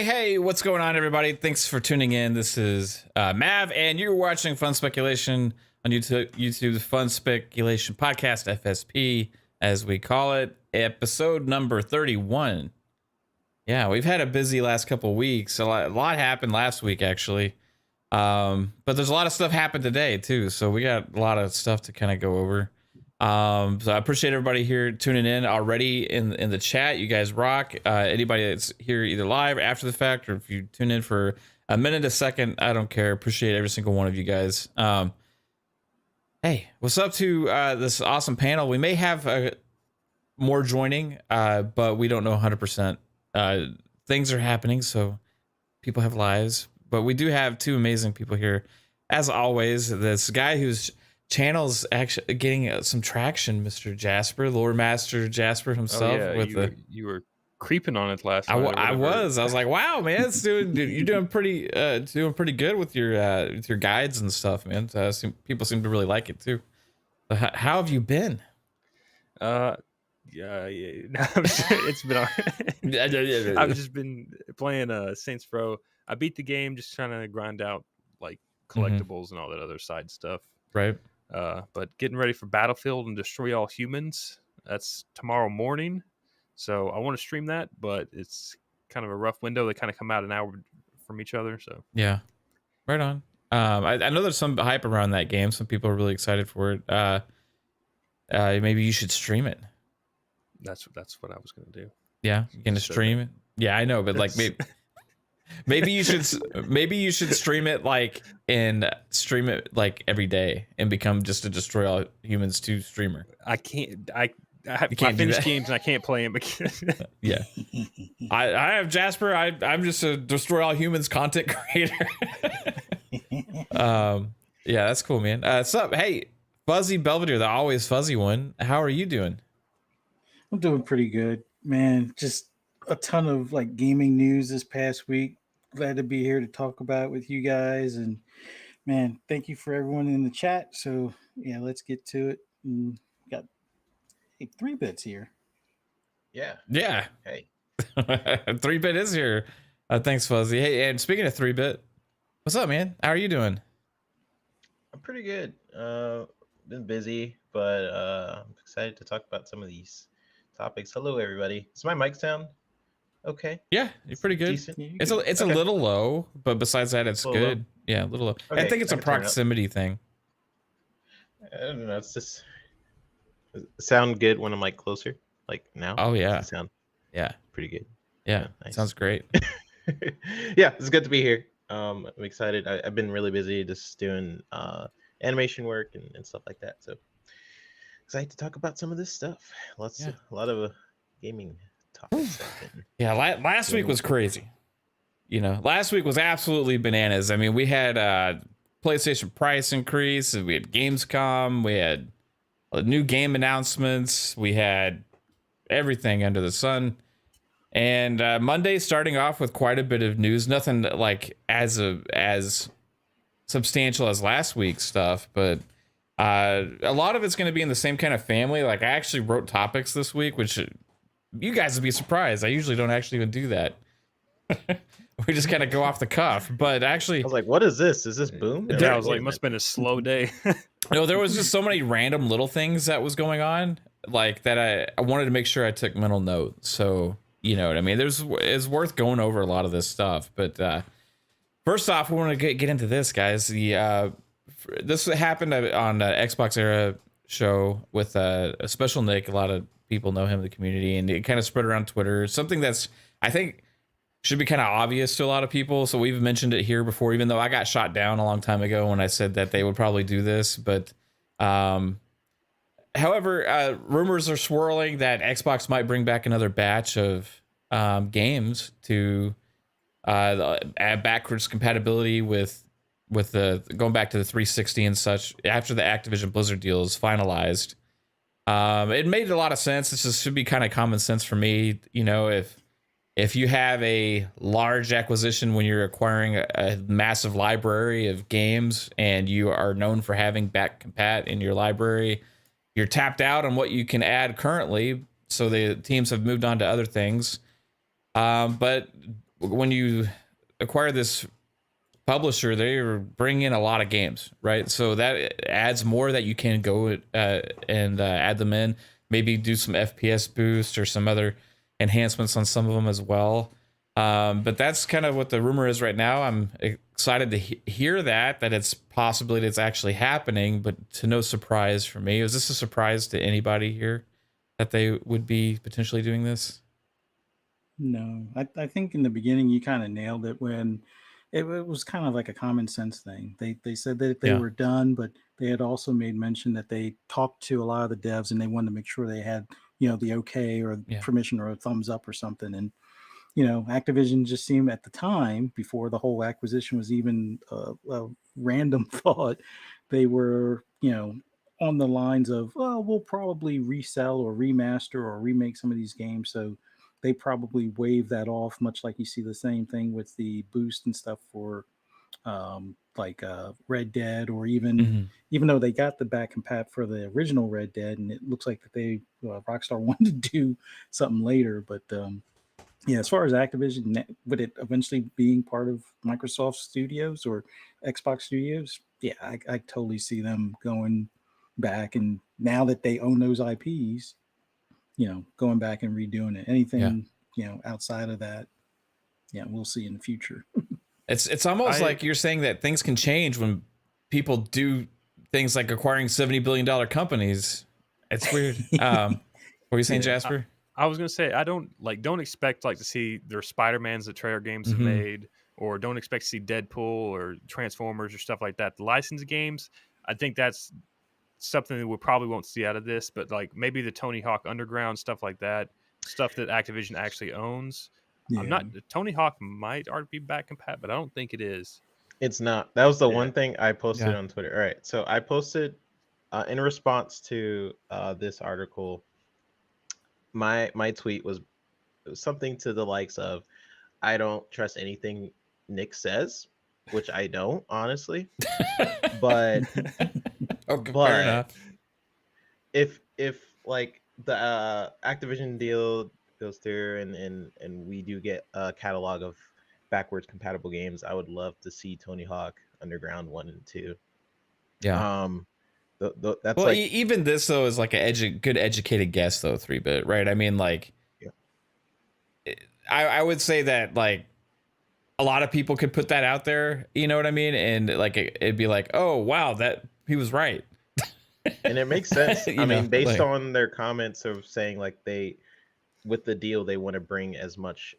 Hey, what's going on, everybody? Thanks for tuning in. This is Mav, and you're watching Fun Speculation on YouTube's Fun Speculation Podcast, FSP, as we call it, episode number 31. Yeah, we've had a busy last couple weeks. A lot happened last week, actually. But there's a lot of stuff happened today, too, so we got a lot of stuff to kind of go over. So I appreciate everybody here tuning in already in the chat. You guys rock. Anybody that's here either live or after the fact, or if you tune in for a minute, a second, I don't care. Appreciate every single one of you guys. Hey, what's up to this awesome panel? We may have more joining, but we don't know 100%. Things are happening, so people have lives, but we do have two amazing people here. As always, this guy who's channel's actually getting some traction, Mr. Jasper, Lore Master Jasper himself. Oh, yeah. You were creeping on it last night. I was like, wow, man, you're doing pretty good with your guides and stuff, man. People seem to really like it too. How have you been? Yeah. It's been. I've just been playing Saints Row. I beat the game, just trying to grind out like collectibles and all that other side stuff. Right. But getting ready for Battlefield and Destroy All Humans. That's tomorrow morning. So I want to stream that, but it's kind of a rough window. They kind of come out an hour from each other. So yeah, right on. I know there's some hype around that game. Some people are really excited for it. Maybe you should stream it. That's what I was going to do. Yeah, you're going to stream it? Yeah, I know, but like maybe you should stream it like every day and become just a Destroy All Humans 2 streamer. I can't. I have finished games and I can't play them because yeah. I have Jasper. I'm just a Destroy All Humans content creator. Yeah, that's cool, man. What's up? Hey, Fuzzy Belvedere, the always fuzzy one. How are you doing? I'm doing pretty good, man. Just a ton of like gaming news this past week. Glad to be here to talk about it with you guys. And man, thank you for everyone in the chat. So yeah, let's get to it. Got 3-Bits here. Yeah. Hey, 3-Bit is here. Thanks, Fuzzy. Hey, and speaking of 3-Bit, what's up, man? How are you doing? I'm pretty good. Been busy, but I'm excited to talk about some of these topics. Hello, everybody. Is my mic sound okay? Yeah, you're pretty good. Decent? It's a little low, but besides that, it's good. Low. Yeah, a little low. Okay, I think it's a proximity thing. I don't know. It's just sound good when I'm like closer, like now. Oh Does yeah, it sound yeah, pretty good? yeah. Nice. Sounds great. Yeah, it's good to be here. I'm excited. I've been really busy just doing animation work and stuff like that. So excited to talk about some of this stuff. Yeah. A lot of gaming topics. I've been Yeah, last week doing. was crazy. Last week was absolutely bananas. I mean, we had PlayStation price increase, and we had Gamescom, we had new game announcements, we had everything under the sun. And Monday starting off with quite a bit of news, nothing like as substantial as last week's stuff, but a lot of it's going to be in the same kind of family. Like I actually wrote topics this week, which you guys would be surprised. I usually don't actually even do that. We just kind of go off the cuff, but actually, I was like, "What is this? Is this Boom?" Yeah, I was like, must have been a slow day. no, there was just so many random little things that was going on, like that I wanted to make sure I took mental note. So you know what I mean. It's worth going over a lot of this stuff. But first off, we want to get into this, guys. This happened on Xbox Era show with a Special Nick. A lot of people know him in the community, and it kind of spread around Twitter. Something that's I think should be kind of obvious to a lot of people. So we've mentioned it here before, even though I got shot down a long time ago when I said that they would probably do this. But however, rumors are swirling that Xbox might bring back another batch of games to add backwards compatibility with the going back to the 360 and such after the Activision Blizzard deal is finalized. It made a lot of sense. This should be kind of common sense for me. If you have a large acquisition when you're acquiring a massive library of games and you are known for having back compat in your library, you're tapped out on what you can add currently. So the teams have moved on to other things. But when you acquire this publisher, they're bringing in a lot of games, right? So that adds more that you can go and add them in. Maybe do some FPS boost or some other enhancements on some of them as well. But that's kind of what the rumor is right now. I'm excited to hear that it's possibly it's actually happening, but to no surprise for me. Was this a surprise to anybody here that they would be potentially doing this? No, I think in the beginning you kind of nailed it when it was kind of like a common sense thing. They said that they Yeah. were done, but they had also made mention that they talked to a lot of the devs and they wanted to make sure they had, the okay or Yeah. permission or a thumbs up or something. And, Activision just seemed at the time before the whole acquisition was even a random thought, they were, on the lines of, well, we'll probably resell or remaster or remake some of these games. So they probably wave that off, much like you see the same thing with the boost and stuff for Red Dead, or even though they got the back compat for the original Red Dead, and it looks like that they Rockstar wanted to do something later. But as far as Activision, with it eventually being part of Microsoft Studios or Xbox Studios, I totally see them going back, and now that they own those IPs, going back and redoing it. Anything, outside of that, we'll see in the future. It's almost like you're saying that things can change when people do things like acquiring $70 billion companies. It's weird. What were you saying, Jasper? I was gonna say don't expect to see their Spider-Mans that Treyarch Games have made, or don't expect to see Deadpool or Transformers or stuff like that. The licensed games, I think that's something that we probably won't see out of this, but maybe the Tony Hawk Underground stuff like that, stuff that Activision actually owns. Yeah. Tony Hawk might already be back compat, but I don't think it is. It's not. That was the one thing I posted Yeah. on Twitter. All right, so I posted in response to this article. My tweet was something to the likes of, "I don't trust anything Nick says," which I don't, honestly. But Okay, but fair enough. if like the Activision deal goes through and we do get a catalog of backwards compatible games, I would love to see Tony Hawk Underground 1 and 2. Yeah. That's Well, like even this though is like a good educated guess though, 3-bit, right? I mean, I would say that a lot of people could put that out there, you know what I mean? And it'd be like, oh wow, that he was right. And it makes sense. I mean, based like, on their comments of saying like with the deal, they want to bring as much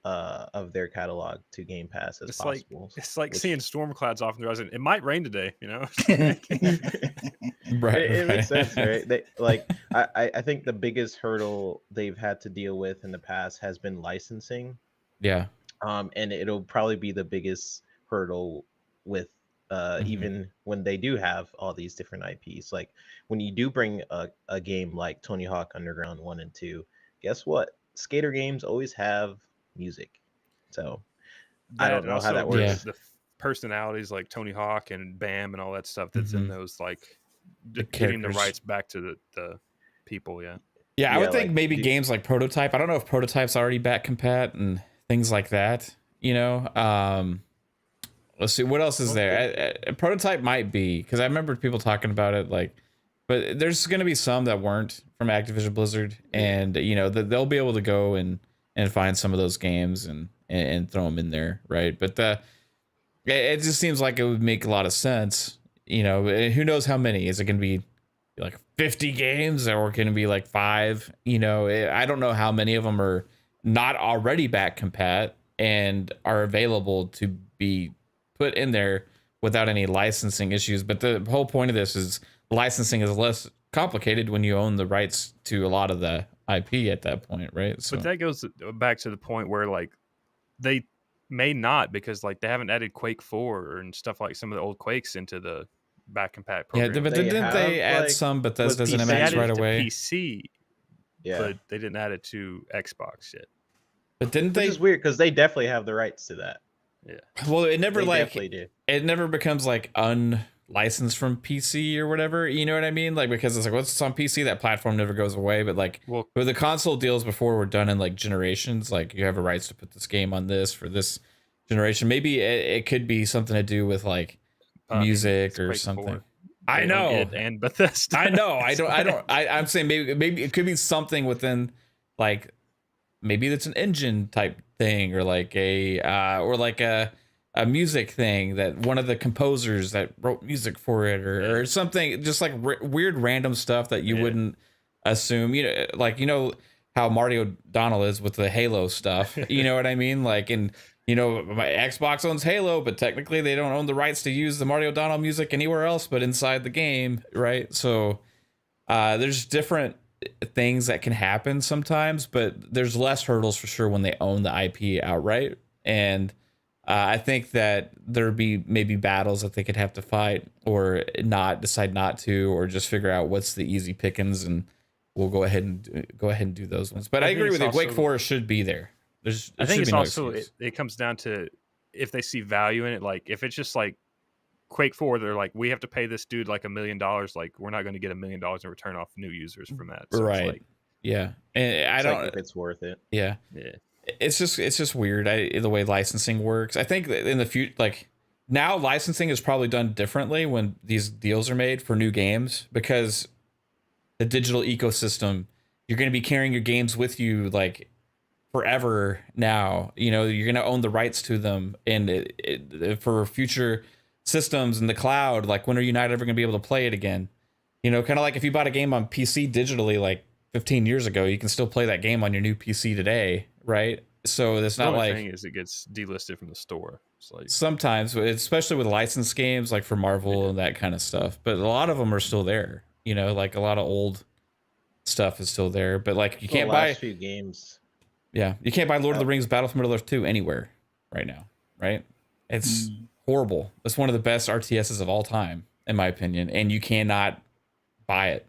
of their catalog to Game Pass as possible. It's like which- seeing storm clouds off and realizing it might rain today. right, it makes right. sense, right? I think the biggest hurdle they've had to deal with in the past has been licensing. Yeah. And it'll probably be the biggest hurdle with even when they do have all these different IPs. Like when you do bring a game like Tony Hawk Underground 1 and 2, guess what? Skater games always have music. So I don't know how that works. The personalities like Tony Hawk and Bam and all that stuff that's in those, like getting the rights back to the people. Yeah. Yeah, I would think like, maybe games like Prototype. I don't know if Prototype's already back compat and things like that. Let's see what else is there. Prototype might be, because I remember people talking about it. Like, but there's going to be some that weren't from Activision Blizzard, and they'll be able to go and find some of those games and throw them in there, right? But it just seems like it would make a lot of sense. Who knows how many? Is it going to be like 50 games, or can it be like 5? I don't know how many of them are not already back compat and are available to be put in there without any licensing issues. But the whole point of this is licensing is less complicated when you own the rights to a lot of the IP at that point, right? So, but that goes back to the point where like they may not, because like they haven't added Quake 4 and stuff like some of the old Quakes into the back compat program. Yeah, but didn't they add some Bethesda cinematics right away? PC, but they didn't add it to Xbox yet. But didn't they? Which is weird, because they definitely have the rights to that. Yeah. Well, it never definitely do. It never becomes like unlicensed from PC or whatever. You know what I mean? Like, because it's like, what's on PC, that platform never goes away. But like, with the console deals before were done in like generations, like you have a rights to put this game on this for this generation. Maybe it could be something to do with like music or something. I know. And Bethesda. I know. I'm saying maybe it could be something within, like, maybe it's an engine type thing, or like a music thing that one of the composers that wrote music for it, or something, just like weird random stuff that you wouldn't assume. How Marty O'Donnell is with the Halo stuff. You know what I mean? Like, and my Xbox owns Halo, but technically they don't own the rights to use the Marty O'Donnell music anywhere else but inside the game, right? So there's different things that can happen sometimes, but there's less hurdles for sure when they own the IP outright. And I think that there'd be maybe battles that they could have to fight, or decide not to, or just figure out what's the easy pickings, and we'll go ahead and do those ones. But I agree with you. Quake 4 should be there. I think it's also it comes down to if they see value in it. Like if it's just like Quake 4, they're like, we have to pay this dude like $1 million. Like we're not going to get $1 million in return off new users from that. So right. It's like, yeah. And I don't think it's worth it. Yeah. It's just weird the way licensing works. I think that in the future, like now, licensing is probably done differently when these deals are made for new games, because the digital ecosystem, you're going to be carrying your games with you like forever now. You're going to own the rights to them, and for future systems in the cloud, like when are you not ever going to be able to play it again? Kind of like if you bought a game on PC digitally like 15 years ago, you can still play that game on your new PC today, right? So it's not like, the thing is it gets delisted from the store. It's like sometimes, especially with licensed games like for Marvel and that kind of stuff, but a lot of them are still there. Like a lot of old stuff is still there, but like you can't buy few games. Yeah, you can't buy Lord of the Rings Battle for Middle-earth 2 anywhere right now, right? It's horrible. It's one of the best RTSs of all time, in my opinion, and you cannot buy it.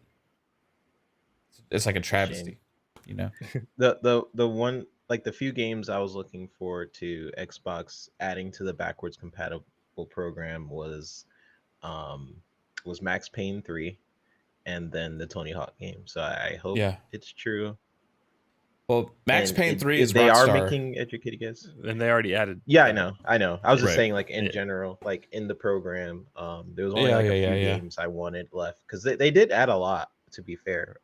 It's like a travesty, The one, like the few games I was looking forward to Xbox adding to the backwards compatible program was Max Payne 3 and then the Tony Hawk game. So I hope it's true. Well, Max Payne 3 is they Rockstar. are making educated guess. And they already added. Yeah, I know. I was just saying, like in general, like in the program, there was only a few games I wanted left, because they did add a lot. To be fair,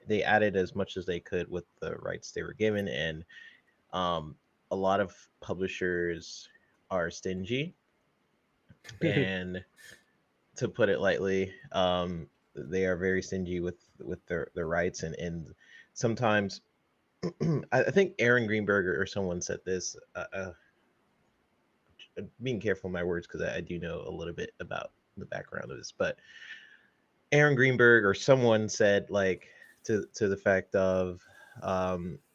they added as much as they could with the rights they were given, and a lot of publishers are stingy, and to put it lightly, they are very stingy with their rights, and sometimes I think Aaron Greenberg or someone said this. Being careful of my words because I do know a little bit about the background of this, but Aaron Greenberg or someone said like to the fact of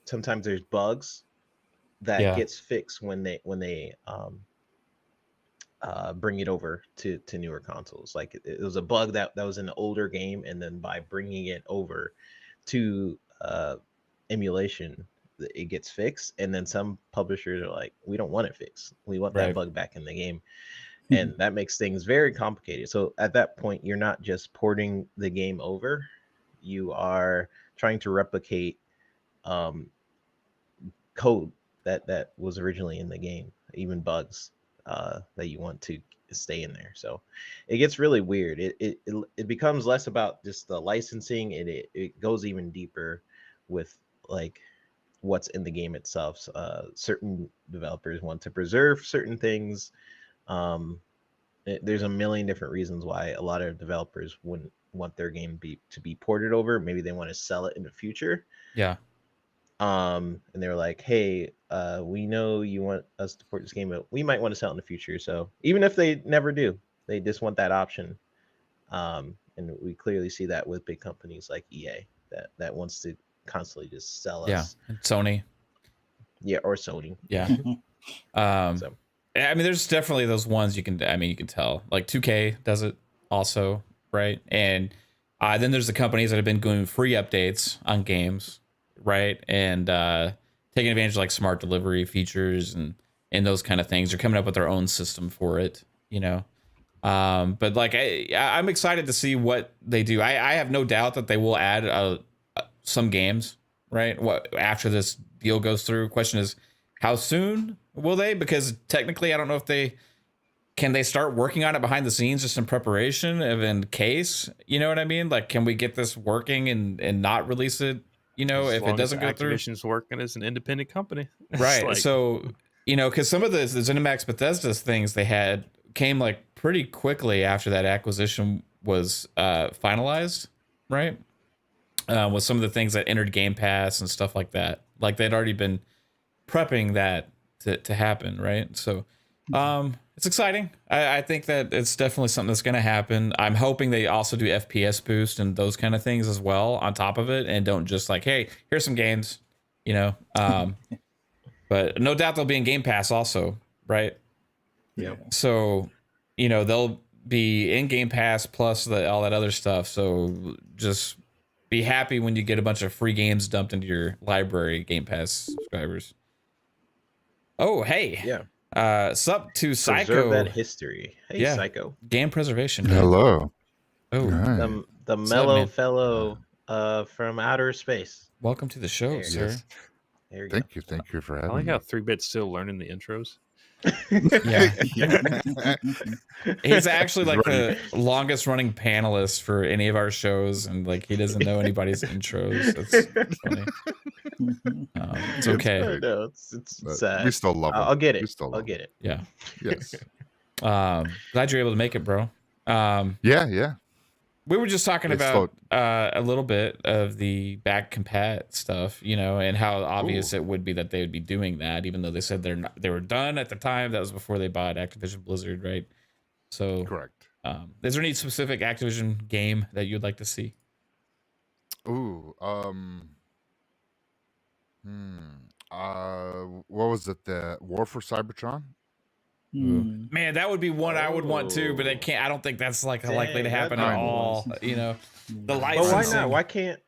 sometimes there's bugs that gets fixed when they bring it over to newer consoles. Like it was a bug that was in an older game, and then by bringing it over to emulation, it gets fixed. And then some publishers are like, we don't want it fixed, we want that bug back in the game. And that makes things very complicated. So at that point, you're not just porting the game over, you are trying to replicate code that was originally in the game, even bugs that you want to stay in there. So it gets really weird. It becomes less about just the licensing, and it goes even deeper with like what's in the game itself. Certain developers want to preserve certain things. There's a million different reasons why a lot of developers wouldn't want their game to be ported over. Maybe they want to sell it in the future. Yeah. And they're like, hey, we know you want us to port this game, but we might want to sell it in the future. So even if they never do, they just want that option. And we clearly see that with big companies like EA that wants to constantly just sell us. Yeah. Sony. Yeah, or Sony. Yeah. So. I mean, there's definitely those ones you can tell. Like 2K does it also, right? And then there's the companies that have been doing free updates on games, right? And taking advantage of like smart delivery features and those kind of things. They're coming up with their own system for it, you know. But like I'm excited to see what they do. I have no doubt that they will add some games, right? What after this deal goes through. Question is, how soon will they? Because technically, I don't know if they start working on it behind the scenes just in preparation of in case, you know what I mean? Like, can we get this working and not release it, you know, if it doesn't go through? Activision's working as an independent company. Right. Like, so, you know, because some of the ZeniMax Bethesda things they had came like pretty quickly after that acquisition was finalized, right? With some of the things that entered Game Pass and stuff like that. Like they'd already been prepping that to happen, right? So it's exciting. I think that it's definitely something that's going to happen. I'm hoping they also do FPS boost and those kind of things as well on top of it, and don't just like, hey, here's some games, you know. But no doubt they'll be in Game Pass also, right? Yeah. So, you know, they'll be in Game Pass plus all that other stuff. So just be happy when you get a bunch of free games dumped into your library, Game Pass subscribers. Oh, hey. Yeah. Sup to Psycho. Preserve that history. Hey, Yeah. Psycho. Game preservation. Man. Hello. Oh, Hi. The What's up, mellow man? fellow from outer space. welcome to the show, There, sir. Yes. There you go. Thank you for I having like me. how 3-Bit's still learning the intros. Yeah. He's actually like the longest running panelist for any of our shows, and like he doesn't know anybody's intros. It's funny. It's okay. No, it's But sad. we still love him. I'll get We it. still I'll love get it. Yeah. him. Yes. Glad you're able to make it, bro. Yeah. We were just talking It's about a little bit of the back compat stuff, you know, and how obvious it would be that they would be doing that, even though they said they were done at the time. That was before they bought Activision Blizzard, right? So, Correct. is there any specific Activision game that you'd like to see? Ooh. What was it? The War for Cybertron? Man, that would be one I would want to, but I don't think that's like likely to happen at all. You know, the But why licensing. not? Why can't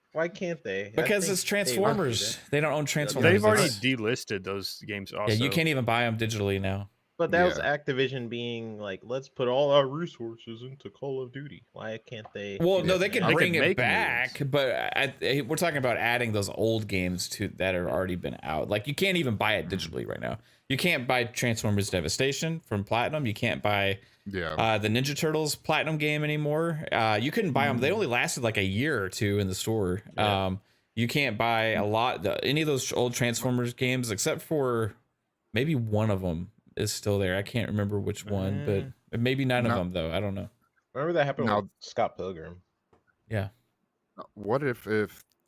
they? I Because think it's they Transformers. They don't own Transformers. They've already That's- delisted those games also. Yeah, you can't even buy them digitally now. But that was Yeah. Activision being like, let's put all our resources into Call of Duty. Why can't they? Well, do no, that they can now? They bring could it make new back, but we're talking about adding those old games to that have already been out. Like you can't even buy it digitally right now. You can't buy Transformers Devastation from Platinum. You can't buy Yeah. the Ninja Turtles Platinum game anymore. You couldn't buy them. They only lasted like a year or two in the store. Yeah. You can't buy any of those old Transformers games except for maybe one of them is still there. I can't remember which one, but maybe none of No. them though. I don't know. Remember that happened Now- with Scott Pilgrim. Yeah. What if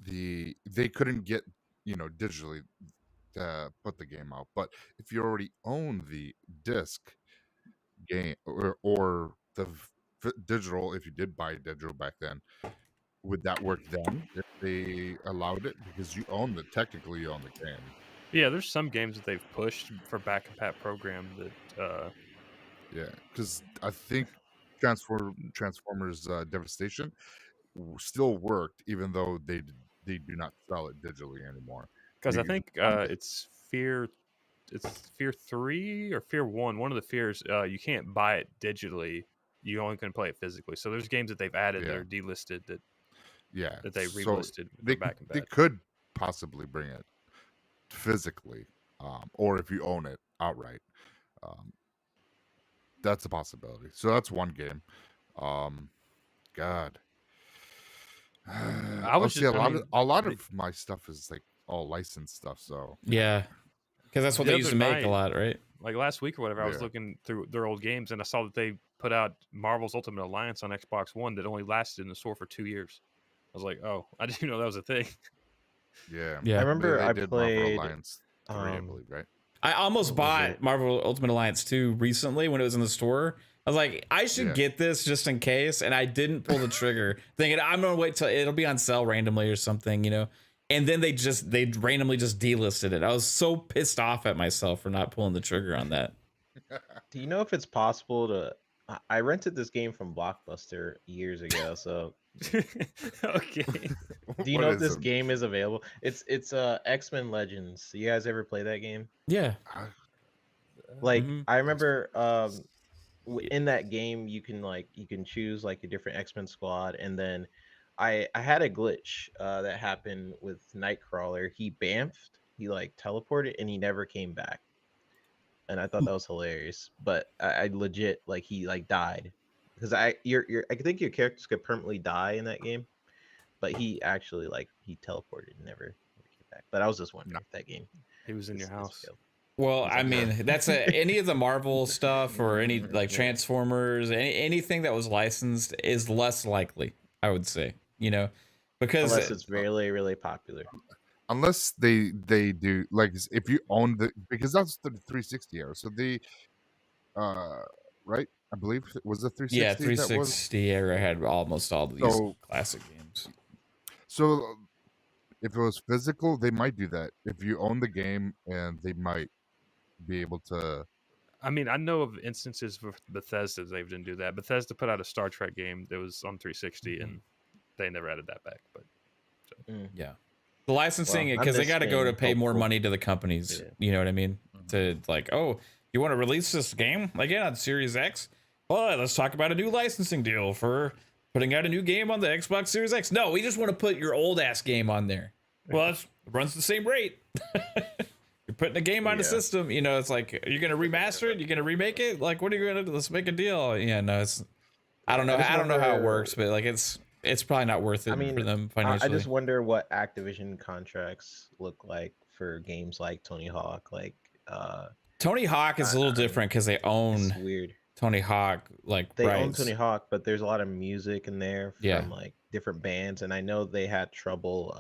they couldn't get digitally put the game out, but if you already own the disc game or the digital, if you did buy digital back then, would that work then if they allowed it because technically you own the game? Yeah, there's some games that they've pushed for back compat program that Yeah, because I think Transformers Devastation still worked even though they do not sell it digitally anymore. because I Because think it's Fear 3 or Fear 1, one of the fears, you can't buy it digitally. You only can play it physically. So there's games that they've added that Yeah. are delisted yeah, that they so relisted for they back they compat. could possibly bring it physically, or if you own it outright, um, that's a possibility. So that's one game. God, I was see just, I mean, a lot of my stuff is like all licensed stuff. So Yeah. Because that's what The they used to other make a night- lot, right? like last week or whatever, I was Yeah. looking through their old games and I saw that they put out Marvel's Ultimate Alliance on Xbox One that only lasted in the store for 2 years. I was like, oh, I didn't know that was a thing. yeah, Yeah. I remember they I did Marvel played. Alliance 3, I believe, right? I almost What was bought it? Marvel Ultimate Alliance 2 recently when it was in the store. I was like, I should Yeah. get this just in case, and I didn't pull the trigger, thinking I'm gonna wait till it'll be on sale randomly or something, And then they randomly just delisted it. I was so pissed off at myself for not pulling the trigger on that. Do you know if it's possible to? I rented this game from Blockbuster years ago. So Okay. do you What know if is this it? game is available? It's X-Men Legends. You guys ever play that game? Yeah. I- Like Mhm. I remember in that game you can choose like a different X-Men squad, and then I had a glitch that happened with Nightcrawler. He bamfed, he like teleported and he never came back. And I thought that was hilarious. But I legit like he like died. Because I think your characters could permanently die in that game. But he actually like he teleported and never came back. But I was just wondering if that game He was in your is house. available. Well, I Exactly. mean, that's any of the Marvel stuff or any like Transformers, anything that was licensed is less likely, I would say, because Unless it's really, really popular. unless they do, like, if you own because that's the 360 era, so right, I believe it was the 360 yeah, that was 360 era had almost all these So- classic games. so if it was physical, they might do that if you own the game, and they might be able to. I mean, I know of instances with Bethesda they didn't do that. Bethesda put out a Star Trek game that was on 360 and they never added that back. But Yeah, the licensing, Well, I'm because they just got to go to staying pay more hopeful. money to the companies. Yeah. You know what I mean? To like, oh, you want to release this game again on Series X? Well, let's talk about a new licensing deal for putting out a new game on the Xbox Series X. No, we just want to put your old ass game on there. Well, it runs the same rate. You're putting a game on the Yeah. system. It's like, you're gonna remaster it. You're gonna remake it. Like, what are you gonna do? Let's make a deal. Yeah, no, it's. I don't know. just I don't know how it wonder- works, but like, it's probably not worth it I mean, for them I financially. just wonder what Activision contracts look like for games like Tony Hawk. Like, Tony Hawk is a little different because they own it's weird. Tony Hawk, like They own rights. Tony Hawk, but there's a lot of music in there from Yeah. like different bands, and I know they had trouble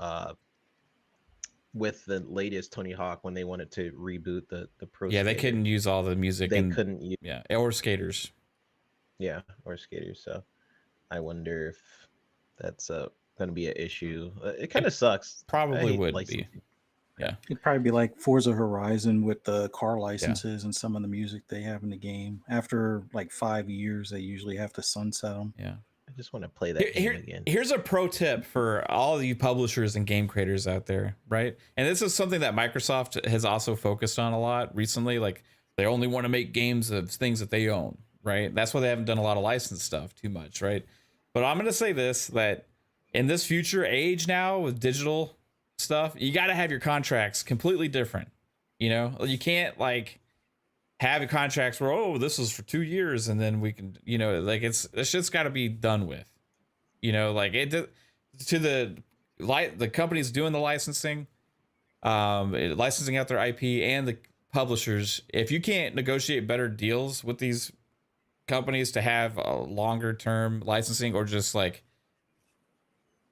with the latest Tony Hawk when they wanted to reboot the Pro. Yeah, they Skater. couldn't use all the music. They and, couldn't use Yeah, or skaters. or skaters. So I wonder if that's going to be an issue. It kind of sucks. I Probably hate would licensing. be. Yeah. It'd probably be like Forza Horizon with the car licenses and some of the music they have in the game. After like 5 years, they usually have to sunset them. Yeah. I just want to play that game again. Here's a pro tip for all of you publishers and game creators out there, right? And this is something that Microsoft has also focused on a lot recently. Like, they only want to make games of things that they own, right? That's why they haven't done a lot of licensed stuff too much, right? But I'm going to say this, that in this future age now with digital stuff, you got to have your contracts completely different. You can't like have your contracts where, oh, this is for 2 years and then we can, like it's shit's got to be done with, like it to the companies doing the licensing, licensing out their IP, and the publishers. If you can't negotiate better deals with these companies to have a longer term licensing, or just like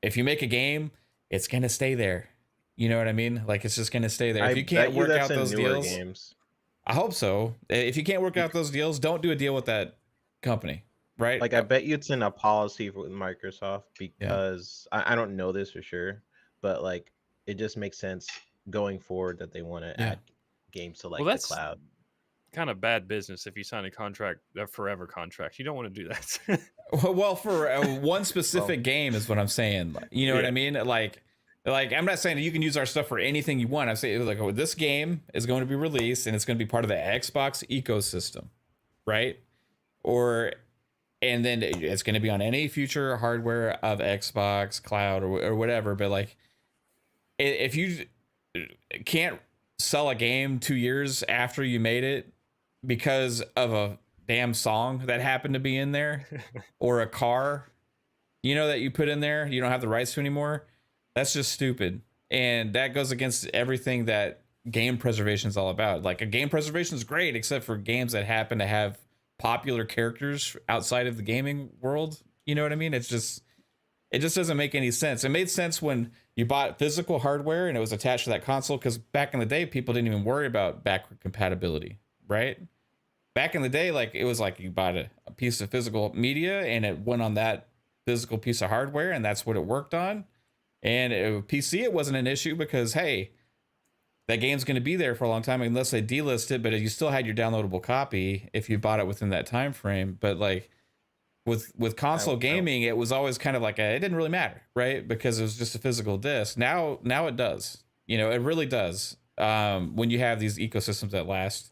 if you make a game, it's gonna stay there. You know what I mean? Like it's just gonna stay there. If you can't work out those deals, games. I hope so. If you can't work out those deals, don't do a deal with that company, right? Like I bet you it's in a policy with Microsoft because I don't know this for sure, but like it just makes sense going forward that they want to add games to like the cloud. Kind of bad business if you sign a contract, a forever contract. You don't want to do that. Well, for one specific game is what I'm saying. You know what I mean? Like I'm not saying that you can use our stuff for anything you want. I'm saying like, oh, this game is going to be released and it's going to be part of the Xbox ecosystem, right? And then it's going to be on any future hardware of Xbox Cloud or whatever. But like, if you can't sell a game 2 years after you made it because of a damn song that happened to be in there or a car, that you put in there, you don't have the rights to anymore. That's just stupid. And that goes against everything that game preservation is all about. Like a game preservation is great, except for games that happen to have popular characters outside of the gaming world. You know what I mean? It just doesn't make any sense. It made sense when you bought physical hardware and it was attached to that console, because back in the day, people didn't even worry about backward compatibility, right? Back in the day, like it was like you bought a piece of physical media and it went on that physical piece of hardware and that's what it worked on. And PC, it wasn't an issue because, hey, that game's going to be there for a long time unless they delist it, but you still had your downloadable copy if you bought it within that time frame. But like with console gaming, it was always kind of like it didn't really matter, right? Because it was just a physical disc. Now it does. It really does. When you have these ecosystems that last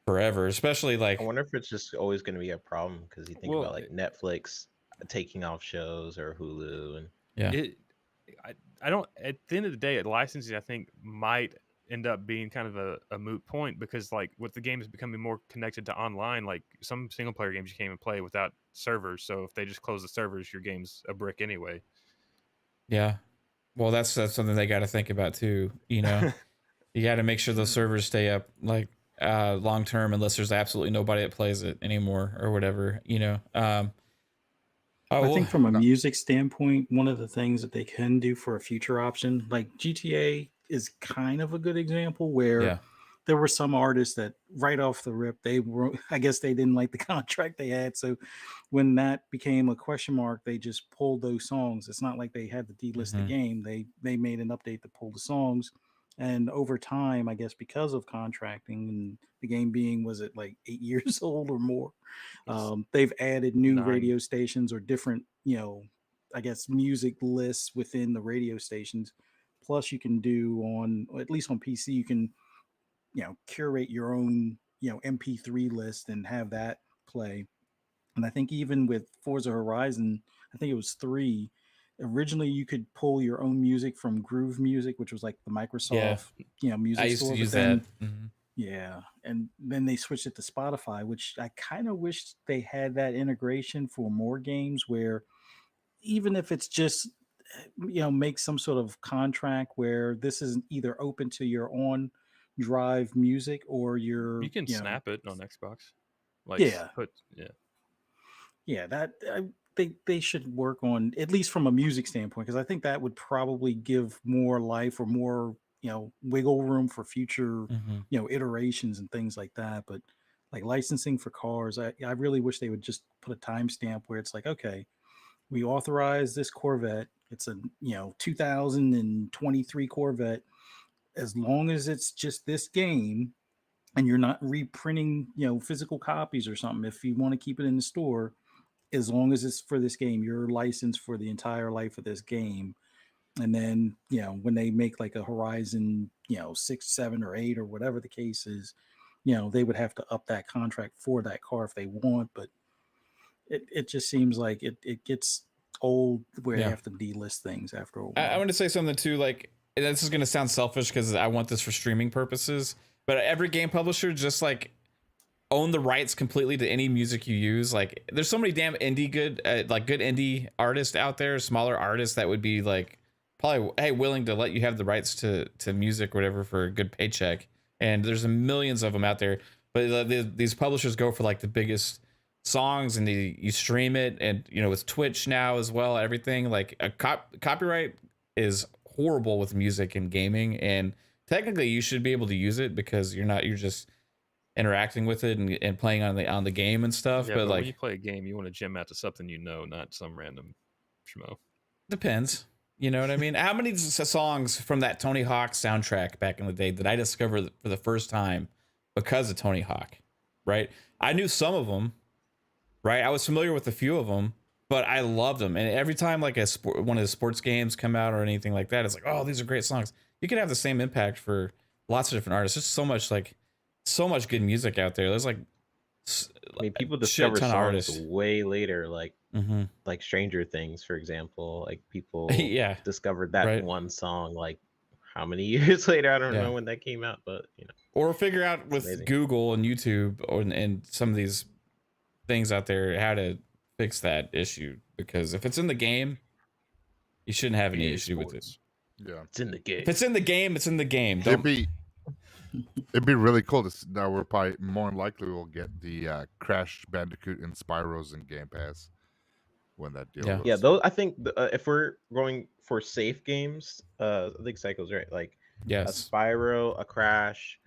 forever, especially like, I wonder if it's just always going to be a problem because you think about like Netflix taking off shows or Hulu and I don't. At the end of the day, licensing I think might end up being kind of a moot point because like with the games becoming more connected to online, like some single player games you can't even play without servers. So if they just close the servers, your game's a brick anyway. Yeah, well that's something they got to think about too. You got to make sure those servers stay up like long term, unless there's absolutely nobody that plays it anymore or whatever. I think from a music standpoint, one of the things that they can do for a future option, like GTA is kind of a good example where there were some artists that right off the rip, I guess they didn't like the contract they had. So when that became a question mark, they just pulled those songs. It's not like they had to delist the game. They made an update to pull the songs. And over time, I guess because of contracting and the game being, was it like 8 years old or more? They've added new radio stations or different, I guess music lists within the radio stations. Plus you can do at least on PC, you can, curate your own, MP3 list and have that play. And I think even with Forza Horizon, I think it was 3, originally you could pull your own music from Groove Music, which was like the Microsoft, music I used store. to use that. Yeah. And then they switched it to Spotify, which I kind of wish they had that integration for more games where even if it's just, make some sort of contract where this is either open to your on drive music or you can snap it on Xbox. That they should work on, at least from a music standpoint, because I think that would probably give more life or more wiggle room for future iterations and things like that. But like licensing for cars, I really wish they would just put a timestamp where it's like, okay, we authorize this Corvette, it's a 2023 Corvette, as long as it's just this game and you're not reprinting physical copies or something, if you want to keep it in the store, as long as it's for this game, you're licensed for the entire life of this game. And then, when they make like a Horizon, 6, 7, or 8, or whatever the case is, they would have to up that contract for that car if they want. But it just seems like it gets old where you have to delist things after a while. I want to say something too, like, this is going to sound selfish because I want this for streaming purposes, but every game publisher just like own the rights completely to any music you use. Like there's so many damn indie good indie artists out there, smaller artists that would be like probably willing to let you have the rights to music or whatever for a good paycheck. And there's millions of them out there, but these publishers go for like the biggest songs and you stream it, and with Twitch now as well, everything like a copyright is horrible with music and gaming, and technically you should be able to use it because you're just interacting with it and playing on the game and stuff. Yeah, but like when you play a game, you want to jam out to something not some random schmo. depends. You know what I mean? How many songs from that Tony Hawk soundtrack back in the day did I discover for the first time because of Tony Hawk? Right? I knew some of them. Right? I was familiar with a few of them, but I loved them. And every time like one of the sports games come out or anything like that, it's like, oh, these are great songs. You can have the same impact for lots of different artists. There's so much good music out there. There's like, I mean, people a shit discover ton of songs artists. way later, like Mm-hmm. like Stranger Things, for example. Like people Yeah. discovered that Right. one song like how many years later? I don't Yeah. know when that came out, but Or figure out with amazing. Google and YouTube and some of these things out there how to fix that issue, because if it's in the game, you shouldn't have any EA issue with it. Sports. Yeah. It's in the game. If it's in the game, it's in the game. It'd Don't be really cool to now we're probably more than likely we'll get the Crash Bandicoot and Spyros in Game Pass when that deal Yeah. goes. Yeah, those I think if we're going for safe games, I think Psycho's right. Like a yes. Spyro, a Crash,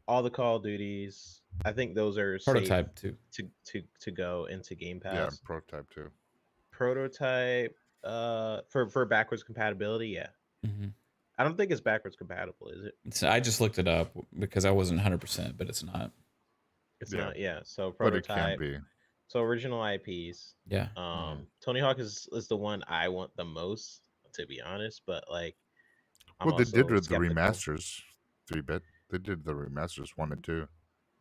all the Call of Duties. I think those are Prototype too. safe to go into Game Pass. Yeah, and Prototype too. Prototype, for backwards compatibility, yeah. Mm-hmm. I don't think it's backwards compatible, is it? So I just looked it up because I wasn't 100%, but it's not. It's Yeah. not, yeah. So But it can prototype. be. So original IPs. Yeah. Tony Hawk is the one I want the most, to be honest. But like, I'm Well, they did also with the skeptical. remasters, 3-bit. They did the remasters 1 and 2.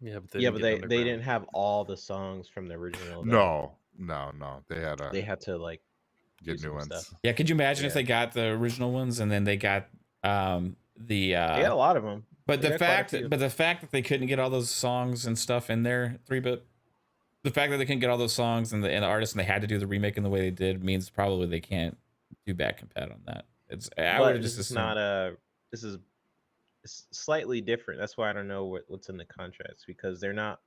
Yeah, but Yeah, but they didn't didn't have all the songs from the original. though. No. They had They had to like get do new some ones. stuff. Yeah. Could you imagine if Yeah. they got the original ones and then they got the They got a lot of them. but They the got quite a fact few. but the fact that they couldn't get all those songs and stuff in there 3-bit, the fact that they couldn't get all those songs and the artists and they had to do the remake in the way they did means probably they can't do back compat on that. I would But have just this is assumed. not it's slightly different. That's why I don't know what's in the contracts, because they're not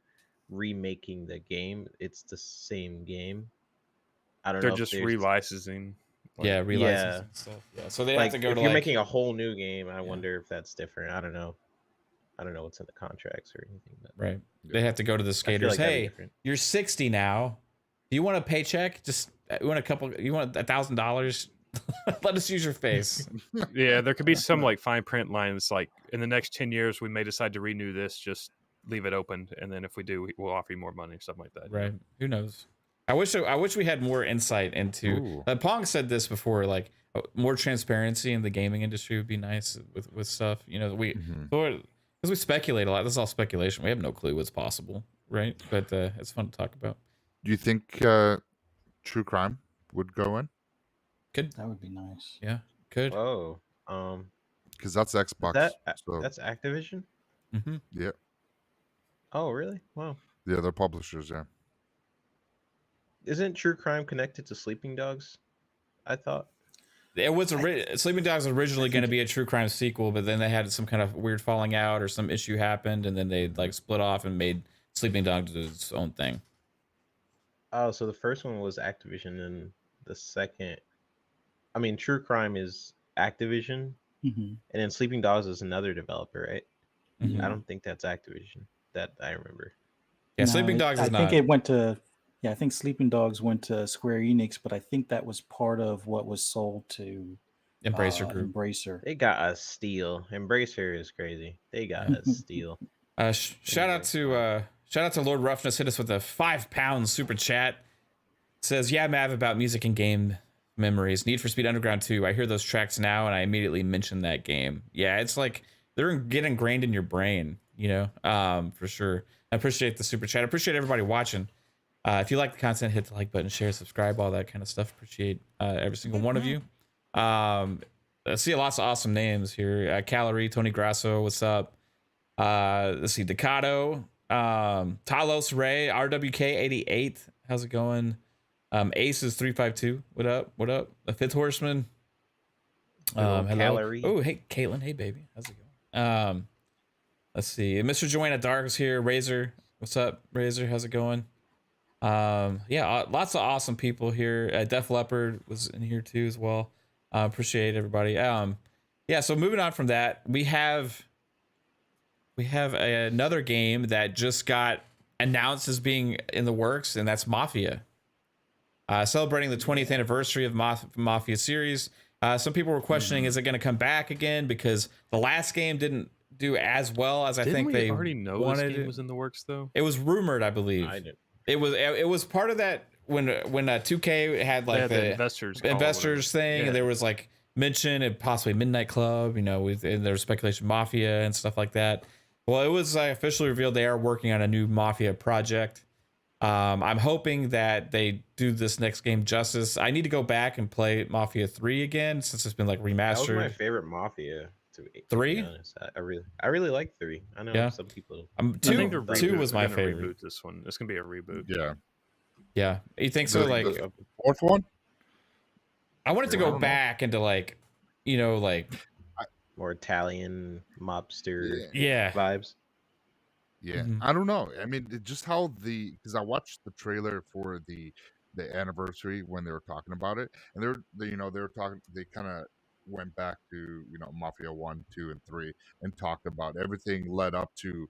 remaking the game. It's the same game. I don't They're know. if just there's- relicensing. Yeah, relicensing Yeah. stuff. Yeah, so they like have to go if to you're like making a whole new game. I wonder if that's different. I don't know. I don't know what's in the contracts or anything. But right. They have to go to the I feel skaters. like that'd be Hey, different. you're 60 now. Do you want a paycheck? Just you want $1,000? Let us use your face. Yeah, there could be some like fine print lines like in the next 10 years we may decide to renew this, just leave it open, and then if we do, we'll offer you more money or something like that. Right. Who knows? I wish we had more insight into. Ooh. Pong said this before, like more transparency in the gaming industry would be nice with stuff. Mhm. Because we speculate a lot. This is all speculation. We have no clue what's possible, right? But it's fun to talk about. Do you think True Crime would go in? Could. That would be nice. Yeah. Could. Oh, Because that's Xbox. So that's Activision. Mm-hmm. yeah, Oh, really? Wow. the other publishers. Yeah. Isn't True Crime connected to Sleeping Dogs? I thought. It was Sleeping Dogs was originally going to be a true crime sequel, but then they had some kind of weird falling out or some issue happened, and then they like split off and made Sleeping Dogs its own thing. Oh, so the first one was Activision, and the second, I mean, True Crime is Activision, Mm-hmm. and then Sleeping Dogs is another developer, right? Mhm. I don't think that's Activision. That I remember. Yeah, Sleeping Dogs is I not. think it went to. Yeah, I think Sleeping Dogs went to Square Enix, but I think that was part of what was sold to Embracer Group. Embracer. They got a steal. Embracer is crazy. They got a steal. Shout out to Lord Roughness. Hit us with a £5 super chat. Says, yeah, Mav, about music and game memories. Need for Speed Underground 2. I hear those tracks now and I immediately mention that game. Yeah, it's like they're getting ingrained in your brain, for sure. I appreciate the super chat. I appreciate everybody watching. If you like the content, hit the like button, share, subscribe, all that kind of stuff. Appreciate every single one of you. I see lots of awesome names here. Calorie, Tony Grasso, what's up? Let's see, Decado, Talos Ray, RWK88, how's it going? Aces 352, what up? What up? The Fifth Horseman. Hello. Calorie. Oh, hey, Caitlin, hey baby, how's it going? Let's see, Mr. Joanna Dark is here. Razor, what's up? Razor, how's it going? Yeah, lots of awesome people here. Def Leppard was in here too as well. Appreciate everybody. Yeah, so moving on from that, we have another game that just got announced as being in the works, and that's Mafia. Celebrating the 20th anniversary of Mafia series. Some people were questioning, is it going to come back again? Because the last game didn't do as well as I think they already know wanted. this game was in the works, though. It was rumored, I believe. I didn't. It was part of that when 2K had like the the investors call or investors whatever. thing, Yeah. and there was like mention of possibly Midnight Club, and there was speculation Mafia and stuff like that. Well, it was officially revealed they are working on a new Mafia project. I'm hoping that they do this next game justice. I need to go back and play Mafia 3 again since it's been like remastered. That was my favorite Mafia. To be 3? honest. I really like 3. I know some people. I think they're 2 was my gonna favorite. Reboot this one. It's gonna be a reboot. Yeah. Yeah, you think so? Like the fourth one. I wanted to I go don't know. back into like More Italian mobster yeah. vibes. Yeah, Mhm. I don't know. I mean, just how because I watched the trailer for the anniversary when they were talking about it, and they were talking. They kind of went back to Mafia 1, 2, and 3, and talked about everything led up to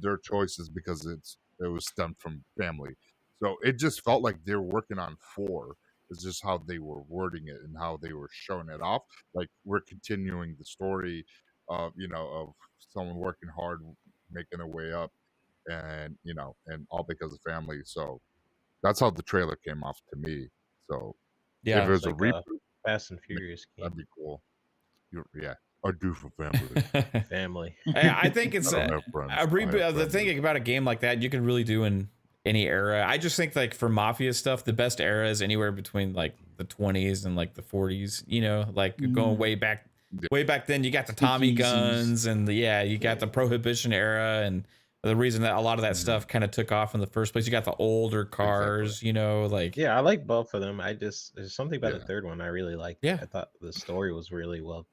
their choices because it was stemmed from family. So it just felt like they were working on 4. It's just how they were wording it and how they were showing it off. Like we're continuing the story of of someone working hard, making their way up, and and all because of family. So that's how the trailer came off to me. So Yeah. if there's It's a like reboot, Fast and Furious game. that'd be cool. Yeah, I do for family. Family. I think it's I don't have friends. a I reboot. have The friends. thing about a game like that, you can really do in any era. I just think like for Mafia stuff, the best era is anywhere between like the 20s and like the 40s. Like going way back. Yeah. Way back then, you got the Tommy Speakeasies. guns and you got the Prohibition era, and the reason that a lot of that stuff kind of took off in the first place. You got the older cars, like Yeah, I like both of them. there's something about Yeah. the third one I really liked. Yeah. I thought the story was really well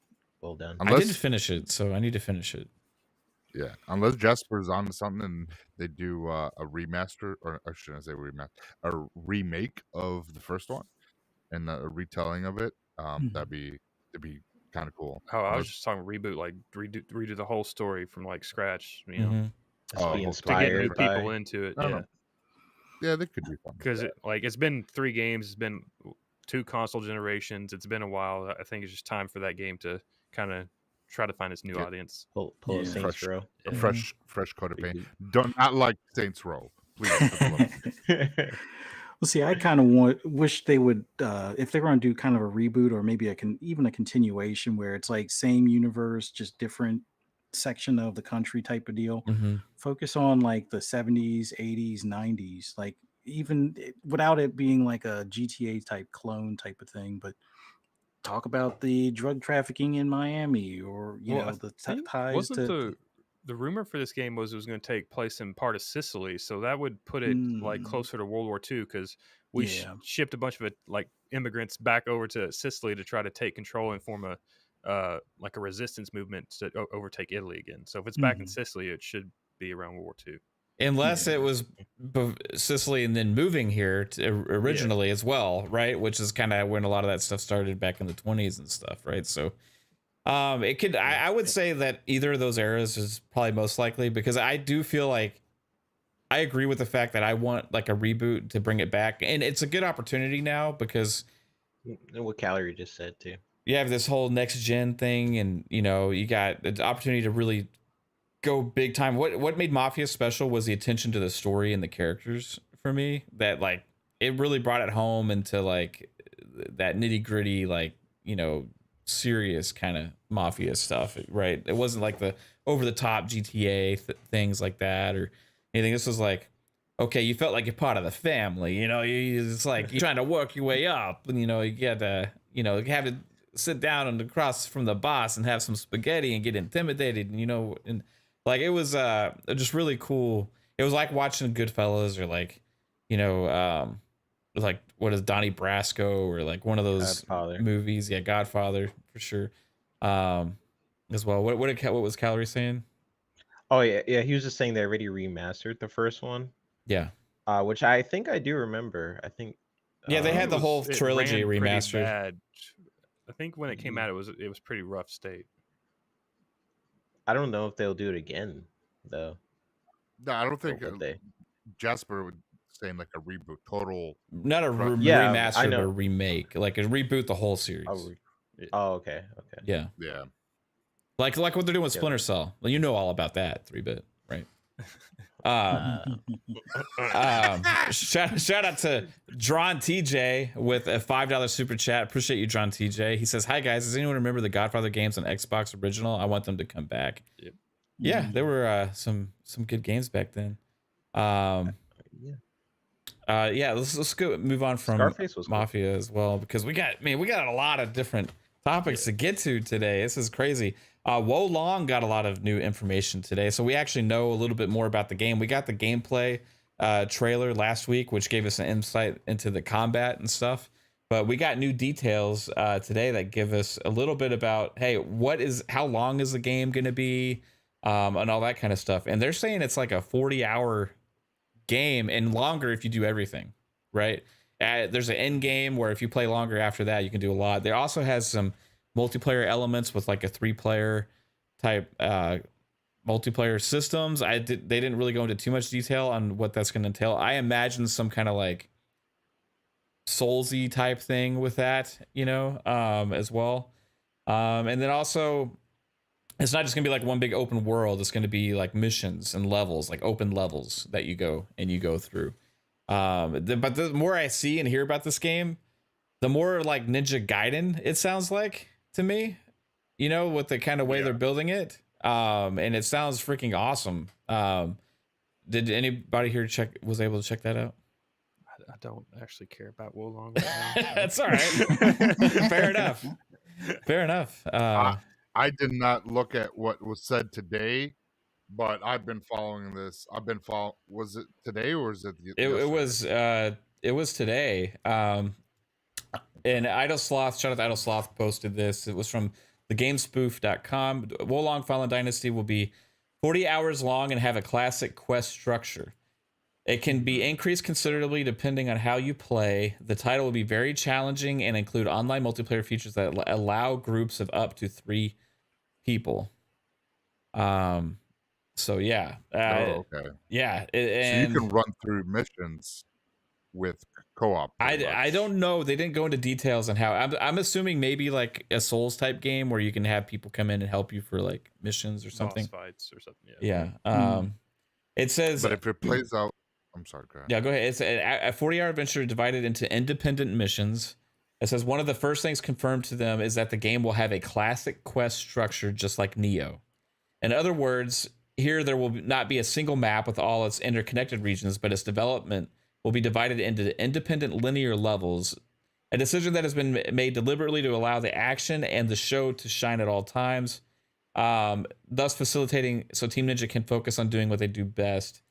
done. I didn't finish it, so I need to finish it. Yeah, unless Jasper's on something and they do a remaster, or I shouldn't say remaster, a remake of the first one and a retelling of it, that'd be kind of cool. Oh, I was Unless- just talking reboot, like redo the whole story from like scratch. Mhm. Just Oh, be to get to get new inspired by people into it. I don't Yeah, know. Yeah, they could do something. because it's been 3 games. It's been 2 console generations. It's been a while. I think it's just time for that game to kind of try to find its new Yeah. audience. pull a Yeah. Saints Fresh. Row. A Yeah. fresh coat of paint. Don't not like Saints Row, please. for the love- Well, see, I kind of wish they would, if they were going to do kind of a reboot or maybe even a continuation where it's like same universe, just different section of the country type of deal. Mhm. Focus on like the 70s, 80s, 90s, like even without it being like a GTA type clone type of thing, but talk about the drug trafficking in Miami or Well, I the think- ties wasn't to the rumor for this game was it was going to take place in part of Sicily, so that would put it like Mm. closer to World War II because we Yeah. shipped a bunch of it like immigrants back over to Sicily to try to take control and form a like a resistance movement to overtake Italy again. So if it's back in Mhm. Sicily, it should be around World War II. Unless Yeah. it was Sicily and then moving here originally as well, right? Which is kind of when a lot of that stuff started back in the 20s and stuff, right? So it could I would say that either of those eras is probably most likely, because I do feel like I agree with the fact that I want like a reboot to bring it back, and it's a good opportunity now because And what Calorie just said too. you have this whole next gen thing, and you got the opportunity to really go big time. What made Mafia special was the attention to the story and the characters for me, that like it really brought it home into like that nitty gritty, like serious kind of Mafia stuff, right? It wasn't like the over the top GTA things like that or anything. This was like, okay, you felt like you're part of the family, it's like you're trying to work your way up, and you get to have to sit down and across from the boss and have some spaghetti and get intimidated, and like it was just really cool. It was like watching Goodfellas or like like what is Donnie Brasco or like one of those Godfather. movies. Yeah, Godfather for sure. As well. What was Calorie saying? Oh yeah. He was just saying they already remastered the first one. Yeah. which I think I do remember. I think. Yeah, they think had the whole it trilogy ran pretty remastered. bad. I think when it came out, it was pretty rough state. I don't know if they'll do it again, though. No, I don't Or think would they? Jasper would say like a reboot, total. Not a Yeah, I remaster, but a know. remake. Like a reboot the whole series. Oh, okay. Yeah. Yeah. Like what they're doing with Yeah. Splinter Cell. Well, you know all about that, 3-bit, right? Shout out to Drawn TJ with a $5 super chat. Appreciate you, Drawn TJ. He says, "Hi guys, does anyone remember the Godfather games on Xbox original? I want them to come back." Yep. Yeah, there were some good games back then. Yeah. Let's go move on from Scarface was cool. Mafia as well, because we got a lot of different topics to get to today. This is crazy. Wolong got a lot of new information today, so we actually know a little bit more about the game. We got the gameplay trailer last week, which gave us an insight into the combat and stuff. But we got new details today that give us a little bit about, hey, how long is the game going to be, and all that kind of stuff. And they're saying it's like a 40-hour game and longer if you do everything, right? There's an end game where if you play longer after that, you can do a lot. There also has some multiplayer elements with like a 3-player type multiplayer systems. They didn't really go into too much detail on what that's going to entail. I imagine some kind of like Soulsy type thing with that, as well. And then also, it's not just gonna be like one big open world. It's gonna be like missions and levels, like open levels that you go through. But the more I see and hear about this game, the more like Ninja Gaiden it sounds like to me, with the kind of way they're building it. And it sounds freaking awesome. Did anybody here was able to check that out? I don't actually care about Wolong right now. That's all right. Fair enough. I did not look at what was said today, but I've been following this. Was it today or was it? It was today. And Idle Sloth, shout out to Idle Sloth, posted this. It was from thegamespoof.com. Wolong Fallen Dynasty will be 40 hours long and have a classic quest structure. It can be increased considerably depending on how you play. The title will be very challenging and include online multiplayer features that allow groups of up to 3 people. So yeah. Okay. Yeah. So you can run through missions with co-op. I don't know. They didn't go into details on how. I'm assuming maybe like a Souls type game where you can have people come in and help you for like missions or something. Boss fights or something. Yeah. It says, but if it plays out, I'm sorry, go ahead. Yeah, go ahead. It's a 40-hour adventure divided into independent missions. It says one of the first things confirmed to them is that the game will have a classic quest structure just like Neo. In other words, here there will not be a single map with all its interconnected regions, but its development will be divided into independent linear levels, a decision that has been made deliberately to allow the action and the show to shine at all times, thus facilitating so Team Ninja can focus on doing what they do best.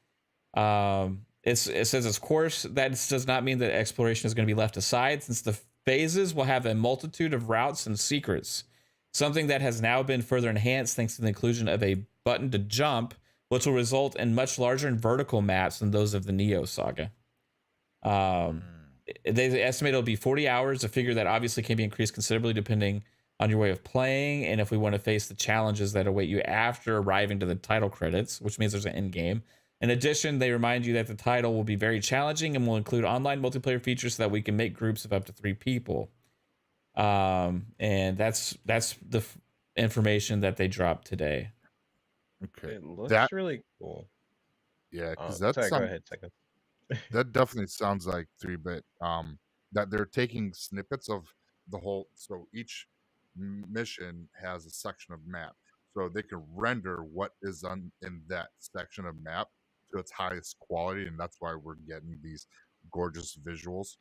It says, of course, that does not mean that exploration is going to be left aside, since the phases will have a multitude of routes and secrets, something that has now been further enhanced thanks to the inclusion of a button to jump, which will result in much larger and vertical maps than those of the Neo saga. They estimate it'll be 40 hours, a figure that obviously can be increased considerably depending on your way of playing, and if we want to face the challenges that await you after arriving to the title credits, which means there's an end game. In addition, they remind you that the title will be very challenging and will include online multiplayer features so that we can make groups of up to 3 people. And that's the information that they dropped today. Okay, It looks really cool. Yeah, because sorry, go ahead, second. That definitely sounds like 3-bit. That they're taking snippets of the whole. So each mission has a section of map, so they can render what is in that section of map to its highest quality, and that's why we're getting these gorgeous visuals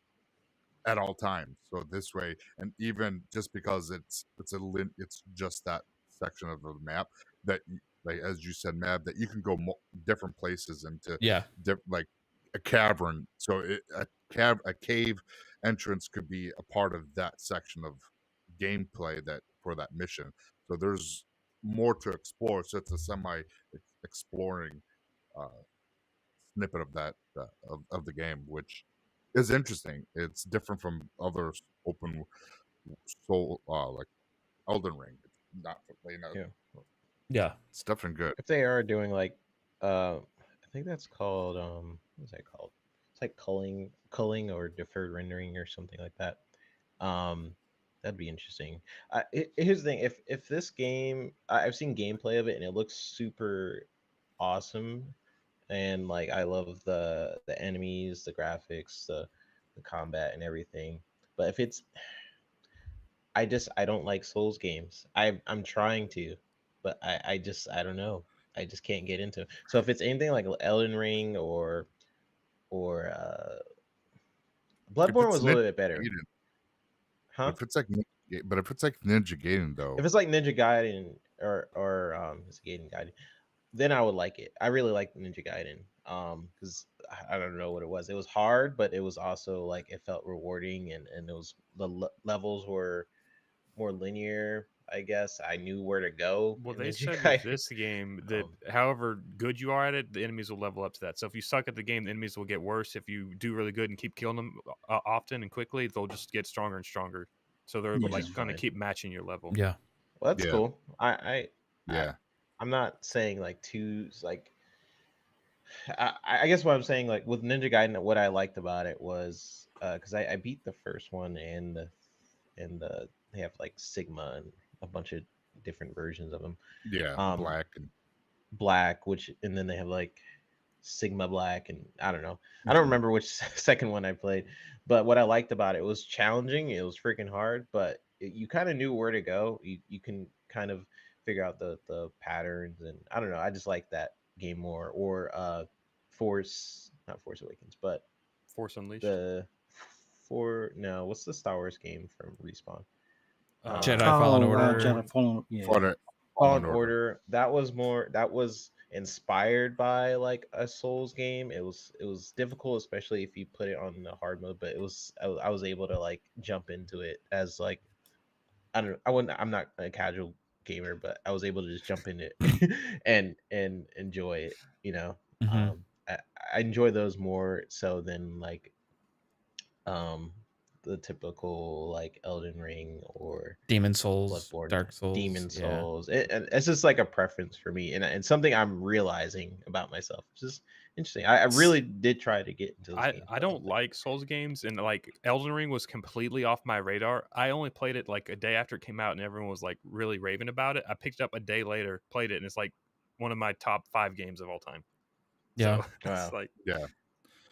at all times. So this way, and even just because it's just that section of the map that, like as you said, Mab, that you can go different places into like a cavern. So a cave entrance could be a part of that section of gameplay that for that mission. So there's more to explore. So it's a semi exploring snippet of that of the game, which is interesting. It's different from other open soul like Elden Ring. It's not, Yeah. Yeah. it's definitely good. If they are doing like, I think that's called what's that called? It's like culling or deferred rendering or something like that. That'd be interesting. Here's the thing: if this game, I've seen gameplay of it and it looks super awesome, and like I love the enemies, the graphics, the combat, and everything. But if it's, I don't like Souls games. I'm trying to, but I don't know. I just can't get into it. So if it's anything like Elden Ring or If Bloodborne it's was a Ninja little bit better, Gaiden, huh? but if it's like Ninja Gaiden If though, it's like Ninja Gaiden or it's Gaiden Gaiden, then I would like it. I really like Ninja Gaiden. Because I don't know what it was. It was hard, but it was also like it felt rewarding, and it was levels were more linear. I guess I knew where to go Well, in they Ninja said with Gaiden. this game that Um, however good you are at it, the enemies will level up to that. So if you suck at the game, the enemies will get worse. If you do really good and keep killing them often and quickly, they'll just get stronger and stronger. So they're Yeah. which like is going to fine. keep matching your level. Yeah. Well, that's yeah, cool. I yeah, I'm not saying like two like I guess what I'm saying, like with Ninja Gaiden, what I liked about it was because I beat the first one, and they have like Sigma and a bunch of different versions of them. yeah. Um, Black and Black, which and then they have like Sigma Black, and I don't know. I don't Mhm. remember which second one I played, but what I liked about it was challenging. It was freaking hard, but you kind of knew where to go. You can kind of figure out the patterns, and I don't know. I just like that game more. Or not Force Awakens, but Force Unleashed. the for no, what's the Star Wars game from Respawn? Jedi Fallen Order. Jedi Fallen. Yeah. Fallen Fallen Order. Order. That was inspired by like a Souls game. It was difficult, especially if you put it on the hard mode. But I was able to like jump into it as like I don't know. I'm not a casual gamer, but I was able to just jump in it and enjoy it. You know, Mhm. I, I enjoy those more so than like um the typical like Elden Ring or Demon Souls, Bloodborne, Dark Souls. Demon Yeah. Souls. It's just like a preference for me, and something I'm realizing about myself. It's just interesting. I really did try to get into those games. I don't like Souls games, and like Elden Ring was completely off my radar. I only played it like a day after it came out, and everyone was like really raving about it. I picked it up a day later, played it, and it's like one of my top 5 games of all time. Yeah. So it's Wow. like Yeah,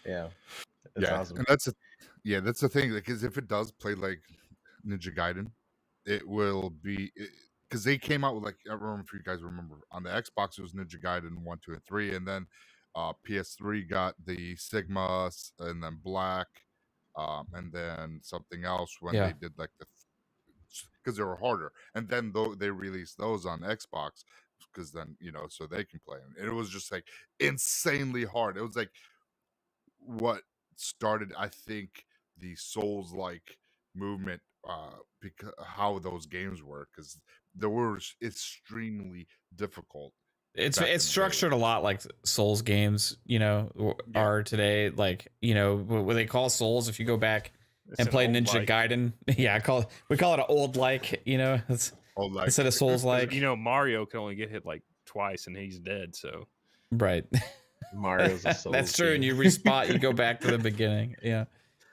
Yeah, that's yeah, awesome. and that's the thing. Because if it does play like Ninja Gaiden, it will be because they came out with like I don't remember if you guys remember on the Xbox it was Ninja Gaiden 1, 2, and 3, and then PS3 got the Sigma and then Black, and then something else when Yeah. they did like because they were harder, and then though they released those on Xbox because then so they can play them. And it was just like insanely hard. It was like what started I think the Souls like movement because how those games were because they were extremely difficult It's back in the day. structured a lot like Souls games, Yeah. are today. Like, what they call Souls. If you go back it's and an play old Ninja like. Gaiden, yeah, we call it an old like. It's Oh, like instead of Souls 'Cause, like. Mario can only get hit like twice and he's dead. So Right. Mario's a Souls That's true. And game. you respawn, you go back to the beginning. Yeah.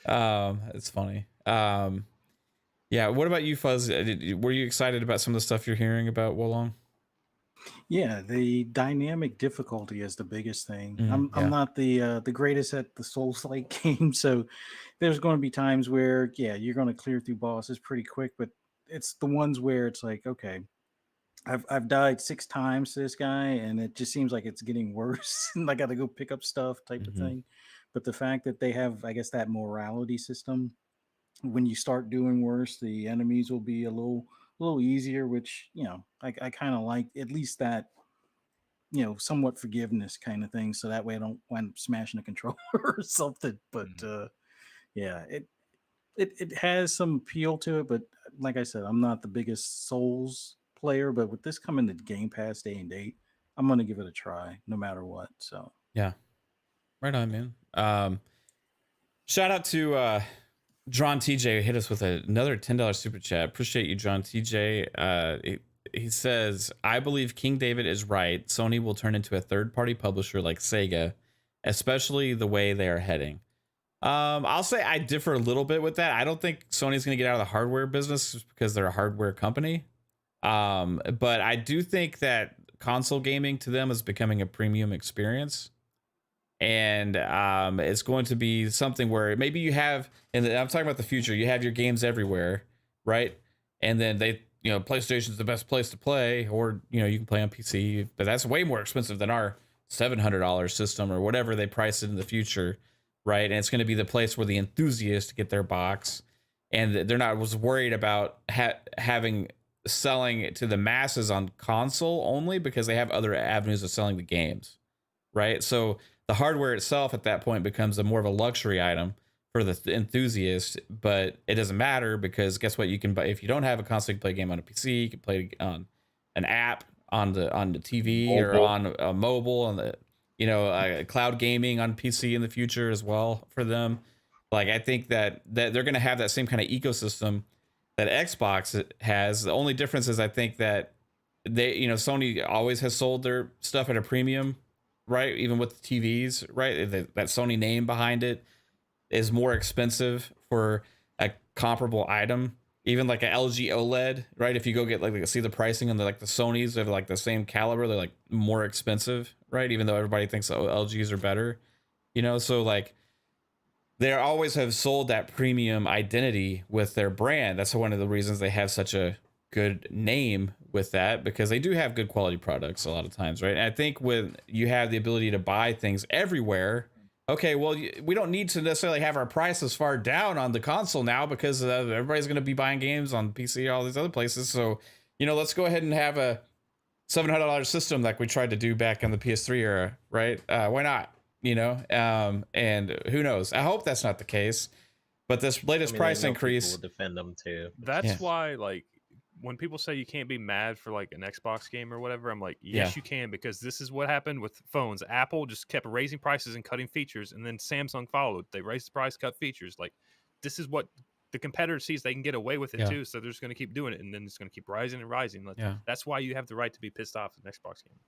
It's funny. Yeah. What about you, Fuzz? Were you excited about some of the stuff you're hearing about Wolong? Yeah, the dynamic difficulty is the biggest thing. I'm Yeah. not the greatest at the Souls like game, so there's going to be times where you're going to clear through bosses pretty quick, but it's the ones where it's like okay, I've died 6 times to this guy, and it just seems like it's getting worse, and I got to go pick up stuff type of Mhm. thing. But the fact that they have, I guess, that morality system, when you start doing worse, the enemies will be a little easier, which I kind of like at least that somewhat forgiveness kind of thing, so that way I don't wind up smashing a controller or something. But yeah, it has some appeal to it, but like I said, I'm not the biggest Souls player, but with this coming to Game Pass day and date, I'm gonna give it a try no matter what. So Yeah. Right on, man. Shout out to John TJ, who hit us with another $10 super chat. Appreciate you, John TJ. He says, I believe King David is right. Sony will turn into a third-party publisher like Sega, especially the way they are heading. I'll say I differ a little bit with that. I don't think Sony's going to get out of the hardware business just because they're a hardware company. But I do think that console gaming to them is becoming a premium experience. And it's going to be something where maybe you have, and I'm talking about the future, you have your games everywhere, right? And then PlayStation's the best place to play, or, you can play on PC, but that's way more expensive than our $700 system or whatever they price it in the future, right? And it's going to be the place where the enthusiasts get their box, and they're not was worried about selling it to the masses on console only because they have other avenues of selling the games, right? So the hardware itself at that point becomes more of a luxury item for the enthusiast, but it doesn't matter because guess what? You can buy, if you don't have a console, you can play a game on a PC, you can play on an app on the TV or on a mobile, on the cloud gaming on PC in the future as well for them. Like, I think that they're going to have that same kind of ecosystem that Xbox has. The only difference is I think that Sony always has sold their stuff at a premium, right? Even with the TVs, right? That Sony name behind it is more expensive for a comparable item. Even like a LG OLED, right? If you go get see the pricing on the Sonys of like the same caliber, they're like more expensive, right? Even though everybody thinks LGs are better, so like they always have sold that premium identity with their brand. That's one of the reasons they have such a good name with that, because they do have good quality products a lot of times, right? And I think when you have the ability to buy things everywhere, okay, well, we don't need to necessarily have our prices far down on the console now because everybody's going to be buying games on PC, all these other places. So, let's go ahead and have a $700 system like we tried to do back in the PS3 era, right? Why not? And who knows? I hope that's not the case. But this latest price increase will defend them too. That's why, like, when people say you can't be mad for like an Xbox game or whatever, I'm like, yes, you can, because this is what happened with phones. Apple just kept raising prices and cutting features, and then Samsung followed. They raised the price, cut features. Like, this is what the competitor sees they can get away with it too, so they're just going to keep doing it, and then it's going to keep rising and rising. Like, that's why you have the right to be pissed off at an Xbox game.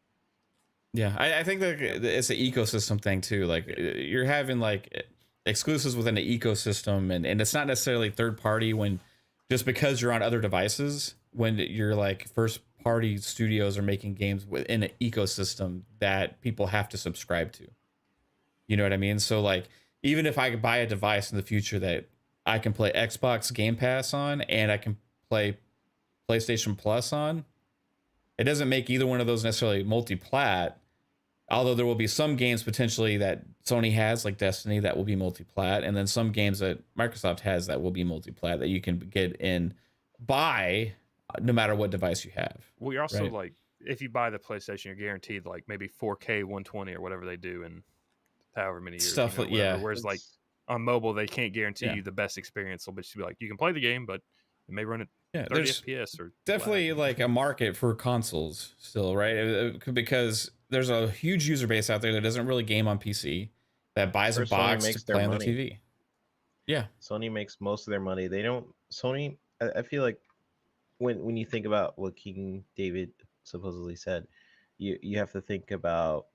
Yeah, I think that it's an ecosystem thing too. Like, you're having like exclusives within the ecosystem, and it's not necessarily third party when just because you're on other devices. When you're like first party studios are making games within an ecosystem that people have to subscribe to. You know what I mean? So like, even if I could buy a device in the future that I can play Xbox Game Pass on and I can play PlayStation Plus on, it doesn't make either one of those necessarily multi-plat. Although there will be some games potentially that Sony has, like Destiny, that will be multi-plat, and then some games that Microsoft has that will be multi-plat that you can get and buy no matter what device you have. Well, you're also like, if you buy the PlayStation, you're guaranteed like maybe 4K 120 or whatever they do in however many years. Stuff, Whereas like on mobile, they can't guarantee you the best experience. They'll just be like, you can play the game, but it may run at 30 FPS or definitely like a market for consoles still, right? Because there's a huge user base out there that doesn't really game on PC, that buys a box to play on the TV. Yeah, Sony makes most of their money. They don't. Sony, I feel like when you think about what King David supposedly said, you have to think about.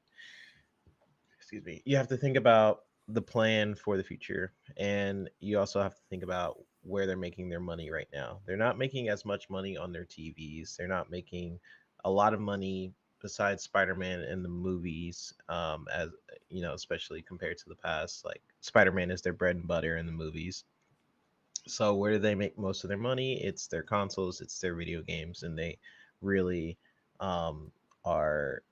Excuse me. You have to think about the plan for the future, and you also have to think about where they're making their money right now. They're not making as much money on their TVs. They're not making a lot of money besides Spider-Man in the movies, as especially compared to the past. Like, Spider-Man is their bread and butter in the movies. So where do they make most of their money? It's their consoles, it's their video games, and they really are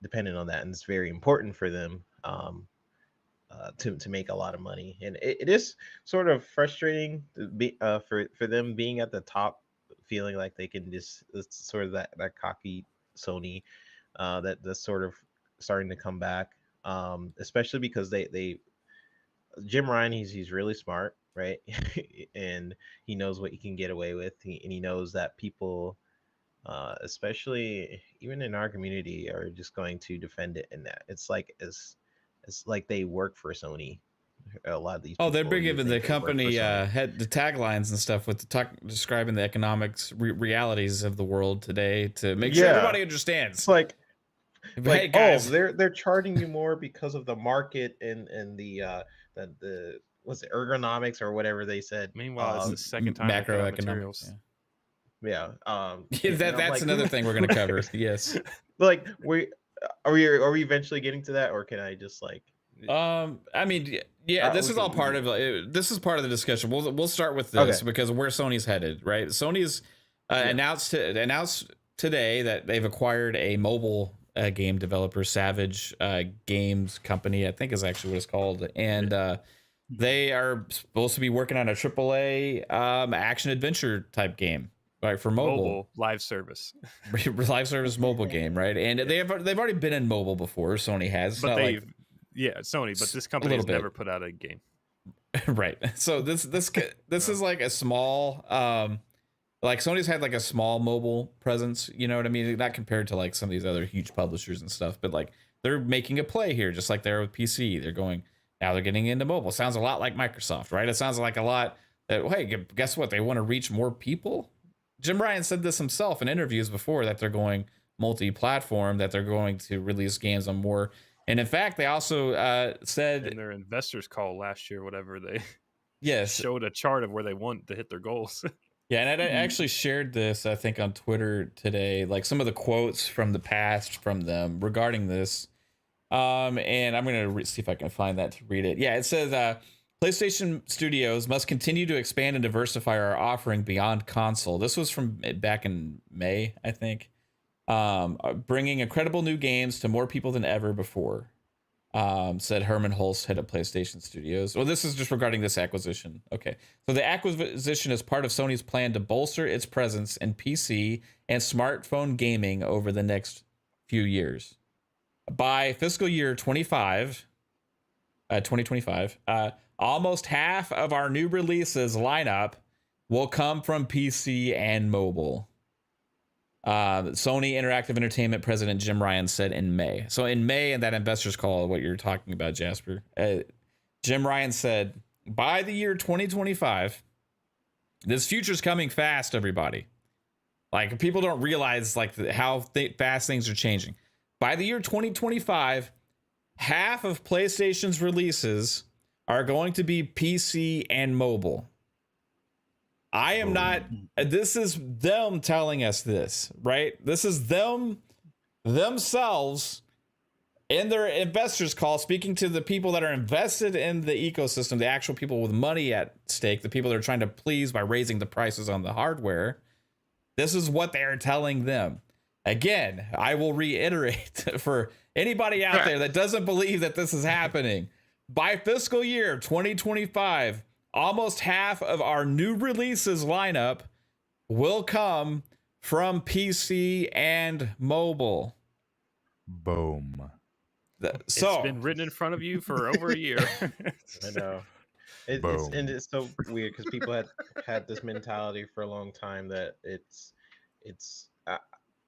dependent on that, and it's very important for them to make a lot of money. And it is sort of frustrating to be, for them being at the top, feeling like they can just, it's sort of that cocky Sony that's sort of starting to come back, especially because they Jim Ryan, he's really smart, right? And he knows what he can get away with, and he knows that people, especially even in our community, are just going to defend it. And that it's like, as it's like they work for Sony. A lot of these Oh, people, they're big you into think the they work for company Sony. had the taglines and stuff with the describing the economics realities of the world today to make sure Yeah. everybody It's understands. like Hey guys, they're charging you more because of the market and the what's it, ergonomics or whatever they said. Meanwhile, it's the second time they cut out materials. macroeconomics. Yeah. Yeah, and I'm that's like, another who thing we're gonna cover. cares? Yes. Like, are we eventually getting to that, or can I just like? I mean, yeah, this we is all can- part of this is part of the discussion. We'll start with this Okay. because where Sony's headed, right? Sony's announced today that they've acquired a mobile game developer, Savage Games Company, I think is actually what it's called, and they are supposed to be working on a AAA action adventure type game, right, for mobile live service. live service mobile game, right? And they've already been in mobile before. Sony has, But Sony, but this company has never put out a game. Right. So this is like a small like Sony's had like a small mobile presence, you know what I mean? Not compared to like some of these other huge publishers and stuff, but like they're making a play here just like they're with PC. Now they're getting into mobile. Sounds a lot like Microsoft, right? It sounds like a lot that, hey, guess what? They want to reach more people. Jim Ryan said this himself in interviews before that they're going multi-platform, that they're going to release games on more. And in fact, they also said in their investors call last year, whatever, they yes showed a chart of where they want to hit their goals. Yeah, and I actually shared this, I think, on Twitter today, like some of the quotes from the past from them regarding this. And I'm going to see if I can find that to read it. Yeah, it says, PlayStation Studios must continue to expand and diversify our offering beyond console. This was from back in May, I think. Bringing incredible new games to more people than ever before, said Herman Hulst, head of PlayStation Studios. Well, this is just regarding this acquisition. Okay. So the acquisition is part of Sony's plan to bolster its presence in PC and smartphone gaming over the next few years. By fiscal year 2025, almost half of our new releases lineup will come from PC and mobile. Sony Interactive Entertainment president Jim Ryan said in May. So in May, in that investors call, what you're talking about, Jasper, Jim Ryan said, by the year 2025, this future's coming fast, everybody. Like, people don't realize like how fast things are changing. By the year 2025, half of PlayStation's releases are going to be PC and mobile. I am not, this is them telling us this, right? This is themselves in their investors call, speaking to the people that are invested in the ecosystem, the actual people with money at stake, the people that are trying to please by raising the prices on the hardware. This is what they are telling them. Again, I will reiterate for anybody out there that doesn't believe that this is happening. By fiscal year 2025, almost half of our new releases lineup will come from PC and mobile. Boom. It's been written in front of you for over a year. I know. It's so weird because people had this mentality for a long time that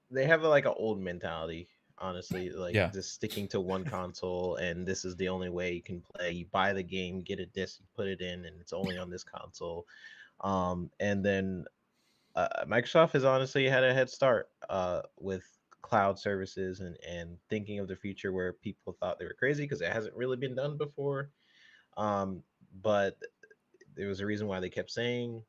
they have like an old mentality, honestly, like just sticking to one console, and this is the only way you can play. You buy the game, get a disc, you put it in, and it's only on this console. And then Microsoft has honestly had a head start with cloud services and thinking of the future where people thought they were crazy because it hasn't really been done before. But there was a reason why they kept saying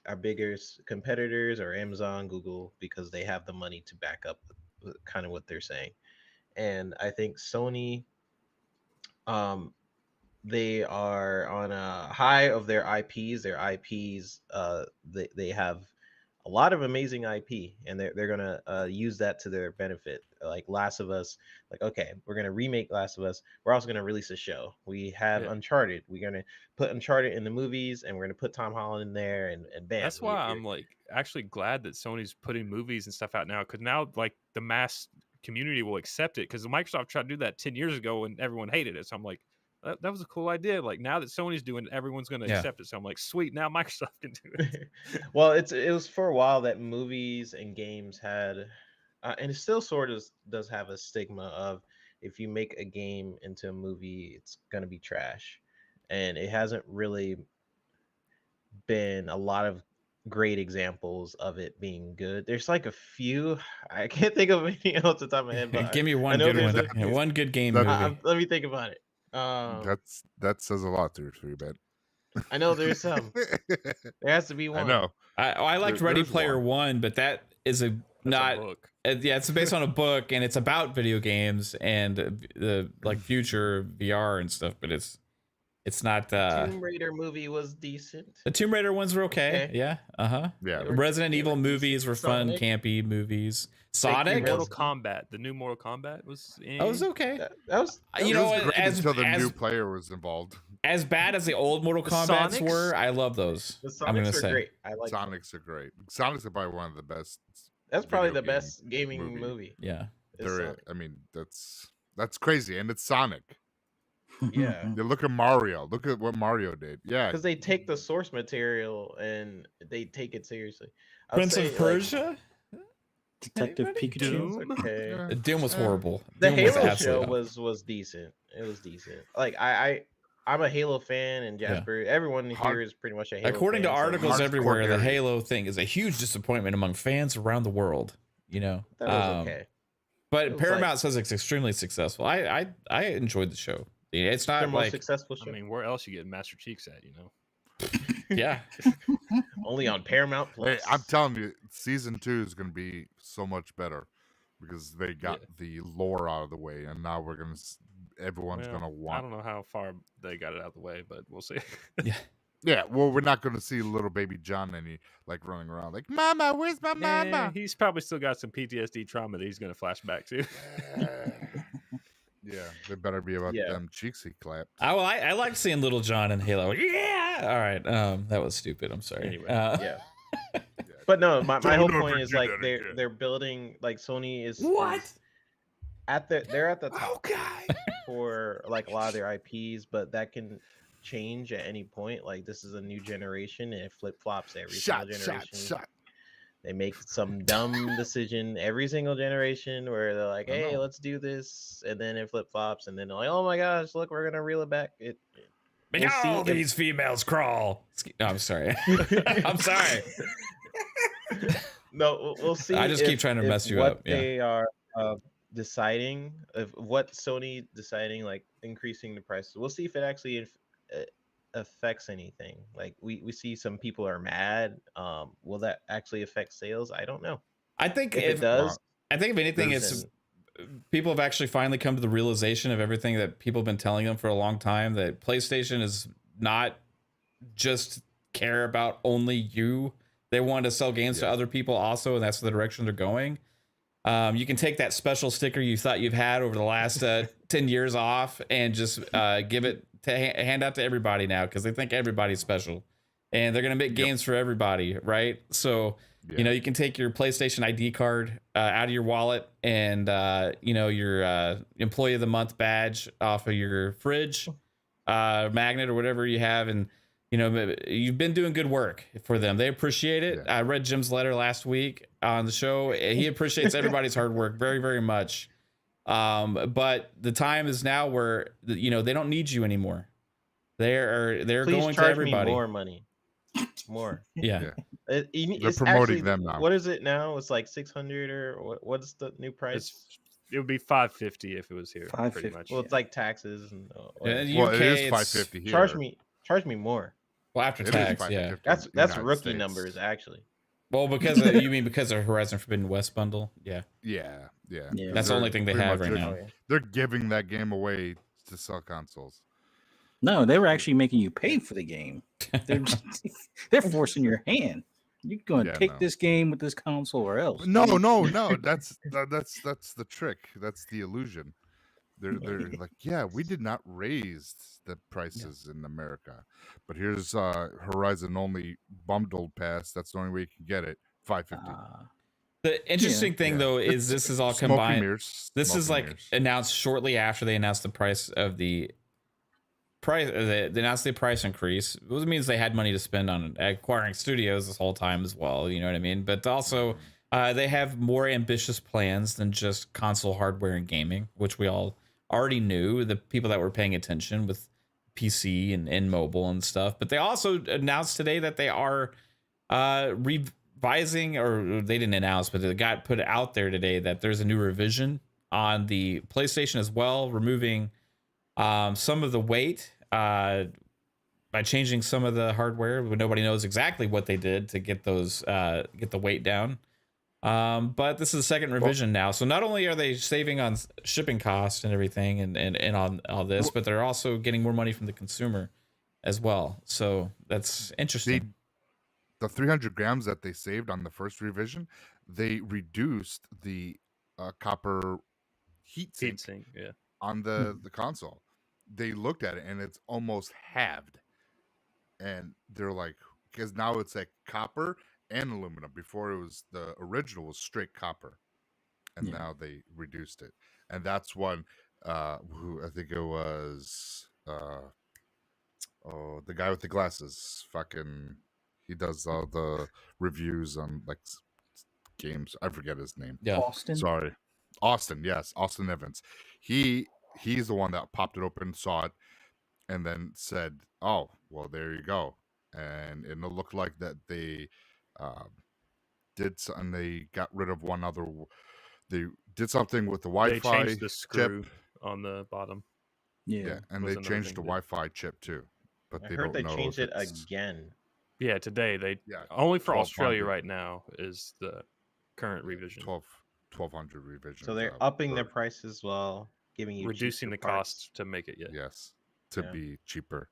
our biggest competitors are Amazon, Google, because they have the money to back up kind of what they're saying. And I think Sony, they are on a high of their IPs. Their IPs, they have a lot of amazing IP, and they're gonna use that to their benefit. Like Last of Us, like, okay, we're gonna remake Last of Us. We're also gonna release a show. We have Uncharted. We're gonna put Uncharted in the movies, and we're gonna put Tom Holland in there, and bam. That's why I'm like actually glad that Sony's putting movies and stuff out now, because now like the mass community will accept it. Because Microsoft tried to do that 10 years ago and everyone hated it. So I'm like, that was a cool idea. Like, now that Sony's doing it, everyone's going to accept it. So I'm like, sweet, now Microsoft can do it. Well, it was for a while that movies and games had, and it still sort of does have a stigma of if you make a game into a movie, it's gonna be trash, and it hasn't really been a lot of great examples of it being good. There's like a few. I can't think of any off the top of my head, but Give me I one know good there's one. a few. One good game That- movie. Let me think about it. That says a lot there, Three Bet. I know there's some. There has to be one. I know. I liked Ready there's Player One, but that is That's not. a book. Yeah, it's based on a book, and it's about video games and the like future VR and stuff. But it's not. Tomb Raider movie was decent. The Tomb Raider ones were okay. Okay. Yeah. Yeah. They were- Resident they Evil were movies were fun, Sonic. campy movies. Thank Sonic. you, Mortal Resident- Kombat. The new Mortal Kombat was. That was okay. That was. You It know was what, great as- until the as- new player was involved. As bad as the old Mortal The Kombats Sonics? were, I love those. The I'm gonna Sonics are say. great. I like. them. Sonics are great. Sonics are probably one of the best. That's probably video the game best gaming movie. movie. Yeah. is There, Sonic. I mean, that's crazy, and it's Sonic. Yeah. You look at Mario. Look at what Mario did. Yeah, Because they take the source material and they take it seriously. I would Prince say, of like, Persia. Detective Anybody? Pikachu. Doom? okay. Yeah. Doom was horrible. The Doom was Halo absolutely show was decent. It was decent. Like I'm a Halo fan, and Jasper, everyone here Hard- is pretty much a Halo According to fan, so articles Hardcore everywhere, the Gary. Halo thing is a huge disappointment among fans around the world. You know, that was okay. But It was Paramount like- says it's extremely successful. I enjoyed the show. It's Their not most like successful show. I mean, where else you get Master Cheeks at? You know. yeah. Only on Paramount Hey, Plus. I'm telling you, season 2 is going to be so much better because they got the lore out of the way, and now we're going to. Everyone's Well, going to I want. don't know how far they got it out of the way, but we'll see. Yeah, well, we're not going to see little baby John like running around like, "Mama, where's my mama?" He's probably still got some PTSD trauma that he's going to flash back to. Yeah, they better be about Yeah. them cheeks he clapped. I like seeing Little John and Halo. Yeah. All right. That was stupid. I'm sorry. Anyway, Yeah. But no, my whole Don't point ever is do like that they're again. they're building like Sony is What? is they're at the top Okay. for like a lot of their IPs, but that can change at any point. Like this is a new generation and it flip flops every Shot, single shot, generation. shot. They make some dumb decision every single generation where they're like, I "Hey, know. let's do this," and then it flip flops, and then they're like, "Oh my gosh, look, we're gonna reel it back." Make We'll see all if- these females crawl. No, I'm sorry. I'm sorry. No, we'll see. I just keep trying to if mess you what up, yeah. They are deciding of what Sony deciding, like increasing the prices. We'll see if it actually affects anything. Like we see some people are mad. Will that actually affect sales? I don't know. I think If it does, I think if anything, then- it's people have actually finally come to the realization of everything that people have been telling them for a long time, that PlayStation is not just care about only you. They want to sell games to other people also, and that's the direction they're going. You can take that special sticker you thought you've had over the last 10 years off and just give it to hand out to everybody now, because they think everybody's special, and they're going to make games for everybody, right? So you know, you can take your PlayStation ID card out of your wallet and you know, your employee of the month badge off of your fridge magnet or whatever you have, and you know, you've been doing good work for them. They appreciate it. I read Jim's letter last week on the show. He appreciates everybody's hard work very, very much. But the time is now where, you know, they don't need you anymore. They're please going to charge everybody. me more money. More. Yeah. They're It's promoting actually, them now. What is it now? It's like 600 or what's the new price? It would be $550 if it was here. Pretty $550. much. Well, it's like taxes and In the Well, UK, it is it's- $550 here. charge me more. Well, after It is tax, $550 yeah. in That's the United rookie States. numbers actually. Well, because of, you mean because of Horizon Forbidden West bundle? Yeah. Yeah. Yeah. That's the only thing they pretty have much right just- now. They're giving that game away to sell consoles. No, they were actually making you pay for the game. They're forcing your hand. You're going to Yeah, take no. this game with this console or else. No. That's the trick. That's the illusion. They're like, yeah, we did not raise the prices in America, but here's Horizon only bundled pass. That's the only way you can get it. $550. The interesting thing, though, is this is all Smoke and combined. mirrors. This Smoke is and like mirrors. announced shortly after they announced the price of the price. They announced the price increase. It means they had money to spend on acquiring studios this whole time as well. You know what I mean? But also, they have more ambitious plans than just console hardware and gaming, which we all already knew, the people that were paying attention with PC and mobile and stuff. But they also announced today that they are revising, or they didn't announce, but it got put out there today that there's a new revision on the PlayStation as well, removing some of the weight by changing some of the hardware. Nobody knows exactly what they did to get those get the weight down. But this is the second revision now. So not only are they saving on shipping costs and everything and on all this, but they're also getting more money from the consumer as well. So that's interesting. The 300 grams that they saved on the first revision, they reduced the copper heat sink yeah, on the console. They looked at it and it's almost halved. And they're like, because now it's like copper and aluminum. Before it was, the original was straight copper, and now they reduced it. And that's one who I think it was the guy with the glasses. Fucking, he does all the reviews on like games. I forget his name. Yeah, Austin. Sorry, Austin. Yes, Austin Evans. He's the one that popped it open, saw it, and then said, "Oh, well, there you go." And it looked like that they did something. They got rid of one other. They did something with the they Wi-Fi changed the screw chip. on the bottom. Yeah, and was they another changed thing the too. Wi-Fi chip too. But I they heard don't they know changed if it it's- again. Yeah, today they Yeah, only for Australia 1200. right now is the current revision. 1200 revision. So they're upping their price as well, giving you reducing the cheaper parts. costs to make it. Yeah. Yes, to Yeah. be cheaper.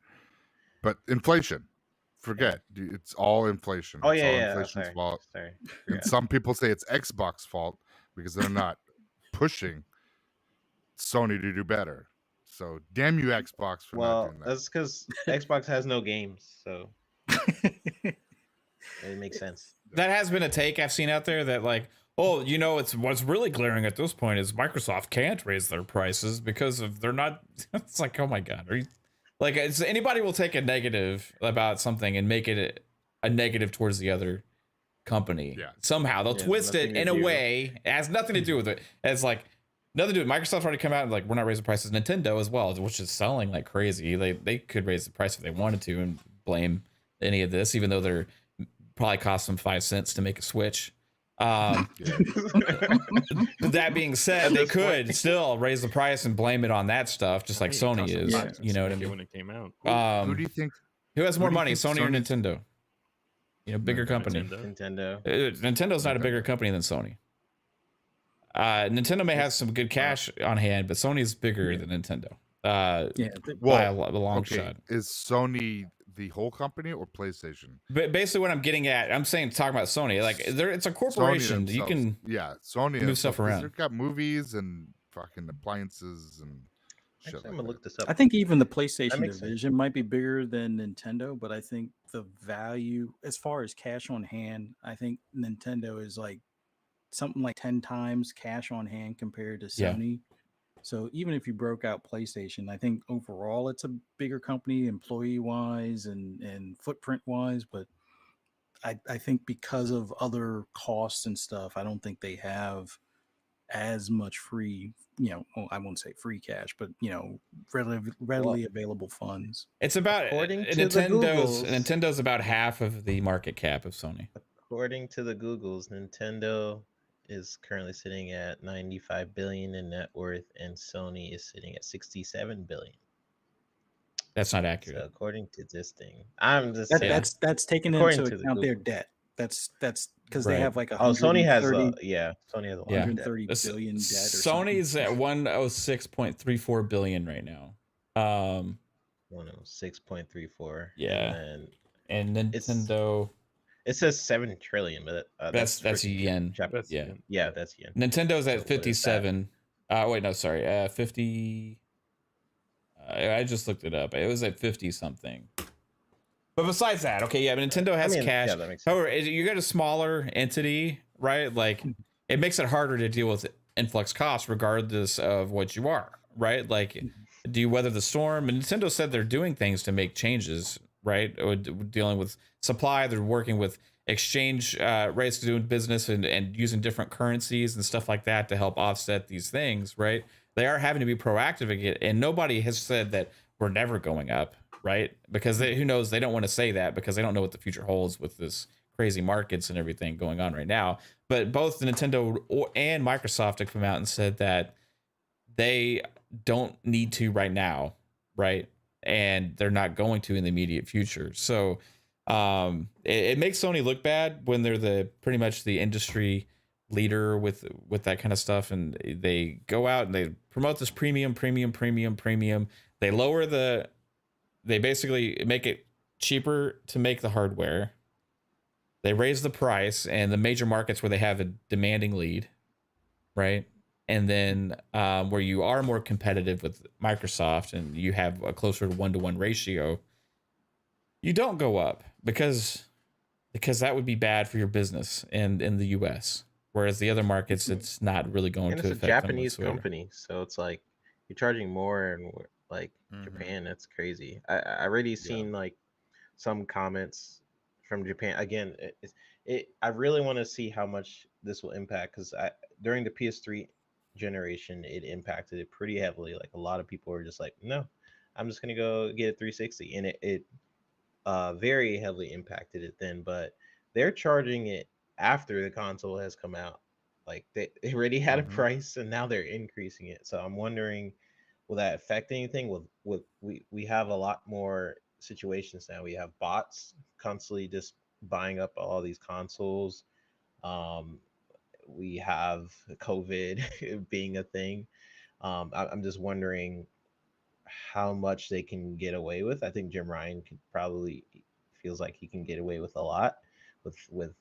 But inflation, forget. Dude, it's all inflation. Oh It's all yeah, yeah. inflation's Sorry, fault. sorry. And some people say it's Xbox fault because they're not pushing Sony to do better. So damn you, Xbox, for not Well, doing that. that's because Xbox has no games, so it makes sense. that has been a take I've seen out there that like, oh, you know, it's what's really glaring at this point is Microsoft can't raise their prices because of they're not. It's like, oh my god, are you like anybody will take a negative about something and make it a negative towards the other company. Yeah. Somehow they'll Yeah, twist it nothing to in a do. way. It has nothing to do with it. It's like nothing to do with Microsoft's already come out and like we're not raising prices. Nintendo as well, which is selling like crazy. They could raise the price if they wanted to and blame any of this, even though they're probably cost them 5 cents to make a Switch. That being said, they could still raise the price and blame it on that stuff, just like I think it Sony cost them is. 5 cents You know what I to make it mean? when it came out. Who do you think? Who has more who do you money, think Sony or Sony's- Nintendo? You know, bigger company. Nintendo. Nintendo. Nintendo's not a bigger company than Sony. Nintendo may have some good cash on hand, but Sony's bigger than Nintendo. By a long shot. Is Sony the whole company or PlayStation? But basically, what I'm getting at, I'm saying talking about Sony. Like, it's a corporation. Sony You can Sony move themselves, stuff 'cause around. They've got movies and fucking appliances and shit. Actually, I'm like gonna that. look this up. I think even the PlayStation makes sense. division might be bigger than Nintendo, but I think the value, as far as cash on hand, I think Nintendo is like something like 10 times cash on hand compared to Yeah. Sony. So even if you broke out PlayStation, I think overall it's a bigger company employee wise and footprint wise, but I think because of other costs and stuff, I don't think they have as much free, well, I won't say free cash, but readily available funds. It's about According to the Googles- Nintendo's about half of the market cap of Sony. According to the Googles, Nintendo is currently sitting at 95 billion in net worth, and Sony is sitting at 67 billion. That's not So accurate. according to this thing, I'm just That, saying. that's taken According into to the account their Googles. debt. That's because they Right. have like a Oh, Sony has Sony has a lot Yeah. of debt. 130 billion debt. Or Sony's something. at 106.34 billion right now. 106.34. Yeah. And And Nintendo, it says 7 trillion, but that's for yen. That's Yeah. Yeah, that's yen. Nintendo's So at what is that? 57. Wait, no, sorry. 50. I just looked it up. It was at 50 something. But besides that, okay, yeah, but Nintendo has cash. Yeah, that makes sense. However, you got a smaller entity, right? Like, it makes it harder to deal with influx costs regardless of what you are, right? Like, do you weather the storm? And Nintendo said they're doing things to make changes, right? Or dealing with supply. They're working with exchange rates, doing business and using different currencies and stuff like that to help offset these things, right? they are having to be proactive again. And nobody has said that we're never going up, right? Because who knows? They don't want to say that because they don't know what the future holds with this crazy markets and everything going on right now. But both Nintendo and Microsoft have come out and said that they don't need to right now, right? And they're not going to in the immediate future. So it makes Sony look bad when they're pretty much the industry leader with that kind of stuff, and they go out and they promote this premium. They basically make it cheaper to make the hardware. They raise the price, and the major markets where they have a demanding lead, right? And then where you are more competitive with Microsoft and you have a closer to 1-to-1 ratio, you don't go up because that would be bad for your business and in the US. Whereas the other markets, it's not really going And to it's a affect Japanese them whatsoever. company, so it's like you're charging more, and like Japan, that's crazy. I already seen like some comments from Japan. Again, I really want to see how much this will impact, because during the PS3 generation, it impacted it pretty heavily. Like a lot of people were just like, no, I'm just gonna go get a 360, and it very heavily impacted it then. But they're charging it after the console has come out. Like they already had a price, and now they're increasing it. So I'm wondering, will that affect anything? We have a lot more situations now. We have bots constantly just buying up all these consoles. We have COVID being a thing. I'm just wondering how much they can get away with. I think Jim Ryan feels like he can get away with a lot, with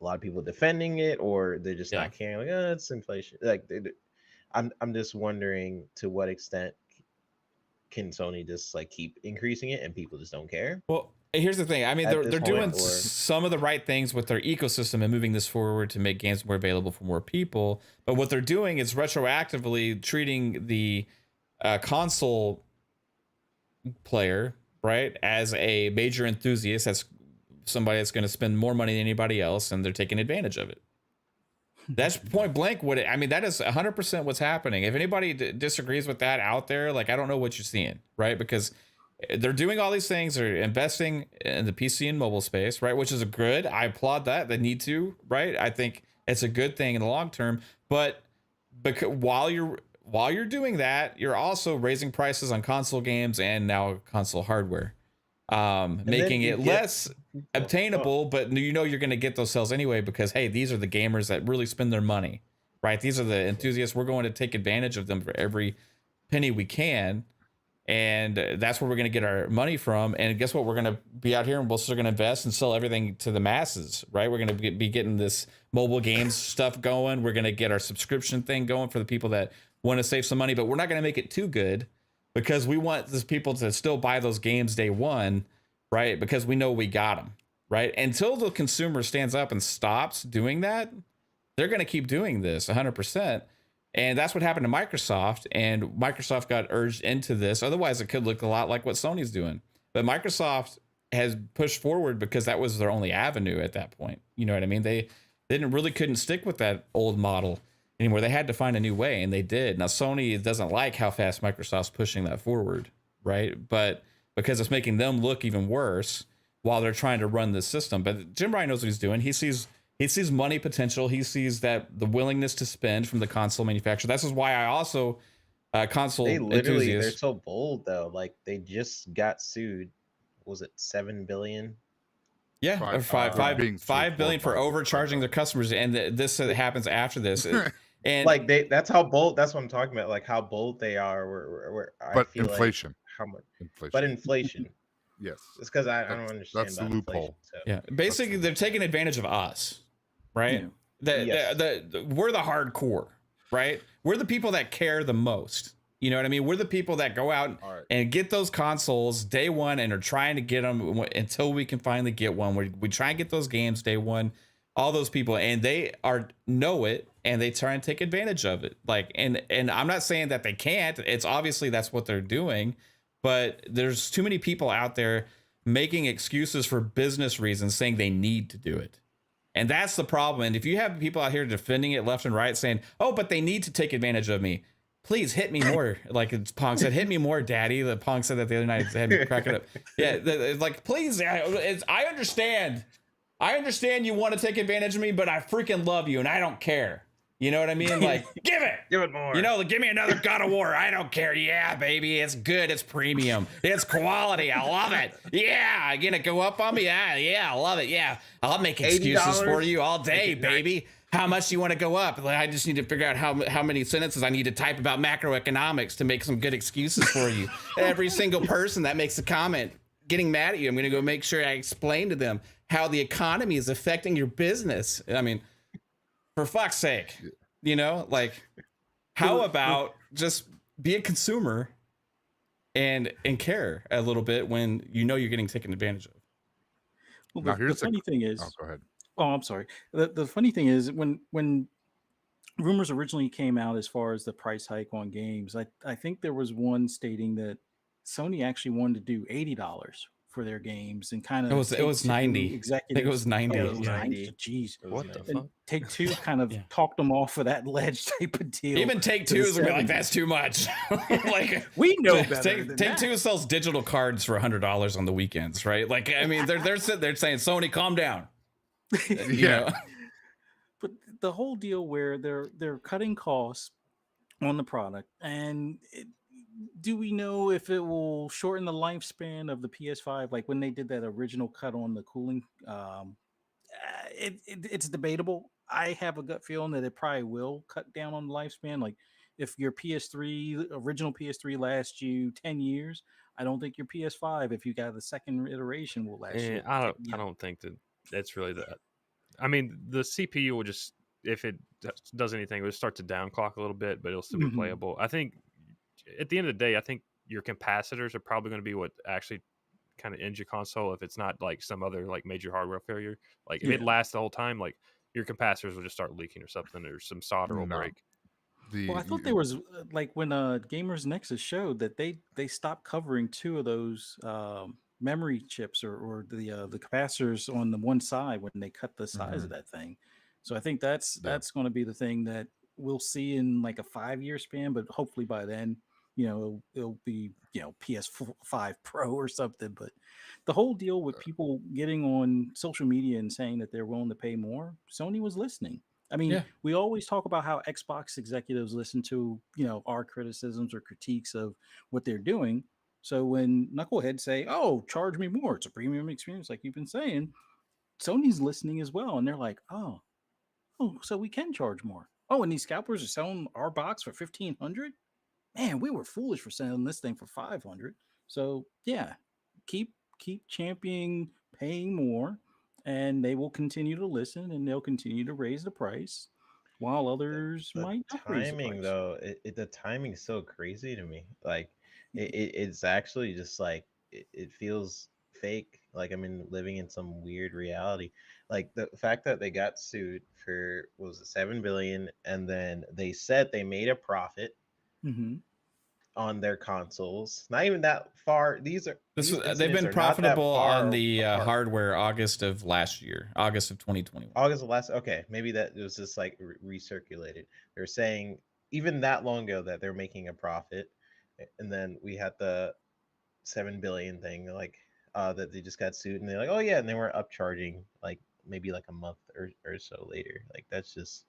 a lot of people defending it, or they're just not caring. Like, oh, it's inflation. Like, I'm just wondering to what extent can Sony just like keep increasing it and people just don't care? Well, here's the thing. I mean, they're doing some of the right things with their ecosystem and moving this forward to make games more available for more people. But what they're doing is retroactively treating the console player, right, as a major enthusiast, as somebody that's going to spend more money than anybody else, and they're taking advantage of it. That's point blank what I mean, that is 100% what's happening. If anybody disagrees with that out there, like, I don't know what you're seeing, right? Because they're doing all these things. They're investing in the PC and mobile space, right? Which is good. I applaud that. They need to, right? I think it's a good thing in the long term. But because while you're doing that, you're also raising prices on console games and now console hardware, making it less obtainable. But you know you're going to get those sales anyway because, hey, these are the gamers that really spend their money, right? These are the enthusiasts. We're going to take advantage of them for every penny we can. And that's where we're going to get our money from. And guess what? We're going to be out here and we're still going to invest and sell everything to the masses, right? We're going to be getting this mobile games stuff going. We're going to get our subscription thing going for the people that want to save some money, but we're not going to make it too good because we want these people to still buy those games day one, right? Because we know we got them, right? Until the consumer stands up and stops doing that, they're going to keep doing this 100%. And that's what happened to Microsoft, and Microsoft got urged into this. Otherwise, it could look a lot like what Sony's doing. But Microsoft has pushed forward because that was their only avenue at that point. You know what I mean? They couldn't stick with that old model anymore. They had to find a new way, and they did. Now, Sony doesn't like how fast Microsoft's pushing that forward, right? But because it's making them look even worse while they're trying to run this system. But Jim Ryan knows what he's doing. He sees money potential. He sees that the willingness to spend from the console manufacturer. This is why I also console enthusiasts. They're so bold though. Like they just got sued. Was it $7 billion? Yeah, $5 billion for overcharging their customers, and this happens after this. And like that's how bold. That's what I'm talking about. Like how bold they are. But inflation. Like how much? Inflation. But inflation. Yes, it's because I don't understand. That's the loophole. So. Yeah, basically they're taking advantage of us, right? Yeah. We're the hardcore, right? We're the people that care the most. You know what I mean? We're the people that go out and get those consoles day one and are trying to get them until we can finally get one. We try and get those games day one. All those people, and they know it, and they try and take advantage of it. Like, and I'm not saying that they can't. It's obviously that's what they're doing. But there's too many people out there making excuses for business reasons, saying they need to do it. And that's the problem. And if you have people out here defending it left and right saying, oh, but they need to take advantage of me. please hit me more. Like Pong said, hit me more, daddy. The Pong said that the other night. It had me cracking up. Yeah, it's like, please, I understand. I understand you want to take advantage of me, but I freaking love you and I don't care. You know what I mean? Like, give it more. You know, give me another God of War. I don't care. Yeah, baby. It's good. It's premium. It's quality. I love it. Yeah. You gonna go up on me? Yeah. I love it. Yeah. I'll make excuses for you all day, baby. How much do you want to go up? Like, I just need to figure out how many sentences I need to type about macroeconomics to make some good excuses for you. Every single person that makes a comment getting mad at you, I'm going to go make sure I explain to them how the economy is affecting your business. I mean, for fuck's sake, you know, like, how about just be a consumer and care a little bit when you know you're getting taken advantage of. Well, Now, the here's funny thing is, go ahead. oh, I'm sorry. The funny thing is when rumors originally came out as far as the price hike on games, I think there was one stating that Sony actually wanted to do $80 for their games and kind of It was 90. executives. I think it was 90. Oh, it was 90. 90. Jeez. What the And fuck? Take-Two kind of Yeah. talked them off of that ledge type of deal. Even Take-Two is gonna be like, that's too much. Like, we know better than Take-Two that. sells digital cards for $100 on the weekends, right? Like, I mean, they're sitting there saying, Sony, calm down. You know? But the whole deal where they're cutting costs on the product, and do we know if it will shorten the lifespan of the PS5? Like when they did that original cut on the cooling, it's debatable. I have a gut feeling that it probably will cut down on the lifespan. Like if your original PS3 lasts you 10 years, I don't think your PS5, if you got the second iteration, will last you. I don't think that's really that. I mean, the CPU will just, if it does anything, it will start to downclock a little bit, but it'll still be playable. I think at the end of the day, I think your capacitors are probably going to be what actually kind of ends your console if it's not like some other like major hardware failure. Like if it lasts the whole time, like your capacitors will just start leaking or something, or some solder will break. Well, I thought there was like when Gamers Nexus showed that they stopped covering two of those memory chips or the capacitors on the one side when they cut the size of that thing. So I think that's going to be the thing that we'll see in like a 5-year span, but hopefully by then, you know, it'll be, you know, PS5 Pro or something. But the whole deal with people getting on social media and saying that they're willing to pay more, Sony was listening. I mean, we always talk about how Xbox executives listen to, you know, our criticisms or critiques of what they're doing. So when knuckleheads say, "Oh, charge me more, it's a premium experience," like you've been saying, Sony's listening as well, and they're like, "Oh, so we can charge more. Oh, and these scalpers are selling our box for $1,500. Man, we were foolish for selling this thing for $500. So yeah, keep championing paying more, and they will continue to listen and they'll continue to raise the price, while others might not raise the timing price. though, the timing is so crazy to me. Like it's actually just like it feels fake. Like I'm living in some weird reality. Like the fact that they got sued for what was it, 7 billion, and then they said they made a profit Mm-hmm. on their consoles. Not even that far. They've They've been profitable on the hardware August of last year, August of 2021. August of last. Okay, maybe that was just like recirculated. They're saying even that long ago that they're making a profit, and then we had the 7 billion thing, like that they just got sued, and they're like, oh yeah, and they were upcharging like maybe like a month or so later. Like that's just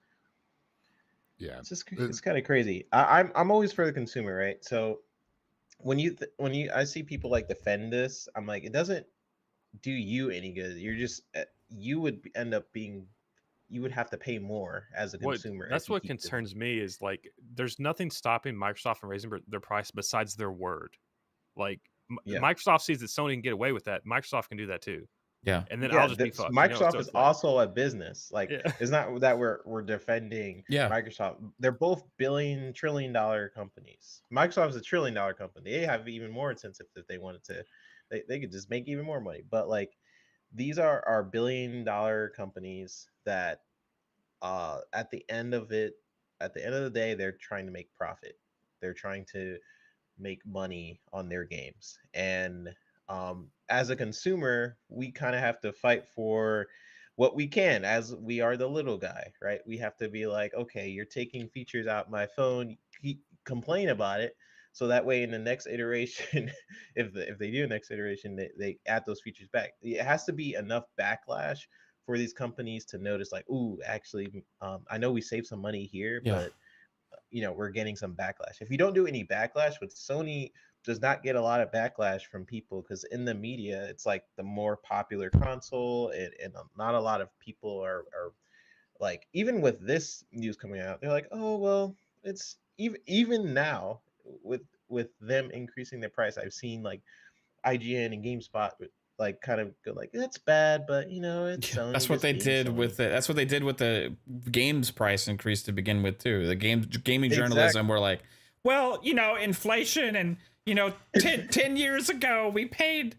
it's just it's kind of crazy. I'm always for the consumer, right? So when I see people like defend this, I'm like, it doesn't do you any good. You're just you would end up being, you would have to pay more as a consumer. That's what concerns me is like there's nothing stopping Microsoft from raising their price besides their word. Like Microsoft sees that Sony can get away with that. Microsoft can do that too. Yeah, and then I'll just be fucked. Microsoft is also a business. Like it's not that we're defending Microsoft. They're both trillion-dollar companies. Microsoft is $1 trillion company. They have even more incentive if they wanted to. They could just make even more money. But like these are $1 billion companies that at the end of the day, they're trying to make profit. They're trying to make money on their games. And as a consumer, we kind of have to fight for what we can, as we are the little guy, right? We have to be like, okay, you're taking features out my phone. complain about it, so that way in the next iteration, if they do a next iteration, they add those features back. It has to be enough backlash for these companies to notice, like, ooh, actually, I know we saved some money here, Yeah. but we're getting some backlash. If you don't do any backlash, with Sony does not get a lot of backlash from people, because in the media it's like the more popular console, and not a lot of people are like, even with this news coming out, they're like, oh well, it's even now with them increasing their price, I've seen like IGN and GameSpot like kind of go like, that's bad, but it's Sony. That's what just they being did Sony. with it. That's what they did with the games price increase to begin with too. The gaming journalism Exactly. were like, well, inflation, and 10 years ago we paid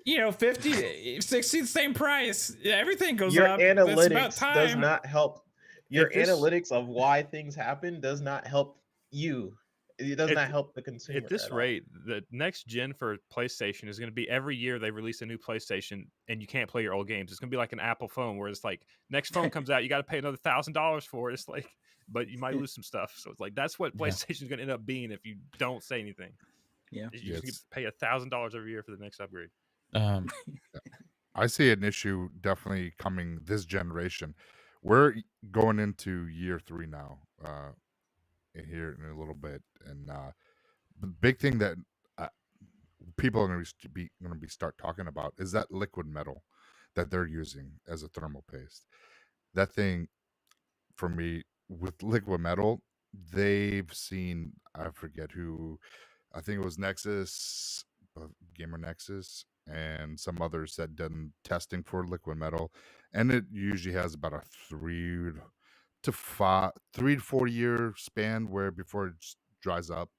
50, 60, the same price. Yeah, everything goes Your up. It's about analytics does time. not help. Your If this- analytics of why things happen does not help you. It does At not th- help the consumer. At this at all. rate, the next gen for PlayStation is going to be every year they release a new PlayStation, and you can't play your old games. It's going to be like an Apple phone, where it's like next phone comes out, you got to pay another $1,000 for it. It's like, but you might lose some stuff. So it's like that's what Yeah. PlayStation is going to end up being if you don't say anything. Yeah. You just Yes. pay $1,000 every year for the next upgrade. I see an issue definitely coming this generation. We're going into year 3 now, here in a little bit, and the big thing that people are going to be start talking about is that liquid metal that they're using as a thermal paste. That thing, for me, with liquid metal, they've seen, I forget who, I think it was Nexus, Gamer Nexus, and some others that done testing for liquid metal, and it usually has about a 3 to 4 year span where before it just dries up.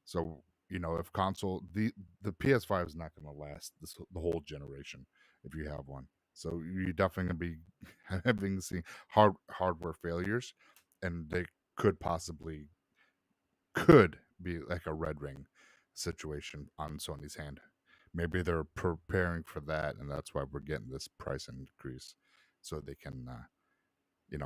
So if console, the PS5 is not going to last the whole generation if you have one. So you're definitely going to be having seen hardware failures, and they could be like a red ring situation on Sony's hand. Maybe they're preparing for that, and that's why we're getting this price increase, so they can, they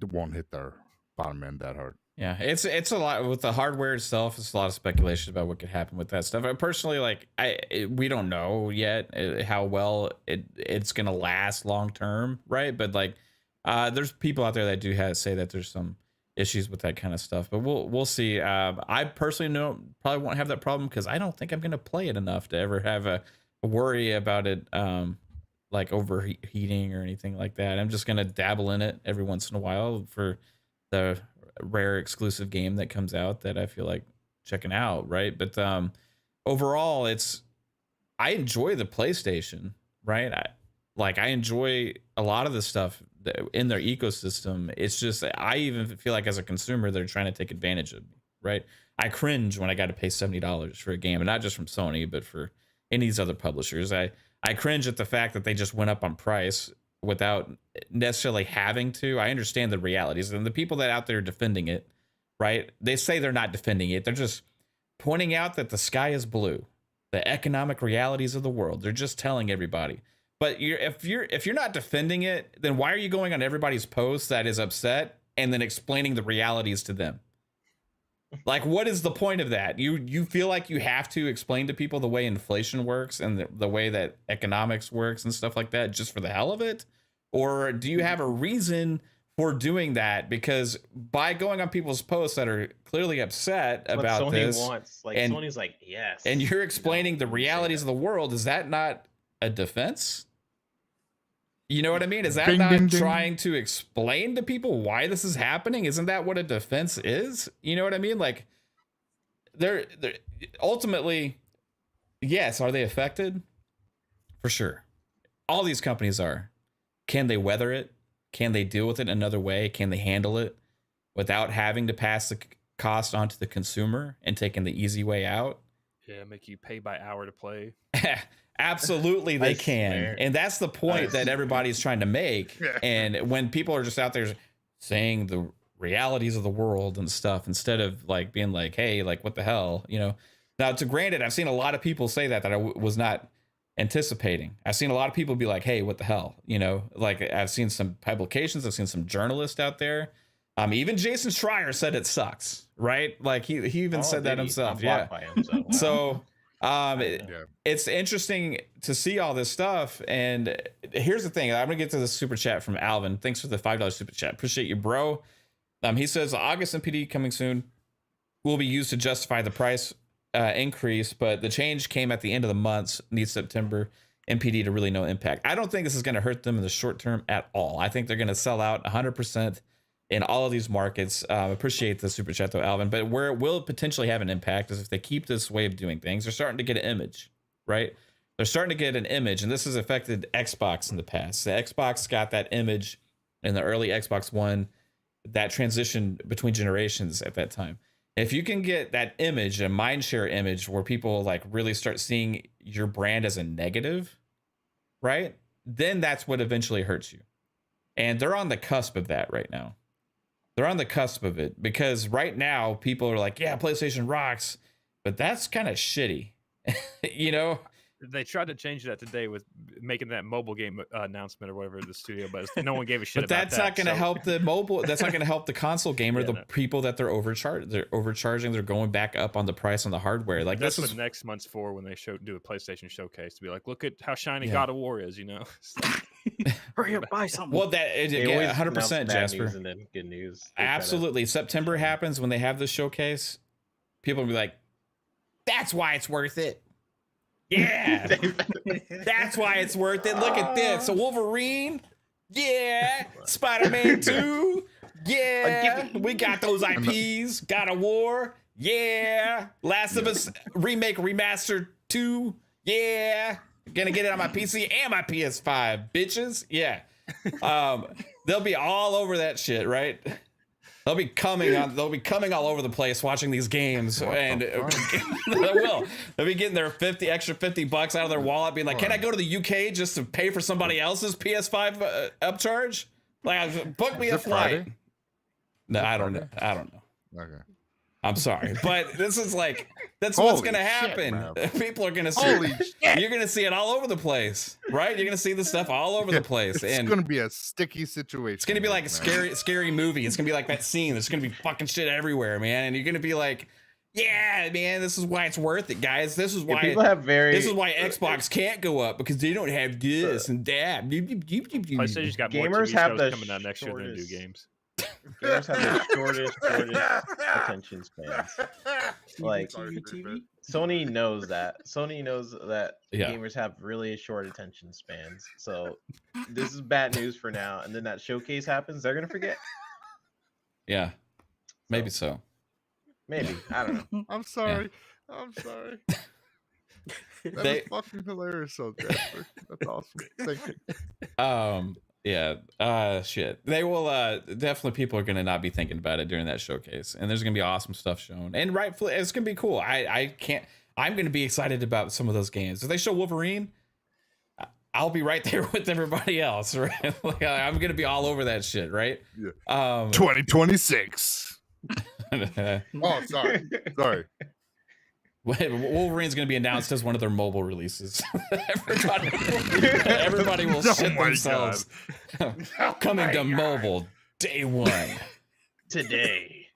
won't hit their bottom end that hard. Yeah, it's a lot with the hardware itself. It's a lot of speculation about what could happen with that stuff. I personally, we don't know yet how well it's gonna last long term, right? But there's people out there that do say that there's some issues with that kind of stuff. But we'll see. I personally probably won't have that problem, because I don't think I'm gonna play it enough to ever have a worry about it, like overheating or anything like that. I'm just gonna dabble in it every once in a while for the rare exclusive game that comes out that I feel like checking out, right? But overall, I enjoy the PlayStation, right? I enjoy a lot of the stuff in their ecosystem. It's just, I even feel like as a consumer, they're trying to take advantage of me, right? I cringe when I got to pay $70 for a game, and not just from Sony, but for any of these other publishers. I cringe at the fact that they just went up on price without necessarily having to. I understand the realities, and the people that out there defending it, right? They say they're not defending it. They're just pointing out that the sky is blue, the economic realities of the world. They're just telling everybody. But if you're not defending it, then why are you going on everybody's post that is upset and then explaining the realities to them? Like, what is the point of that? You feel like you have to explain to people the way inflation works and the way that economics works and stuff like that just for the hell of it? Or do you have a reason for doing that? Because by going on people's posts that are clearly upset about Sony this, wants, and Sony's like, yes, and you're explaining the you say realities that. of the world, is that not a defense? You know what I mean? Is that Ding, not ding, ding. trying to explain to people why this is happening? Isn't that what a defense is? You know what I mean? Like, they're ultimately, yes, are they affected? For sure. All these companies are. Can they weather it? Can they deal with it another way? Can they handle it without having to pass the cost onto the consumer and taking the easy way out? Yeah, make you pay by hour to play. Absolutely, they I can. swear. And that's the point that everybody's trying to make. And when people are just out there saying the realities of the world and stuff, instead of like being like, hey, like, what the hell, you know? Now, to granted, I've seen a lot of people say that I was not anticipating. I've seen a lot of people be like, hey, what the hell, you know? Like, I've seen some publications, I've seen some journalists out there Even Jason Schreier said it sucks, right? Like he even said that himself. Yeah. By him, So Yeah. it's interesting to see all this stuff. And here's the thing. I'm going to get to the super chat from Alvin. Thanks for the $5 super chat. Appreciate you, bro. He says August MPD coming soon will be used to justify the price increase, but the change came at the end of the month. Needs September MPD to really no impact. I don't think this is going to hurt them in the short term at all. I think they're going to sell out 100% in all of these markets. Appreciate the super chat though, Alvin. But where it will potentially have an impact is if they keep this way of doing things. They're starting to get an image, right? They're starting to get an image, and this has affected Xbox in the past. The Xbox got that image in the early Xbox One, that transition between generations at that time. If you can get that image, a mindshare image where people like really start seeing your brand as a negative, right? Then that's what eventually hurts you. And they're on the cusp of that right now. They're on the cusp of it because right now people are like, yeah, PlayStation rocks, but that's kind of shitty. You know? They tried to change that today with making that mobile game announcement or whatever the studio, but no one gave a shit but about that. But that's not going to help the mobile. That's not going to help the console gamer, the people that they're overcharged. They're overcharging. They're going back up on the price on the hardware. Like that's this what next month's for when they do a PlayStation showcase to be like, look at how shiny God of War is, you know? Hurry up, buy something. Well, that 100%, Jasper. And then good news. Absolutely. September happens when they have this showcase. People will be like, that's why it's worth it. Yeah, that's why it's worth it. Look at this. So Wolverine, yeah. Spider-Man 2, yeah. We got those IPs. God of War, yeah. Last of Us remake remaster 2, yeah. Gonna get it on my PC and my PS5, bitches. Yeah. They'll be all over that shit, right? They'll be coming all over the place watching these games, and they will. They'll be getting their extra $50 out of their wallet, being like, "Can I go to the UK just to pay for somebody else's PS5 upcharge? Like, book me a flight." Friday? No, I don't know. Okay. I'm sorry, but this is like that's what's gonna happen. People are gonna see. You're gonna see it all over the place, right? You're gonna see this stuff all over the place, it's and gonna be a sticky situation. It's gonna be like a scary movie. It's gonna be like that scene. There's gonna be fucking shit everywhere, man, and you're gonna be like, "Yeah, man, this is why it's worth it, guys. This is why people have This is why Xbox can't go up because they don't have this and that." PlayStation's got more Gamers TV have shows the coming out next year than do games. Gamers have the shortest attention spans. Like Sony knows that. Sony knows that gamers have really short attention spans. So this is bad news for now. And then that showcase happens, they're gonna forget. Yeah, maybe so. Maybe, I don't know. I'm sorry. I'm sorry. That is fucking hilarious, so Jasper. That's awesome. Thank you. Yeah. Shit. They will definitely people are gonna not be thinking about it during that showcase. And there's gonna be awesome stuff shown. And rightfully it's gonna be cool. I'm gonna be excited about some of those games. If they show Wolverine, I'll be right there with everybody else, right? Like, I'm gonna be all over that shit, right? Yeah. 2026. Oh, sorry. Wolverine's going to be announced as one of their mobile releases. everybody will shit themselves. Coming to mobile day one. Today.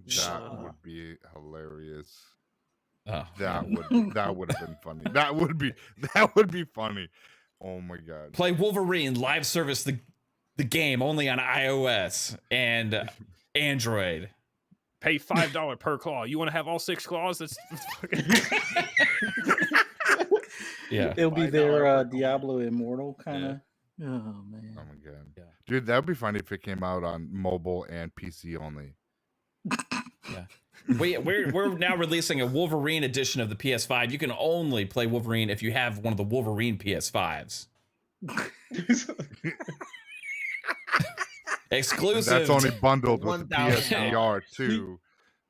That would be hilarious. Oh. That would have been funny. That would be funny. Oh my god. Play Wolverine live service the game only on iOS and Android. Pay $5 per claw. You want to have all 6 claws? That's fucking... Yeah. It'll be their Diablo Immortal kind of. Yeah. Oh man. Oh my god. Yeah. Dude, that would be funny if it came out on mobile and PC only. Yeah. We're now releasing a Wolverine edition of the PS5. You can only play Wolverine if you have one of the Wolverine PS5s. Exclusive. And that's only bundled with the $1,000. PSVR 2.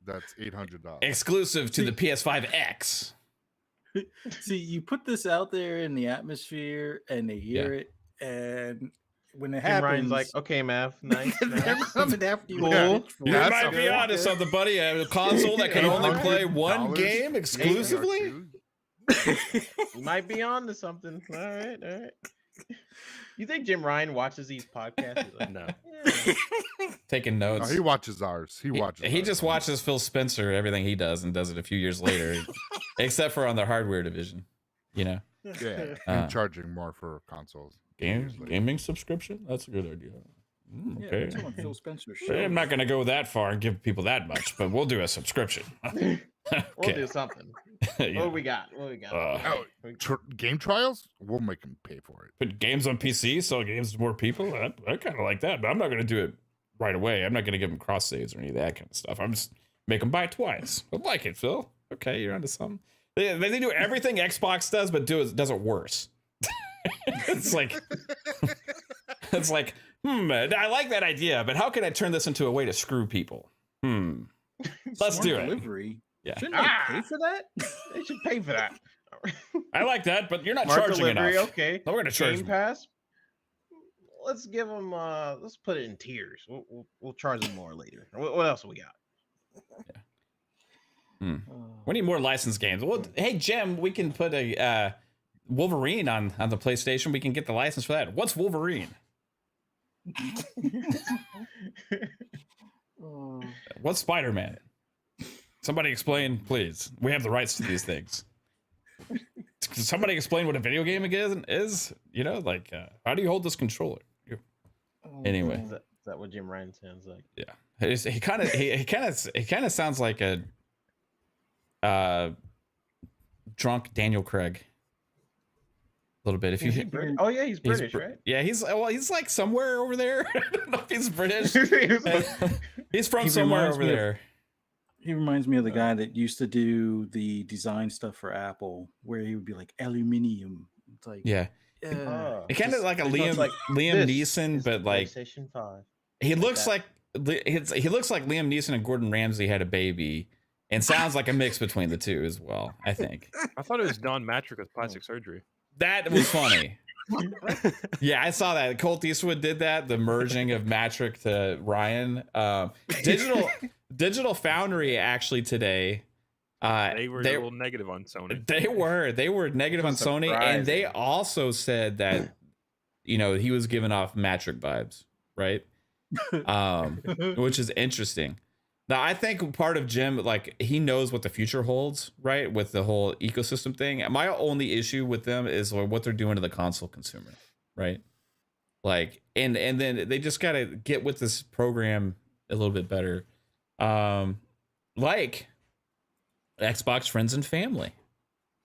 That's $800. Exclusive to the PS5X. See, you put this out there in the atmosphere, and they hear it, and when it And happens, Ryan's like, "Okay, Mav, nice." they're coming after you. Cool. You might be honest something, buddy. A console that can only play one game exclusively. You might be on to something. All right. You think Jim Ryan watches these podcasts? He's like, No. "Yeah." Taking No, notes. he watches ours. He watches. He ours. just watches Phil Spencer, everything he does, and does it a few years later, except for on the hardware division. You know, Yeah, Uh, and charging more for consoles. gaming subscription. That's a good idea. Yeah, Okay. it's on Phil Spencer's show. I'm not going to go that far and give people that much, but we'll do a subscription. We'll Okay. do something. Yeah. What do we got? What do we got? Uh, Game trials, we'll make him pay for it. Put games on PC, sell games to more people. I kind of like that, but I'm not going to do it right away. I'm not going to give them cross saves or any of that kind of stuff. I'm just make them buy it twice. I like it, Phil. Okay, you're onto something. They do everything Xbox does, but does it worse. It's like I like that idea, but how can I turn this into a way to screw people? Let's Smart do it. delivery. Yeah. Shouldn't they pay for that? They should pay for that. I like that, but you're not Smart charging delivery, enough. okay. No, we're gonna charge Game more. Pass. Let's give them. Let's put it in tiers. We'll charge them more later. What else we got? We need more licensed games. Well, hey Jim, we can put a Wolverine on the PlayStation. We can get the license for that. What's Wolverine? Oh. What's Spider-Man? Somebody explain, please. We have the rights to these things. Can somebody explain what a video game is? You know, like how do you hold this controller? Anyway, Is that what Jim Ryan sounds like? yeah, he kind of sounds like a drunk Daniel Craig. A little bit. If Is you he British? Oh yeah, he's British, right? Yeah, he's like somewhere over there. I don't know if he's British. He's from He somewhere reminds over me of- there. He reminds me of the guy that used to do the design stuff for Apple, where he would be like aluminium. It's like, Yeah, Oh. it kind of like a It looks like Liam this Neeson, is but like PlayStation 5. he looks that. like he looks like Liam Neeson and Gordon Ramsay had a baby, and sounds like a mix between the two as well. I think I thought it was Don Matrick with plastic surgery. that was funny. Yeah, I saw that. Colt Eastwood did that. The merging of Matrick to Ryan. Digital Foundry actually today. They were a little negative on Sony. They were negative on Sony, and they Surprising. also said that he was giving off Matrick vibes, right? Which is interesting. Now I think part of Jim, like, he knows what the future holds, right, with the whole ecosystem thing. My only issue with them is what they're doing to the console consumer, right? Like, and then they just gotta get with this program a little bit better, like Xbox Friends and Family,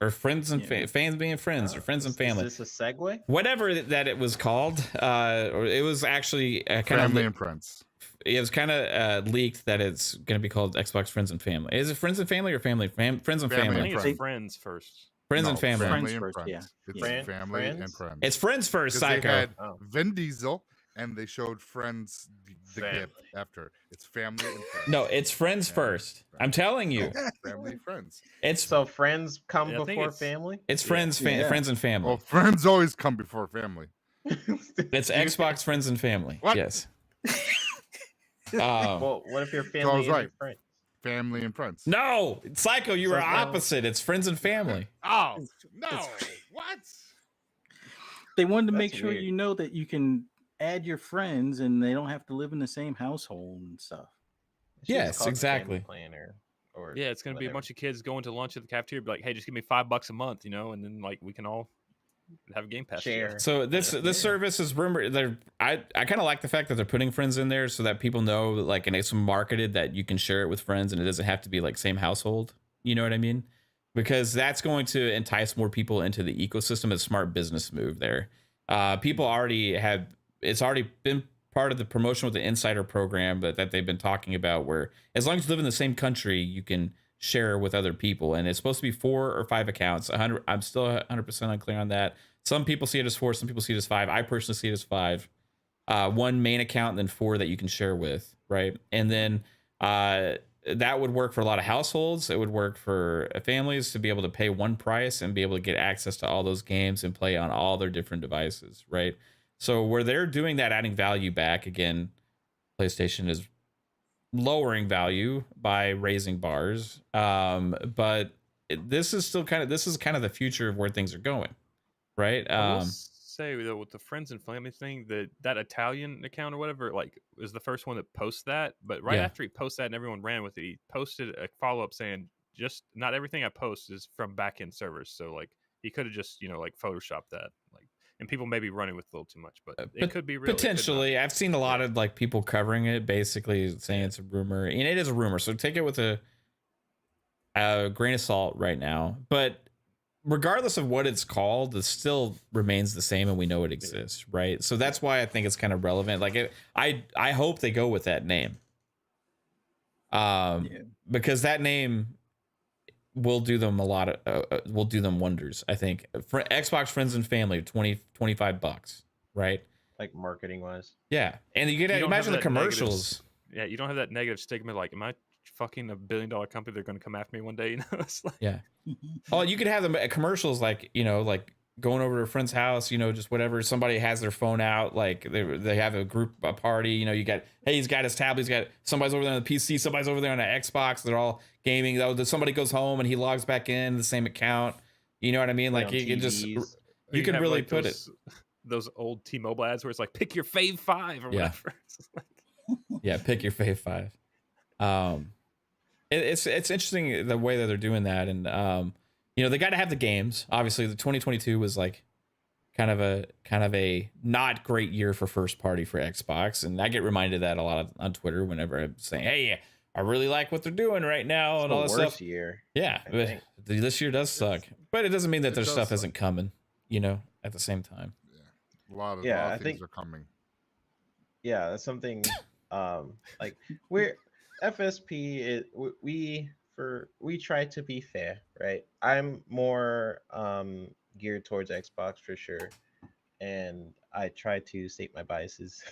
or Friends and fans being friends, or Friends and Family. Is this a segue? Whatever that it was called, or it was actually kind Family of and friends. it was kind of leaked that it's going to be called Xbox Friends and Family. Is it Friends and Family or Friends and Family I Family? think and it's friends first. Friends and No, Family. Friends and first, friends. yeah. It's Yeah. family and Friends? friends. It's Friends first, 'Cause they Psycho. had Oh. Vin Diesel, and they showed Friends the Family. gift after. It's family and friends. No, it's Friends first. I'm telling you, Family and friends. it's So friends come Yeah, I think before it's- family? Friends, Yeah. Friends and Family. Well, friends always come before family. It's Xbox Friends and Family. What? Yes. Well, what if your I family was is right. your friend? Family and friends. No, Psycho, you were So- opposite. It's Friends and Family. Oh no! What? They wanted to That's make sure weird. you know that you can add your friends and they don't have to live in the same household and stuff. It should just Yes, call it exactly. Family Planner, or Yeah, it's gonna be a whatever. bunch of kids going to lunch at the cafeteria, be like, "Hey, just give me $5 a month," and then like we can all have a Game Pass Share. together. So this Yeah. service is rumored. I kind of like the fact that they're putting friends in there so that people know, like, and it's marketed that you can share it with friends and it doesn't have to be like same household. You know what I mean? Because that's going to entice more people into the ecosystem. It's a smart business move there. People already have. It's already been part of the promotion with the Insider program, but that they've been talking about, where as long as you live in the same country, you can share with other people, and it's supposed to be 4 or 5 accounts. 100. I'm still 100% unclear on that. Some people see it as 4, some people see it as 5. I personally see it as 5. 1 main account and then 4 that you can share with, right? And then that would work for a lot of households. It would work for families to be able to pay one price and be able to get access to all those games and play on all their different devices, right? So where they're doing that, adding value back, again, PlayStation is lowering value by raising bars, but this is kind of the future of where things are going, right? I will say though with the friends and family thing, that Italian account or whatever, like, was the first one that posted that. But right Yeah. after he posted that and everyone ran with it, he posted a follow up saying, "Just not everything I post is from backend servers." So like he could have just like photoshopped that, like, and people may be running with a little too much, but it could be real. it could not. Potentially. I've seen a lot of like people covering it, basically saying it's a rumor, and it is a rumor. So take it with a grain of salt right now. But regardless of what it's called, it still remains the same, and we know it exists, right? So that's why I think it's kind of relevant. Like, I hope they go with that name, because that name will do them a lot of will do them wonders. I think for Xbox Friends and Family, $25, right? Like marketing wise. Yeah, and you get You don't imagine the have that commercials. Yeah, you don't have that negative stigma. Like, am I fucking $1 billion company? They're going to come after me one day. It's like, Yeah. Oh, you could have them commercials like like going over to a friend's house, just whatever. Somebody has their phone out, like they have a party. You got, hey, he's got his tablet, he's got somebody's over there on the PC, somebody's over there on an Xbox. They're all gaming. Somebody goes home and he logs back in the same account. You know what I mean? Like you can just you can really like put it. Those old T-Mobile ads where it's like, pick your fave 5 or whatever. Yeah, pick your fave 5. It's interesting the way that they're doing that, and they got to have the games. Obviously, the 2022 was like kind of a not great year for first party for Xbox, and I get reminded of that a lot on Twitter whenever I'm saying, "Hey, I really like what they're doing right now," It's and all the that worst stuff. year. Yeah, but this year does suck, but it doesn't mean that their stuff suck. isn't coming. At the same time. A lot of I things think are coming. Yeah, that's something like we're FSP we try to be fair, right? I'm more geared towards Xbox for sure, and I try to state my biases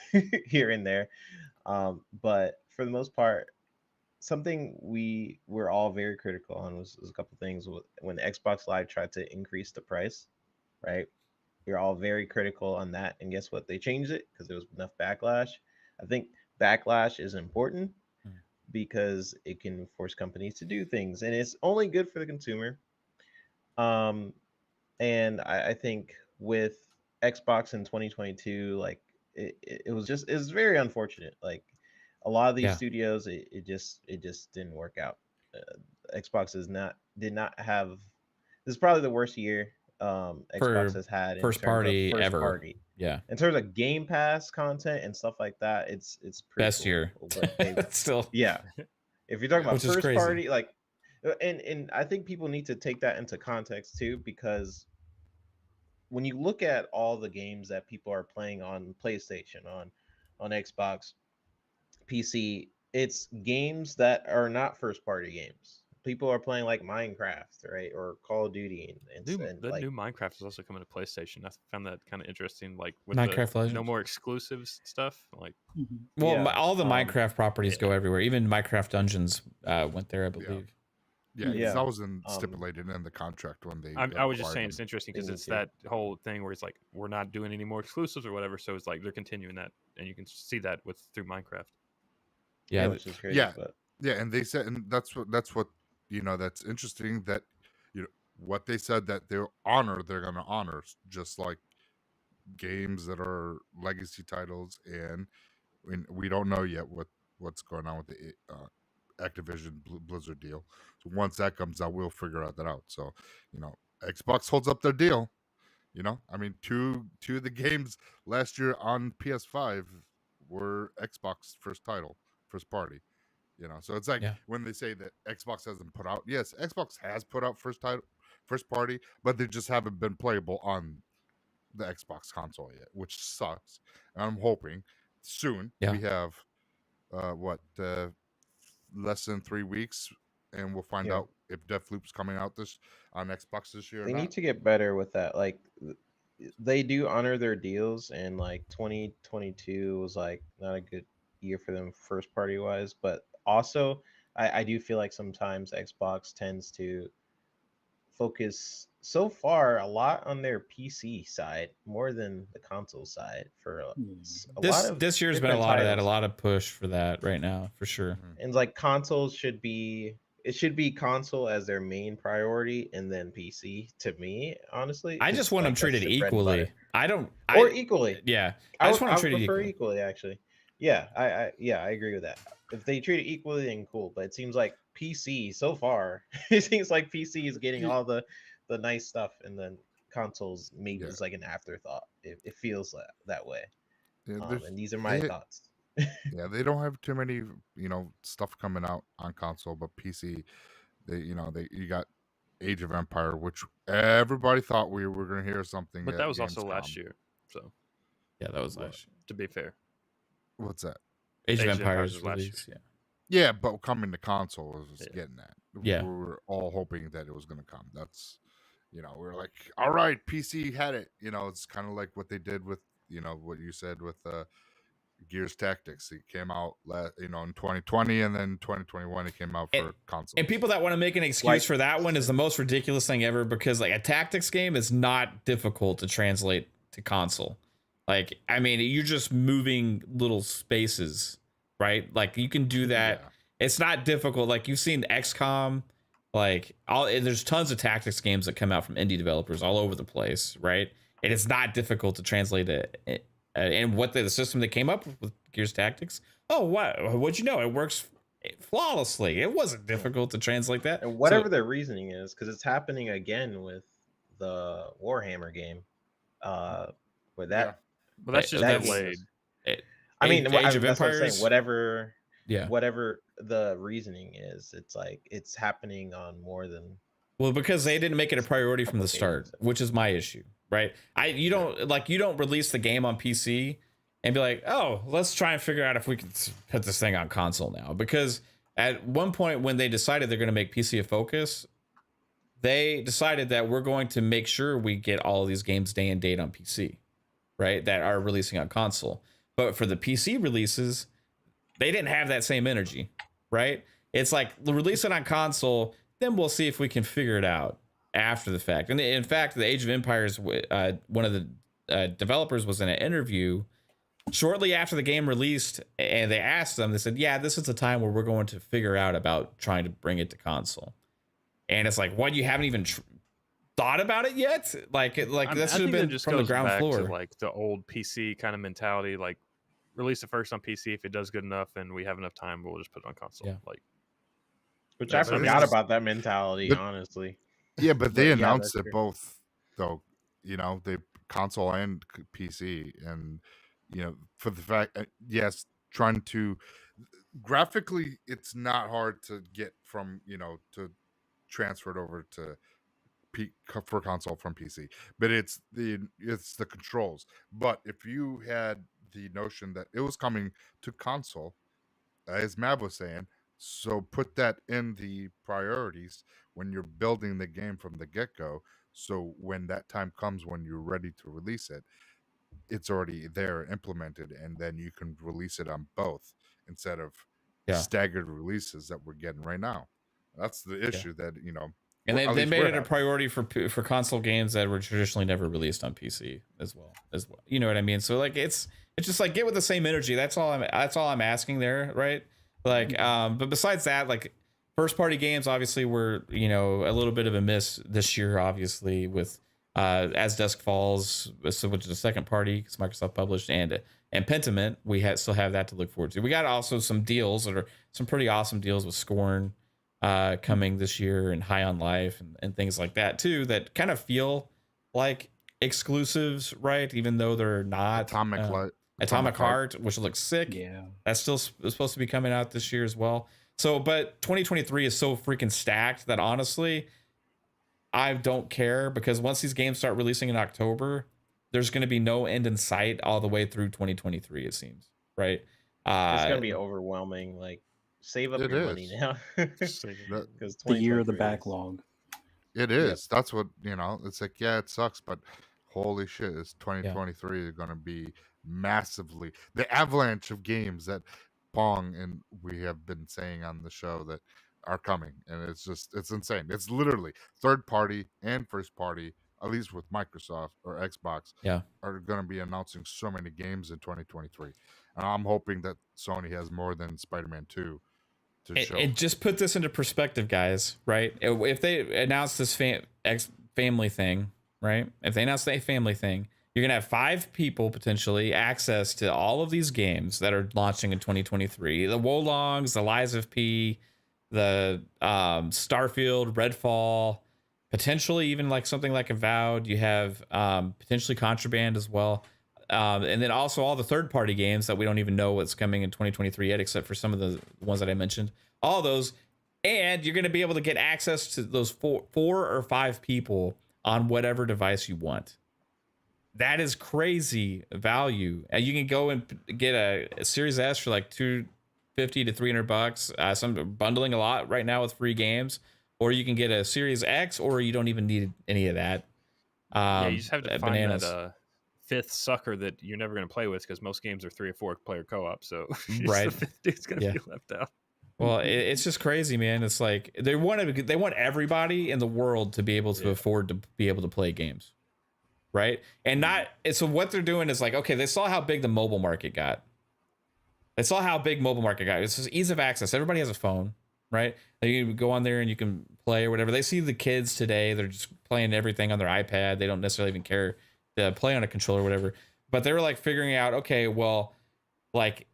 here and there. But for the most part, something we were all very critical on was a couple things when Xbox Live tried to increase the price, right? You're all very critical on that, and guess what? They changed it because there was enough backlash. I think backlash is important because it can force companies to do things, and it's only good for the consumer. And I think with Xbox in 2022, like it was very unfortunate. Like a lot of these studios, it just didn't work out. Xbox did not have. This is probably the worst year Xbox has had in first terms party of first ever. party. Yeah, In terms of Game Pass content and stuff like that, it's pretty best cool year. what they Still, yeah. If you're talking about Which is first crazy. party, like, and I think people need to take that into context too, because when you look at all the games that people are playing on PlayStation, on Xbox, PC, it's games that are not first party games. People are playing like Minecraft, right, or Call of Duty, and The like new Minecraft is also coming to PlayStation. I found that kind of interesting. Like with Minecraft the Legends. no more exclusives stuff. Like, well, Yeah, all the Minecraft properties go everywhere. Even Minecraft Dungeons went there, I believe. Yeah, Yeah. that was stipulated in the contract when they. I was just saying acquired it's them. interesting because Me it's too. that whole thing where it's like we're not doing any more exclusives or whatever. So it's like they're continuing that, and you can see that through Minecraft. Yeah, which is crazy. Yeah. But Yeah, and they said, and that's what that's interesting that what they said that they're going to honor, just like games that are legacy titles, and we don't know yet what's going on with the Activision Blizzard deal. So once that comes out, we'll figure that out. So Xbox holds up their deal. I mean, two of the games last year on PS5 were Xbox first party. So it's like when they say that Xbox hasn't put out. Yes, Xbox has put out first party, but they just haven't been playable on the Xbox console yet, which sucks. And I'm hoping soon we have less than 3 weeks, and we'll find out if Deathloop's coming out on Xbox this year. They or need not. to get better with that. Like they do honor their deals, and like 2022 was like not a good year for them first party wise, but also I do feel like sometimes Xbox tends to focus so far a lot on their PC side more than the console side for a lot of this year's been a different lot of that, a titles. lot of push for that right now, for sure. And like consoles should be it should be console as their main priority, and then PC. To me, honestly, I 'cause, just want them like, that's treated the bread and butter. equally. I don't. Or I equally. yeah. I just want I them would treated prefer equally. equally, actually. Yeah, I agree with that. If they treat it equally, then cool. But it seems like PC so far, it seems like PC is getting all the nice stuff, and then consoles maybe Yeah. is like an afterthought. It feels that way. Yeah, And these are my thoughts. yeah, they don't have too many, stuff coming out on console, but PC, you got Age of Empire, which everybody thought we were going to hear something. But at that was also last Gamescom. year. So Yeah, that was What? last year. to be fair, What's that? Age of Age of Empires Empires was last release. Yeah. Yeah, but coming to console was Yeah. getting that. Yeah. We were all hoping that it was going to come. That's, we were like, all right, PC had it. It's kind of like what they did with, what you said with Gears Tactics. It came out, in 2020, and then 2021 it came out for console. And people that want to make an excuse for that one is the most ridiculous thing ever, because like a tactics game is not difficult to translate to console. Like, I mean, you're just moving little spaces, right? Like you can do that. Yeah. It's not difficult. Like you've seen XCOM, like there's tons of tactics games that come out from indie developers all over the place, right? And it's not difficult to translate it. And what the system that came up with Gears Tactics, what'd you know? It works flawlessly. It wasn't difficult to translate that. And whatever their reasoning is, because it's happening again with the Warhammer game, where that. Yeah. well, that's just that delayed. I mean, Age that's of what I'm Empires, saying. Whatever yeah. Whatever the reasoning is, it's like it's happening on more than. Well, because they didn't make it a priority from the start, which is my issue, right? You don't release the game on PC and be like, oh, let's try and figure out if we can put this thing on console now. Because at one point when they decided they're going to make PC a focus, they decided that we're going to make sure we get all of these games day and date on PC, right? That are releasing on console. But for the PC releases, they didn't have that same energy, right? It's like, release it on console, then we'll see if we can figure it out after the fact. And in fact, the Age of Empires, one of the developers was in an interview shortly after the game released, and they asked them, they said, yeah, this is a time where we're going to figure out about trying to bring it to console. And it's like, what, you haven't even thought about it yet? Like that should have been just from the ground back floor. to like the old PC kind of mentality, like release it first on PC. If it does good enough and we have enough time, we'll just put it on console. Yeah. Like, Which I forgot about that mentality, honestly. Yeah, but they announced that's it true. both, though. They console and PC, and for the fact, yes, trying to graphically, it's not hard to get from to transfer it over to for console from PC, but it's the controls. But if you had the notion that it was coming to console, as Mav was saying, so put that in the priorities when you're building the game from the get-go, so when that time comes when you're ready to release it, it's already there implemented, and then you can release it on both instead of staggered releases that we're getting right now. That's the issue that and they made it a priority for console games that were traditionally never released on PC as well. You know what I mean? So like it's just like, get with the same energy. That's all I'm asking there, right? Like but besides that, like first party games obviously were, a little bit of a miss this year, obviously, with As Dusk Falls, which is a second party because Microsoft published, and Pentiment. We still have that to look forward to. We got also some deals that are some pretty awesome deals with Scorn coming this year, and High on Life and things like that too, that kind of feel like exclusives, right? Even though they're not. Atomic Heart, which looks sick. Yeah, that's still supposed to be coming out this year as well. So, but 2023 is so freaking stacked that honestly, I don't care, because once these games start releasing in October, there's going to be no end in sight all the way through 2023, it seems, right? It's going to be overwhelming. Like, save up your money now. Because the year of the backlog. It is. Yep. That's what, it's like, yeah, it sucks, but holy shit, it's 2023 is going to be massively. The avalanche of games that Pong and we have been saying on the show that are coming, and it's insane. It's literally third party and first party, at least with Microsoft or Xbox, are going to be announcing so many games in 2023, and I'm hoping that Sony has more than Spider-Man 2 to show. And just put this into perspective, guys, right? If they announce this family thing, right? If they announce a family thing, you're going to have 5 people potentially access to all of these games that are launching in 2023. The Wolongs, the Lies of P, the Starfield, Redfall, potentially even like something like Avowed. You have potentially Contraband as well. And then also all the third-party games that we don't even know what's coming in 2023 yet, except for some of the ones that I mentioned. All those. And you're going to be able to get access to those 4 or 5 people on whatever device you want. That is crazy value. And you can go and get a Series S for like $250 to $300. Some bundling a lot right now with free games. Or you can get a Series X, or you don't even need any of that. You just have to find that 5th sucker that you're never going to play with, because most games are 3 or 4 player co-op. So right, the 5th dude's going to be left out. Well, it's just crazy, man. It's like they want everybody in the world to be able to afford to be able to play games, right? And so what they're doing is like, okay, they saw how big the mobile market got. It's just ease of access. Everybody has a phone, right? You can go on there and you can play or whatever. They see the kids today; they're just playing everything on their iPad. They don't necessarily even care to play on a controller or whatever. But they were like figuring out, okay, well, like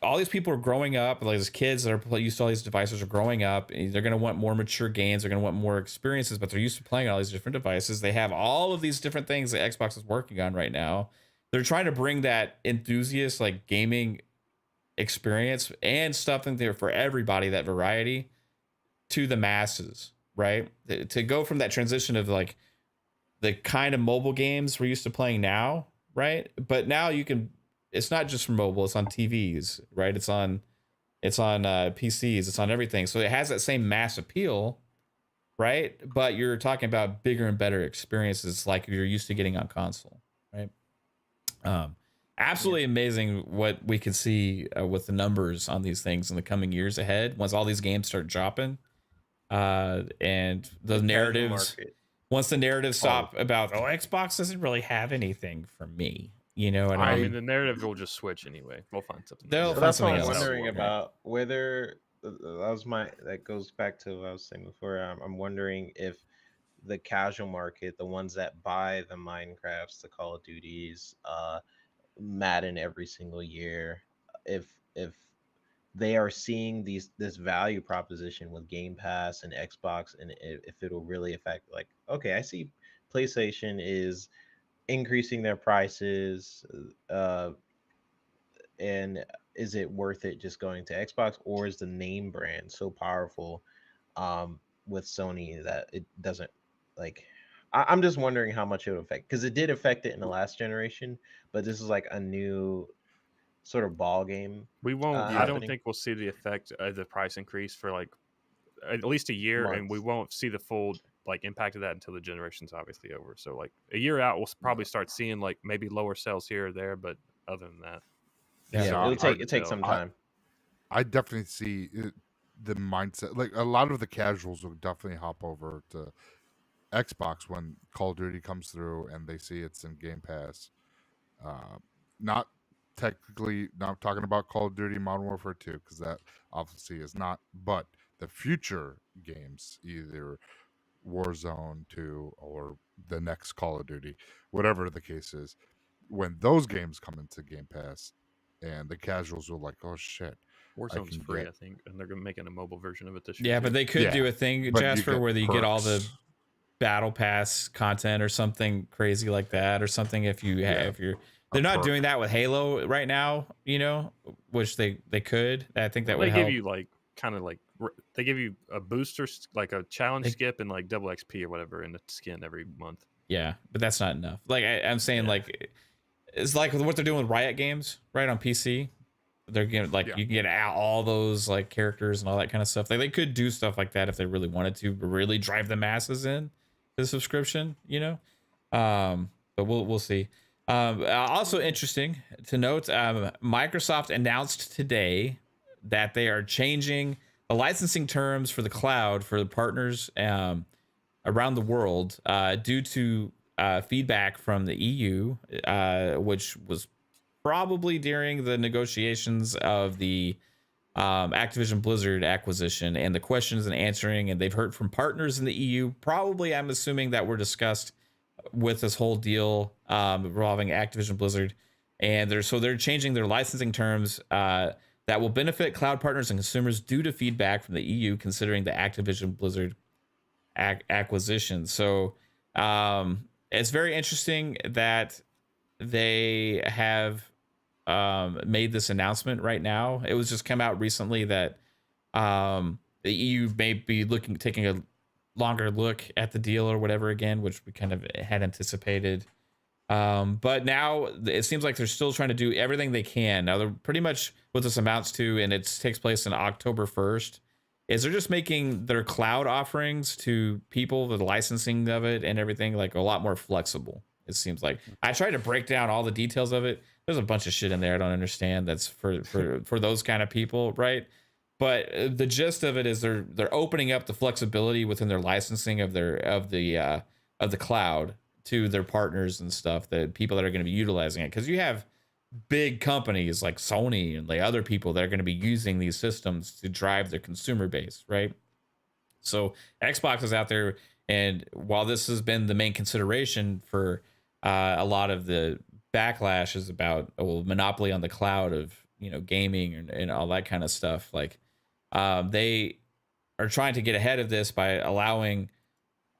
all these people are growing up, like these kids that are used to all these devices are growing up. And they're going to want more mature games. They're going to want more experiences, but they're used to playing on all these different devices. They have all of these different things that Xbox is working on right now. They're trying to bring that enthusiast like gaming experience and stuff in there for everybody, that variety, to the masses, right? To go from that transition of like the kind of mobile games we're used to playing now, right? But now it's not just for mobile, it's on TVs, right? It's on PCs, it's on everything. So it has that same mass appeal, right? But you're talking about bigger and better experiences like you're used to getting on console, right? Absolutely amazing what we can see with the numbers on these things in the coming years ahead once all these games start dropping. And the narratives, once the narratives stop about, Xbox doesn't really have anything for me. You know what I mean? The narrative will just switch anyway. We'll find something. That's what I'm wondering about. Whether that goes back to what I was saying before. I'm wondering if the casual market, the ones that buy the Minecrafts, the Call of Duties, Madden every single year, if they are seeing this value proposition with Game Pass and Xbox, and if it'll really affect, like, okay, I see PlayStation is increasing their prices, and is it worth it just going to Xbox, or is the name brand so powerful with Sony that it doesn't, like, I'm just wondering how much it would affect, because it did affect it in the last generation, but this is like a new sort of ball game. We won't. I don't think we'll see the effect of the price increase for like at least a year, and we won't see the full like impact of that until the generation's obviously over. So like a year out, we'll probably start seeing like maybe lower sales here or there, but other than that, it'll take some time. I definitely see the mindset. Like a lot of the casuals will definitely hop over to Xbox when Call of Duty comes through and they see it's in Game Pass. Not technically, not talking about Call of Duty Modern Warfare 2, because that obviously is not, but the future games, either Warzone 2 or the next Call of Duty, whatever the case is, when those games come into Game Pass, and the casuals are like, oh shit, Warzone's free, I think, and they're making a mobile version of it this year. Yeah, but they could do a thing, Jasper, where you get all the battle pass content or something crazy like that, or something. If they're not doing that with Halo right now, which they could. I think that would help. They give you like kind of like they give you a booster, like a challenge skip and like double XP or whatever in the skin every month. Yeah, but that's not enough. Like I'm saying, like it's like what they're doing with Riot Games, right, on PC. They're getting like you can get out all those like characters and all that kind of stuff. Like they could do stuff like that if they really wanted to, really drive the masses in the subscription, but we'll see. Also interesting to note, Microsoft announced today that they are changing the licensing terms for the cloud for the partners around the world due to feedback from the EU, which was probably during the negotiations of the Activision Blizzard acquisition and the questions and answering, and they've heard from partners in the EU. Probably, I'm assuming that were discussed with this whole deal involving Activision Blizzard, and they're changing their licensing terms that will benefit cloud partners and consumers due to feedback from the EU, considering the Activision Blizzard acquisition. So it's very interesting that they have made this announcement right now. It was just come out recently that the EU may be taking a longer look at the deal or whatever again, which we kind of had anticipated. But now it seems like they're still trying to do everything they can. Now they're pretty much what this amounts to, and it takes place in October 1st, is they're just making their cloud offerings to people, the licensing of it and everything, like a lot more flexible. It seems like I tried to break down all the details of it. There's a bunch of shit in there I don't understand. That's for those kind of people, right? But the gist of it is they're opening up the flexibility within their licensing of the cloud to their partners and stuff, that people that are going to be utilizing it, because you have big companies like Sony and like other people that are going to be using these systems to drive their consumer base, right? So Xbox is out there, and while this has been the main consideration for a lot of the backlash is about monopoly on the cloud of gaming and all that kind of stuff, like they are trying to get ahead of this by allowing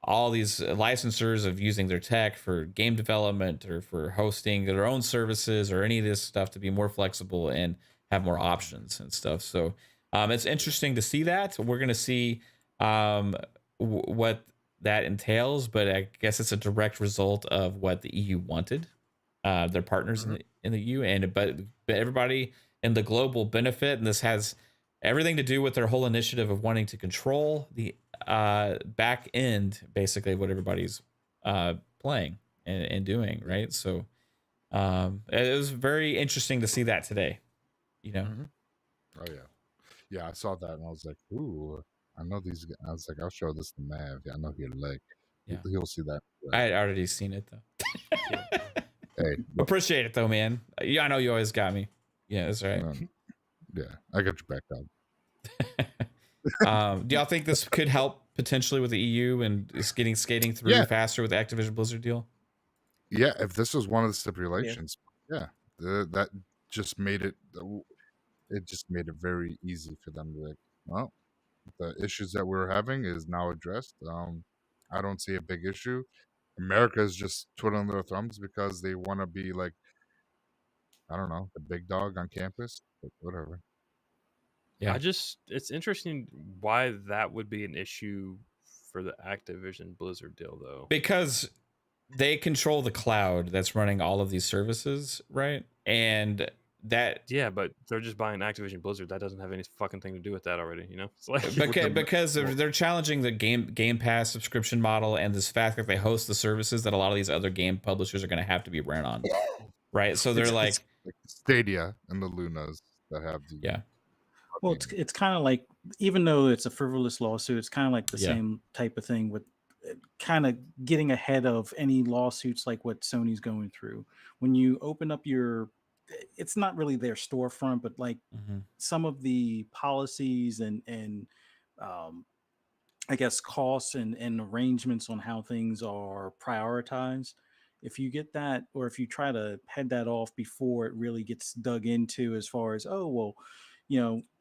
all these licensors of using their tech for game development or for hosting their own services or any of this stuff to be more flexible and have more options and stuff. So it's interesting to see that. We're going to see what that entails, but I guess it's a direct result of what the EU wanted, their partners in the EU, but everybody in the global benefit. And this has everything to do with their whole initiative of wanting to control the back end, basically what everybody's playing and doing, right? So it was very interesting to see that today, Oh yeah, I saw that and I was like, ooh, I know these guys. I was like, I'll show this to Mav. I know he'll like. Yeah. He'll see that. I had already seen it though. Hey, appreciate it though, man. Yeah, I know you always got me. Yeah, that's right. Yeah, I got your back up. Do y'all think this could help potentially with the EU and just skating through faster with the Activision Blizzard deal? Yeah, if this was one of the stipulations, that just made it. It just made it very easy for them to like, well, the issues that we're having is now addressed. I don't see a big issue. America is just twiddling their thumbs because they want to be like, I don't know, the big dog on campus, but whatever. Yeah, it's interesting why that would be an issue for the Activision Blizzard deal, though. Because they control the cloud that's running all of these services, right? And that but they're just buying Activision Blizzard. That doesn't have any fucking thing to do with that already, It's like because they're challenging the Game Pass subscription model and this fact that they host the services that a lot of these other game publishers are going to have to be ran on, right? So they're like Stadia and the Lunas that have the Well, it's kind of like, even though it's a frivolous lawsuit, it's kind of like the same type of thing with kind of getting ahead of any lawsuits like what Sony's going through. When you open up it's not really their storefront, but like some of the policies and I guess costs and arrangements on how things are prioritized. If you get that, or if you try to head that off before it really gets dug into, as far as,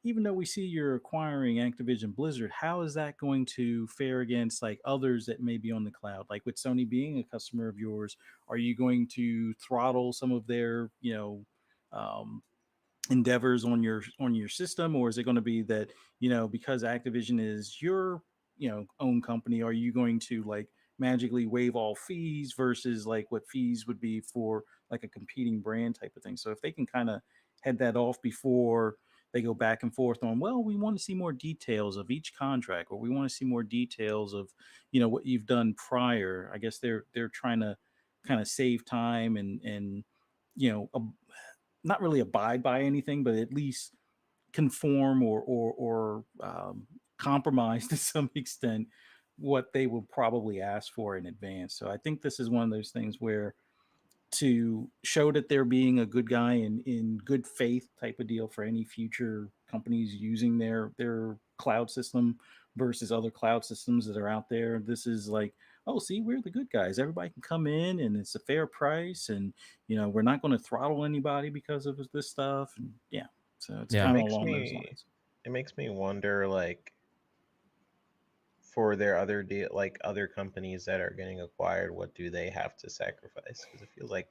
even though we see you're acquiring Activision Blizzard, how is that going to fare against like others that may be on the cloud? Like with Sony being a customer of yours, are you going to throttle some of their, endeavors on your system, or is it going to be that, because Activision is your, own company, are you going to like magically waive all fees versus like what fees would be for like a competing brand type of thing? So if they can kind of head that off before they go back and forth on, well, we want to see more details of each contract, or we want to see more details of, what you've done prior. I guess they're trying to kind of save time and not really abide by anything, but at least conform or compromise to some extent what they will probably ask for in advance. So I think this is one of those things where, to show that they're being a good guy in good faith type of deal for any future companies using their cloud system versus other cloud systems that are out there. This is like, oh, see, we're the good guys. Everybody can come in and it's a fair price, and we're not going to throttle anybody because of this stuff. And yeah, so it's Yeah. kind of makes along those me lines. it makes me wonder, like, for their other deal, like other companies that are getting acquired, what do they have to sacrifice? Because it feels like,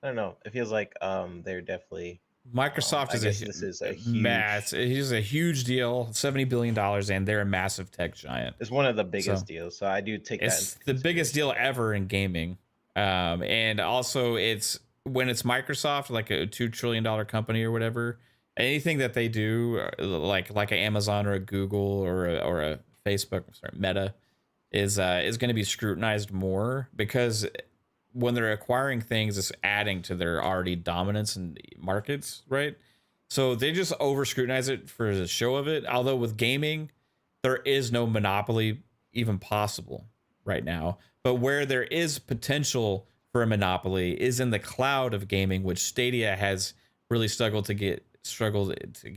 I don't know, it feels like they're definitely Microsoft I is guess this is a mass. huge, It is a huge deal, $70 billion, and they're a massive tech giant. it's one of the So biggest deals. So I do take that it's into the biggest deal consideration. ever in gaming. And also it's when it's Microsoft, like a $2 trillion company or whatever, anything that they do, like an Amazon or a Google or a Facebook, sorry, Meta, is going to be scrutinized more, because when they're acquiring things, it's adding to their already dominance in markets, right? So they just over scrutinize it for the show of it. Although with gaming, there is no monopoly even possible right now. But where there is potential for a monopoly is in the cloud of gaming, which Stadia has really struggled to get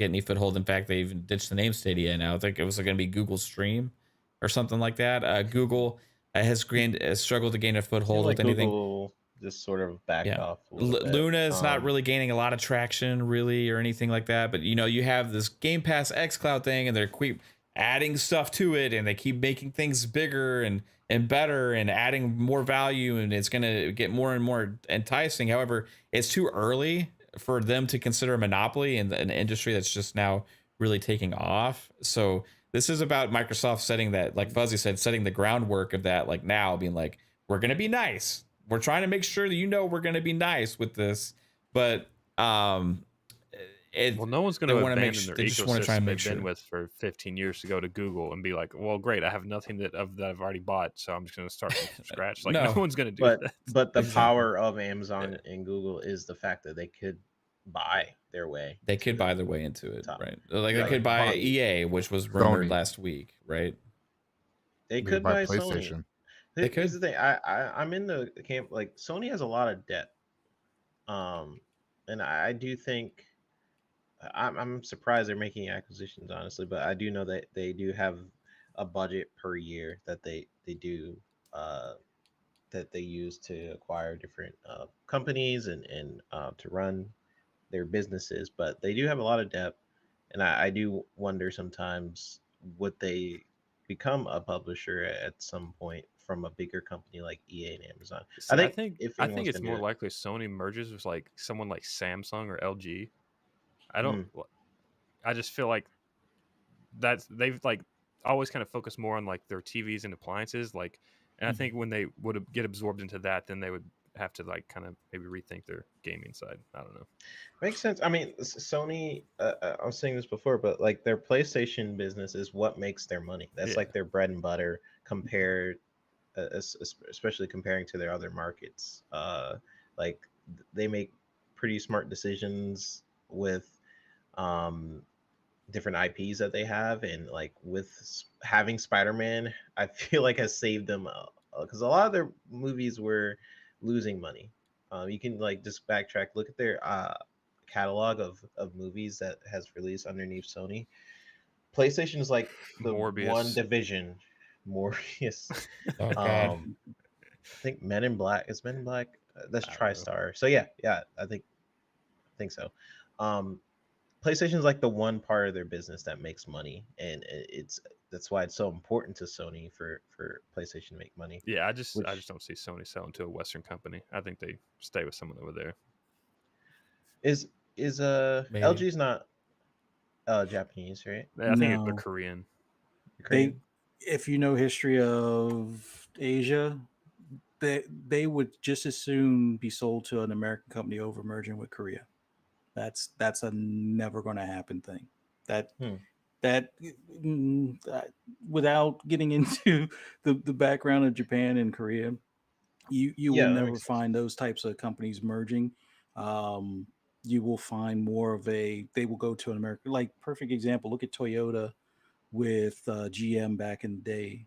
any foothold. In fact, they even ditched the name Stadia now. I think it was going to be Google Stream or something like that. Google has struggled to gain a I feel foothold like with anything. Google just sort of backed Yeah. off a little bit. Luna is not really gaining a lot of traction, really, or anything like that. But you have this Game Pass xCloud thing, and they're keep adding stuff to it, and they keep making things bigger and better, and adding more value, and it's going to get more and more enticing. However, it's too early for them to consider a monopoly in an industry that's just now really taking off. So this is about Microsoft setting that, like Fuzzy said, setting the groundwork of that, like now being like, we're going to be nice. We're trying to make sure that we're going to be nice with this, but Well, no one's going they to want to make abandon their they just want to try and ecosystem make they've been sure. with for 15 years to go to Google and be like, well, great, I have nothing that I've already bought, so I'm just going to start from scratch. Like, no No, one's going to do But that. the exactly. power of Amazon and Google is the fact that they could buy their way They to could buy the their way into it, top. right? Like they Like could buy Sony. EA, which was rumored Sony. last week, right? They They could buy buy Sony. PlayStation. They Here's could. the thing. I'm in the camp, like, Sony has a lot of debt. And I do think I'm surprised they're making acquisitions, honestly, but I do know that they do have a budget per year that they do uh that they use to acquire different companies and to run their businesses, but they do have a lot of debt, and I do wonder sometimes, would they become a publisher at some point from a bigger company like EA and Amazon? See, I think if I think anyone's it's gonna do more it, likely Sony merges with like someone like Samsung or LG. I don't. mm, I just feel like they've like always kind of focused more on like their TVs and appliances, like, and I think when they would get absorbed into that, then they would have to like kind of maybe rethink their gaming side. I don't know. makes sense. I mean, Sony. I was saying this before, but like their PlayStation business is what makes their money. That's Yeah. like their bread and butter compared, especially comparing to their other markets. Like they make pretty smart decisions with um different IPs that they have, and like with having Spider-Man, I feel like has saved them, because a lot of their movies were losing money. You can like just backtrack, look at their catalog of movies that has released underneath Sony. PlayStation is like the one Morbius. division. Morbius. Oh God. I think Men in Black is Men in Black. That's I don't know. TriStar. So yeah, I think so. Um, PlayStation is like the one part of their business that makes money, and that's why it's so important to Sony for PlayStation to make money. Yeah, I just Which don't see Sony selling to a Western company. I think they stay with someone over there. is Maybe. LG's not Japanese, right? I think they're No. Korean. They, if you know history of Asia, they would just as soon be sold to an American company over merging with Korea. That's a never going to happen thing. That without getting into the background of Japan and Korea, you will Yeah, that never makes sense. find those types of companies merging. You will find more of they will go to an American, like perfect example. Look at Toyota with GM back in the day.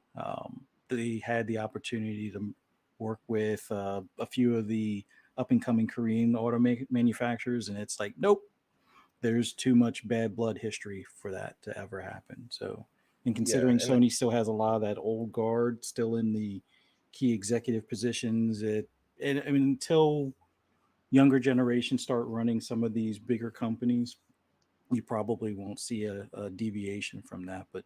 They had the opportunity to work with a few of the up and coming Korean auto manufacturers, and it's like, nope, there's too much bad blood history for that to ever happen. So, and Yeah, considering and Sony still has a lot of that old guard still in the key executive positions, I mean, until younger generations start running some of these bigger companies, you probably won't see a deviation from that. But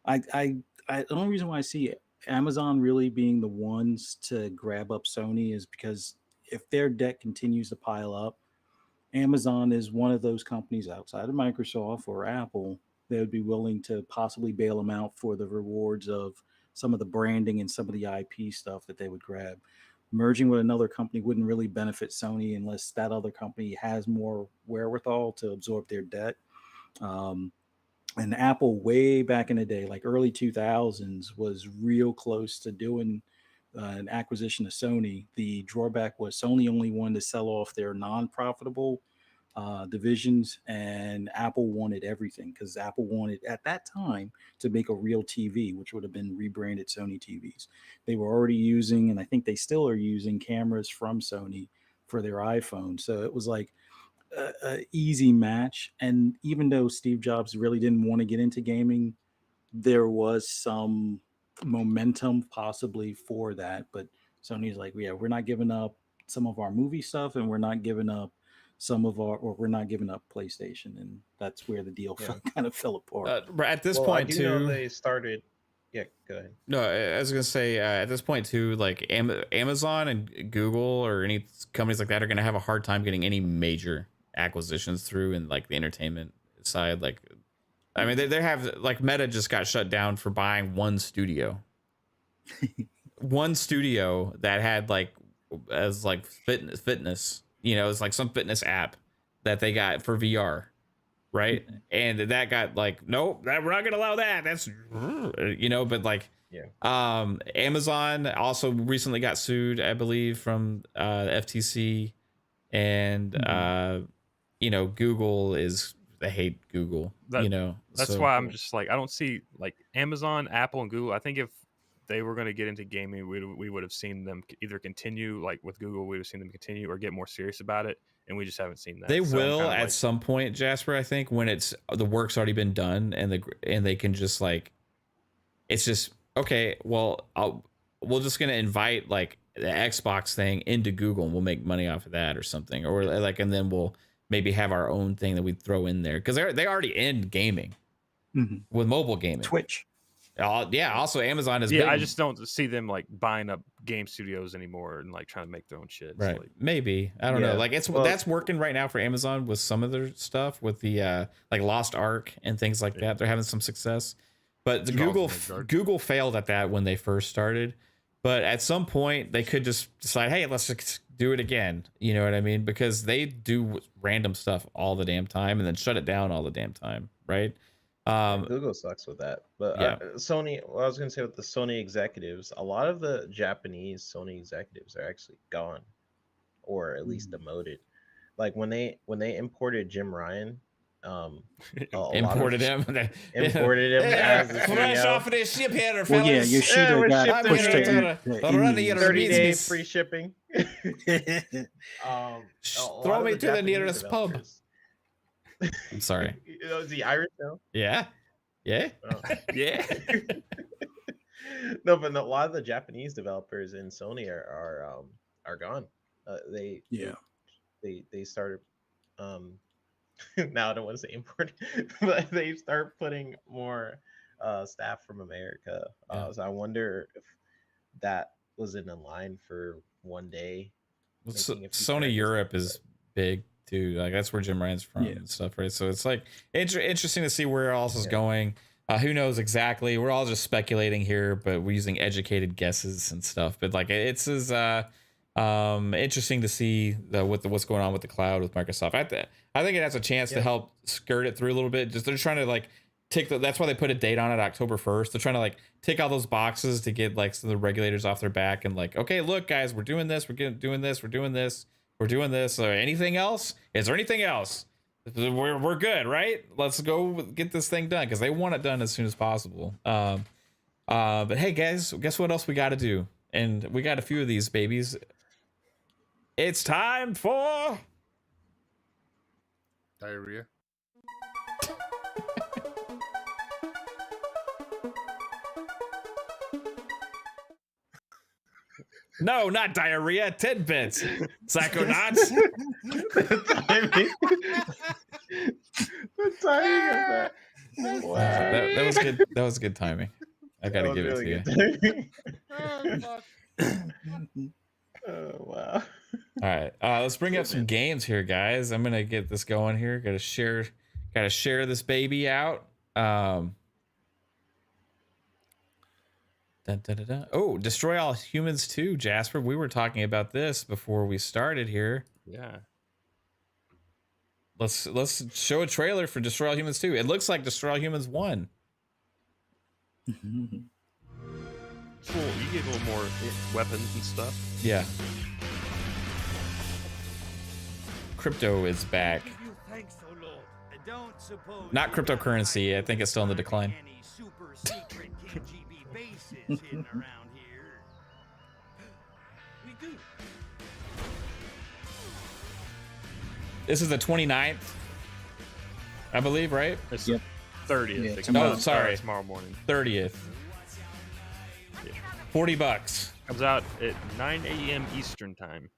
the only reason why I see Amazon really being the ones to grab up Sony is because if their debt continues to pile up, Amazon is one of those companies outside of Microsoft or Apple that would be willing to possibly bail them out for the rewards of some of the branding and some of the IP stuff that they would grab. Merging with another company wouldn't really benefit Sony unless that other company has more wherewithal to absorb their debt. Um, and Apple, way back in the day, like early 2000s, was real close to doing an acquisition of Sony. The drawback was Sony only wanted to sell off their non-profitable divisions, and Apple wanted everything because Apple wanted at that time to make a real TV, which would have been rebranded Sony TVs. They were already using, and I think they still are using, cameras from Sony for their iPhone. So it was like a easy match. And even though Steve Jobs really didn't want to get into gaming, there was some momentum possibly for that. But Sony's like, yeah, we're not giving up some of our movie stuff, and we're not giving up we're not giving up PlayStation, and that's where the deal Yeah. kind of fell apart. At this well, point I do know too. they started. Yeah, go ahead. No, I was gonna say at this point too, like Amazon and Google or any companies like that are gonna have a hard time getting any major acquisitions through in like the entertainment side. Like, I mean, they have like Meta just got shut down for buying one studio that had like as like fitness, you know, it's like some fitness app that they got for VR. Right. And that got like, nope, we're not going to allow that. That's, you know, but like, Yeah. Amazon also recently got sued, I believe, from FTC, and you know, Google is, I hate Google, you know, That's so why I'm just like, I don't see like Amazon, Apple, and Google. I think if they were going to get into gaming, we would have seen them either continue, like with Google, we would have seen them continue or get more serious about it. And we just haven't seen that. they So I'm will kinda at like, some point, Jasper, I think, when it's the work's already been done and they can just like, it's just okay. Well, we're just gonna invite like the Xbox thing into Google, and we'll make money off of that or something, or like, and then we'll maybe have our own thing that we throw in there because they already in gaming with mobile gaming. Twitch. Yeah. Also, Amazon is yeah, big. I just don't see them like buying up game studios anymore and like trying to make their own shit. Right. Like, Maybe. I don't know. Yeah. Like Well- that's working right now for Amazon with some of their stuff with the like Lost Ark and things like that. They're having some success. But the Google failed at that when they first started. But at some point they could just decide, hey, let's just do it again. You know what I mean? Because they do random stuff all the damn time and then shut it down all the damn time, right? Google sucks with that. But yeah. Sony, well, I was going to say with the Sony executives, a lot of the Japanese Sony executives are actually gone or at least demoted. Like when they imported Jim Ryan, imported him as the fresh CEO. off of this ship here, Well, yeah, fellas. Yoshida we're got shipping pushed it to Run the Indies. 30-day business. free shipping. Throw me to the Japanese nearest pub. developers- I'm sorry. Is he Irish now? Yeah. Yeah. Oh. Yeah. No, but a lot of the Japanese developers in Sony are gone. They started. Now I don't want to say import, but they start putting more staff from America. So I wonder if that was in a line for one day. Well, making a few Sony characters. Europe is big too. Like that's where Jim Ryan's from and stuff, right? So it's like interesting to see where else is going. Who knows exactly? We're all just speculating here, but we're using educated guesses and stuff. But like it's as interesting to see what's going on with the cloud with Microsoft. I think it has a chance to help skirt it through a little bit. Just they're trying to like that's why they put a date on it, October 1st. They're trying to like tick all those boxes to get like some of the regulators off their back and like, okay, look guys, we're doing this, we're doing this, we're doing this, we're doing this. Or anything else? Is there anything else? We're good, right? Let's go get this thing done because they want it done as soon as possible. But hey guys, guess what else we got to do? And we got a few of these babies. It's time for Diarrhea. No, not diarrhea. Tidbits. Psychonauts. The timing. The timing of that. Wow. That was good. That was good timing. I That gotta was give really it to good you. timing. Oh, fuck. Oh wow. All right, let's bring up some games here, guys. I'm gonna get this going here. Gotta share this baby out. Dun, dun, dun, dun. Oh, Destroy All Humans 2, Jasper. We were talking about this before we started here. Yeah. Let's show a trailer for Destroy All Humans 2. It looks like Destroy All Humans 1. Cool. You get a little more weapons and stuff. Yeah. Crypto is back. Not cryptocurrency. I think it's still in the decline. This is the 29th, I believe, right? It's Yep. 30th. Yeah, It tomorrow. comes out, Sorry. tomorrow morning. 30th. $40. Comes out at 9 a.m. Eastern time.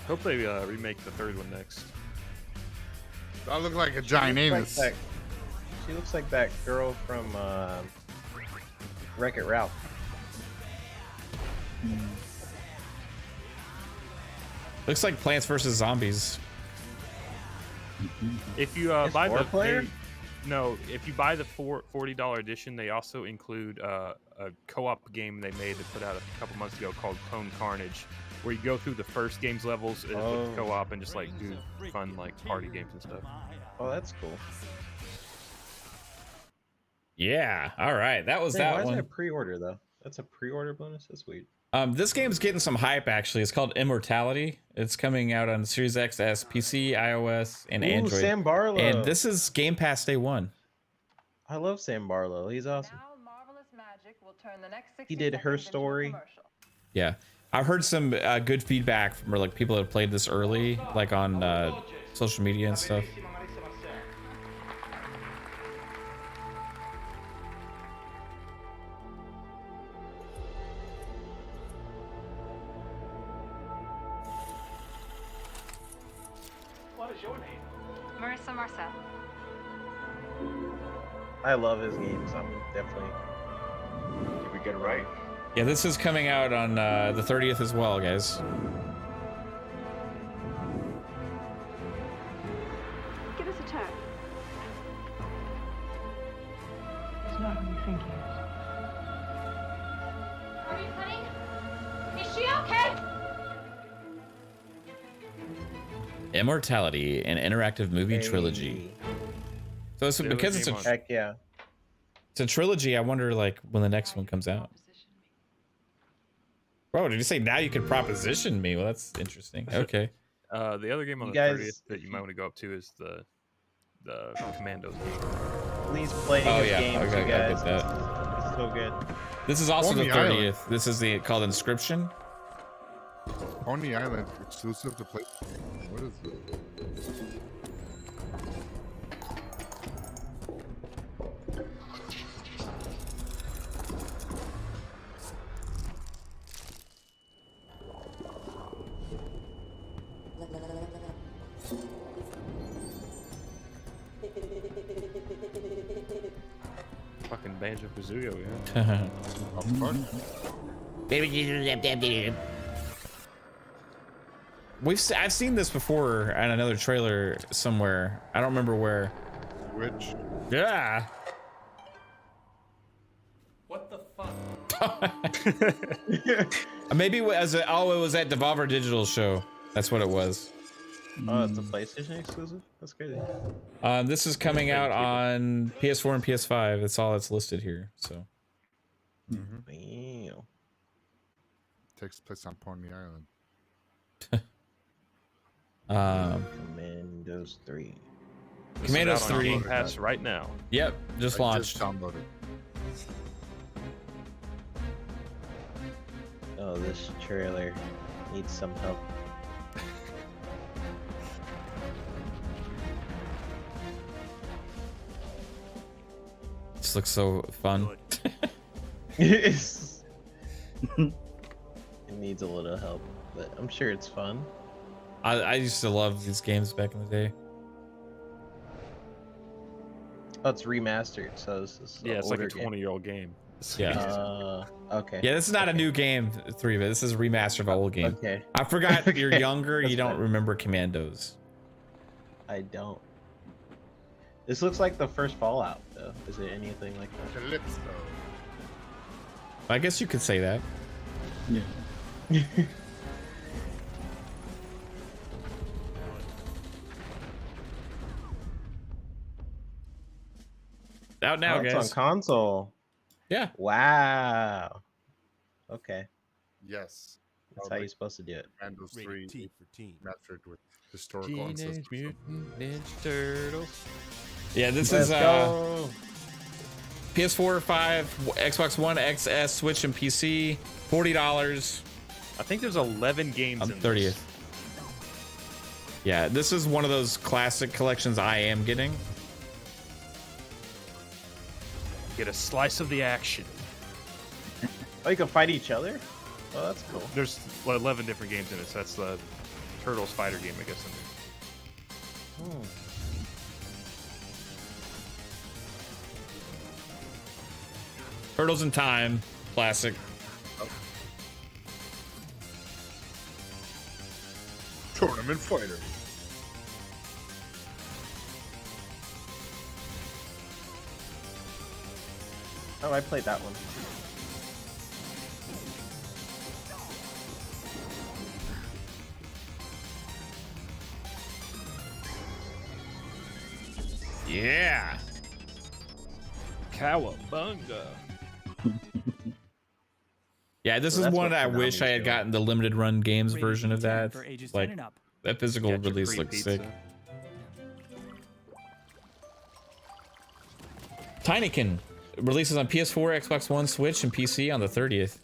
Hope they remake the third one next. I look like a giant anus. She looks like that girl from Wreck-It Ralph. Looks like Plants vs. Zombies. If you It's buy the four-player? if you buy the $40 edition, they also include a co-op game they made to put out a couple months ago called Clone Carnage, where you go through the first game's levels with co-op and just like do fun like party games and stuff. Oh, that's cool. Yeah. All right. That was Dang, why that is one. that a pre-order though? That's a pre-order bonus. That's weird. This game's getting some hype, actually. It's called Immortality. It's coming out on Series XS, PC, iOS, and Android. Sam Barlow. And this is Game Pass Day 1. I love Sam Barlow. He's awesome. Now, marvelous magic will turn the next 60 He did Her seconds into a Story. commercial. Yeah. I've heard some good feedback from like people that have played this early, like on social media and stuff. What is your name? Marissa Marcel. I love his games. I'm definitely. Did we get it right? Yeah, this is coming out on the 30th as well, guys. Give us a turn. He's not who you think he is. Are you honey? Is she okay? Immortality, an interactive movie trilogy. So it's, because it's Heck yeah. a trilogy, I wonder like when the next one comes out. Bro, did you say now you can proposition me? Well, that's interesting. Okay. The other game on You the guys- 30th that you might want to go up to is the Commandos game. Please play Oh, his yeah. games, Okay, you I guys. get that. It's so good. This is also the Pony 30th. Island. This is called Inscription. Pony Island exclusive to PlayStation. What is it? Fucking Banjo Kazooie, yeah. Oh, fuck. I've seen this before on another trailer somewhere. I don't remember where. Which? Yeah. What the fuck? Maybe it was it was at Devolver Digital show. That's what it was. Oh, it's a PlayStation exclusive? That's crazy. This is coming out on PS4 and PS5. That's all that's listed here. So Damn. Takes place on Pony Island. Commandos 3. Commandos It's out on 3. Game Pass right now. Yep, just I launched. Just downloaded. Oh, this trailer needs some help. just looks so fun. It needs a little help, but I'm sure it's fun. I used to love these games back in the day. Oh, it's remastered, so this is Yeah, it's like a older game. 20-year-old game. Yeah. Okay. Yeah, this is not a new game, 3-bit. This is a remaster of an old game. Okay. I forgot you're Okay, younger. that's You don't fine. remember Commandos. I don't. This looks like the first Fallout, though. Is it anything like that? Calypso. I guess you could say that. Yeah. Out now, Oh, it's guys. on console. Yeah. Wow. Okay, Yes. that's how you're supposed to do it. Commandos 3 Rated T for teen. mastered with historical and Teenage system. Mutant Ninja Turtles. Yeah, this Let's is go. PS4, 5, Xbox One, XS, Switch, and PC. $40 I think there's 11 games on the in 30th. this. Yeah, this is one of those classic collections I am getting. Get a slice of the action. Oh, you can fight each other? Oh, that's cool. There's 11 different games in it, so that's the Turtles fighter game, I guess. In there. Hmm. Turtles in Time, classic. Tournament fighter. Oh, I played that one. Yeah. Cowabunga. Yeah, this So is that's one what I wish I Konami's had doing. gotten the limited run games version of that. For ages Like 10 and up. that physical Get your release free looks pizza. sick. Tinykin releases on PS4, Xbox One, Switch, and PC on the 30th.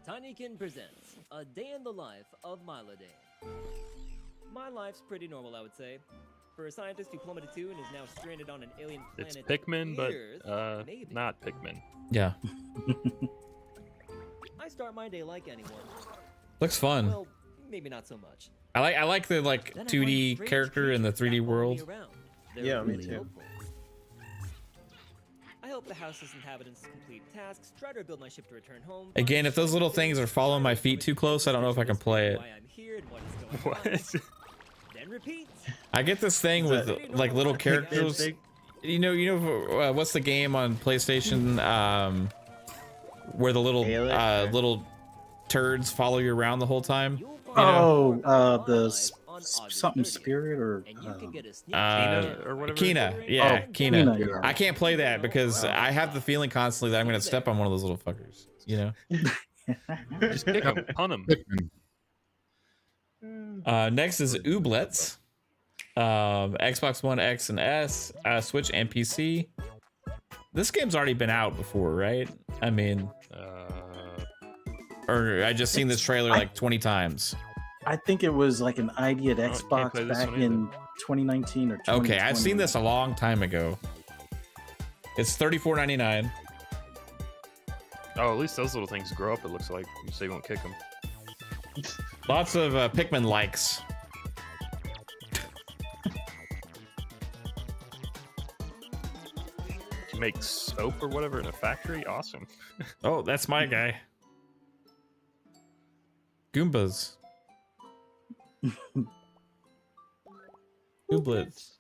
Tinykin presents A Day in the Life of Mylodane. My life's pretty normal, I would say. For a scientist who plummeted to and is now stranded on an alien planet. It's Pikmin, Earth, but maybe. not Pikmin. Yeah, I start my day like anyone. looks fun. Well, maybe not so much. I like the like Then I find 2D strange character in the creatures 3D that follow me world. around. They're Yeah, me really too. helpful. I help the house's inhabitants complete tasks, try to rebuild my ship to return home. Again, find if those little things are following my feet too close, I don't know if I can play it. why I'm here and what is going on. What? Then repeat. I get this thing with like little characters. You know, what's the game on PlayStation where the little Halo? little turds follow you around the whole time? You'll find Oh, out the live on August something 30th. spirit or And you can get a sneak Kina peek or whatever. Kina, it is. yeah, Oh, Kina. Kina, yeah. I can't play that because I have the feeling constantly that I'm gonna step on one of those little fuckers. You know. Just kick him, pun him. Pikmin. Next is Ooblets. Xbox One X and S, Switch and PC. This game's already been out before, right? I mean, or I just seen this trailer like 20 times. I think it was like an idea at can't Xbox play this back one in 2019 or 2020. Okay, I've seen this a long time ago. It's $34.99. Oh, at least those little things grow up, it looks like. You say you won't kick them. Lots of Pikmin likes. Make soap or whatever in a factory? Awesome. Oh, that's my guy. Goombas. Ooblets.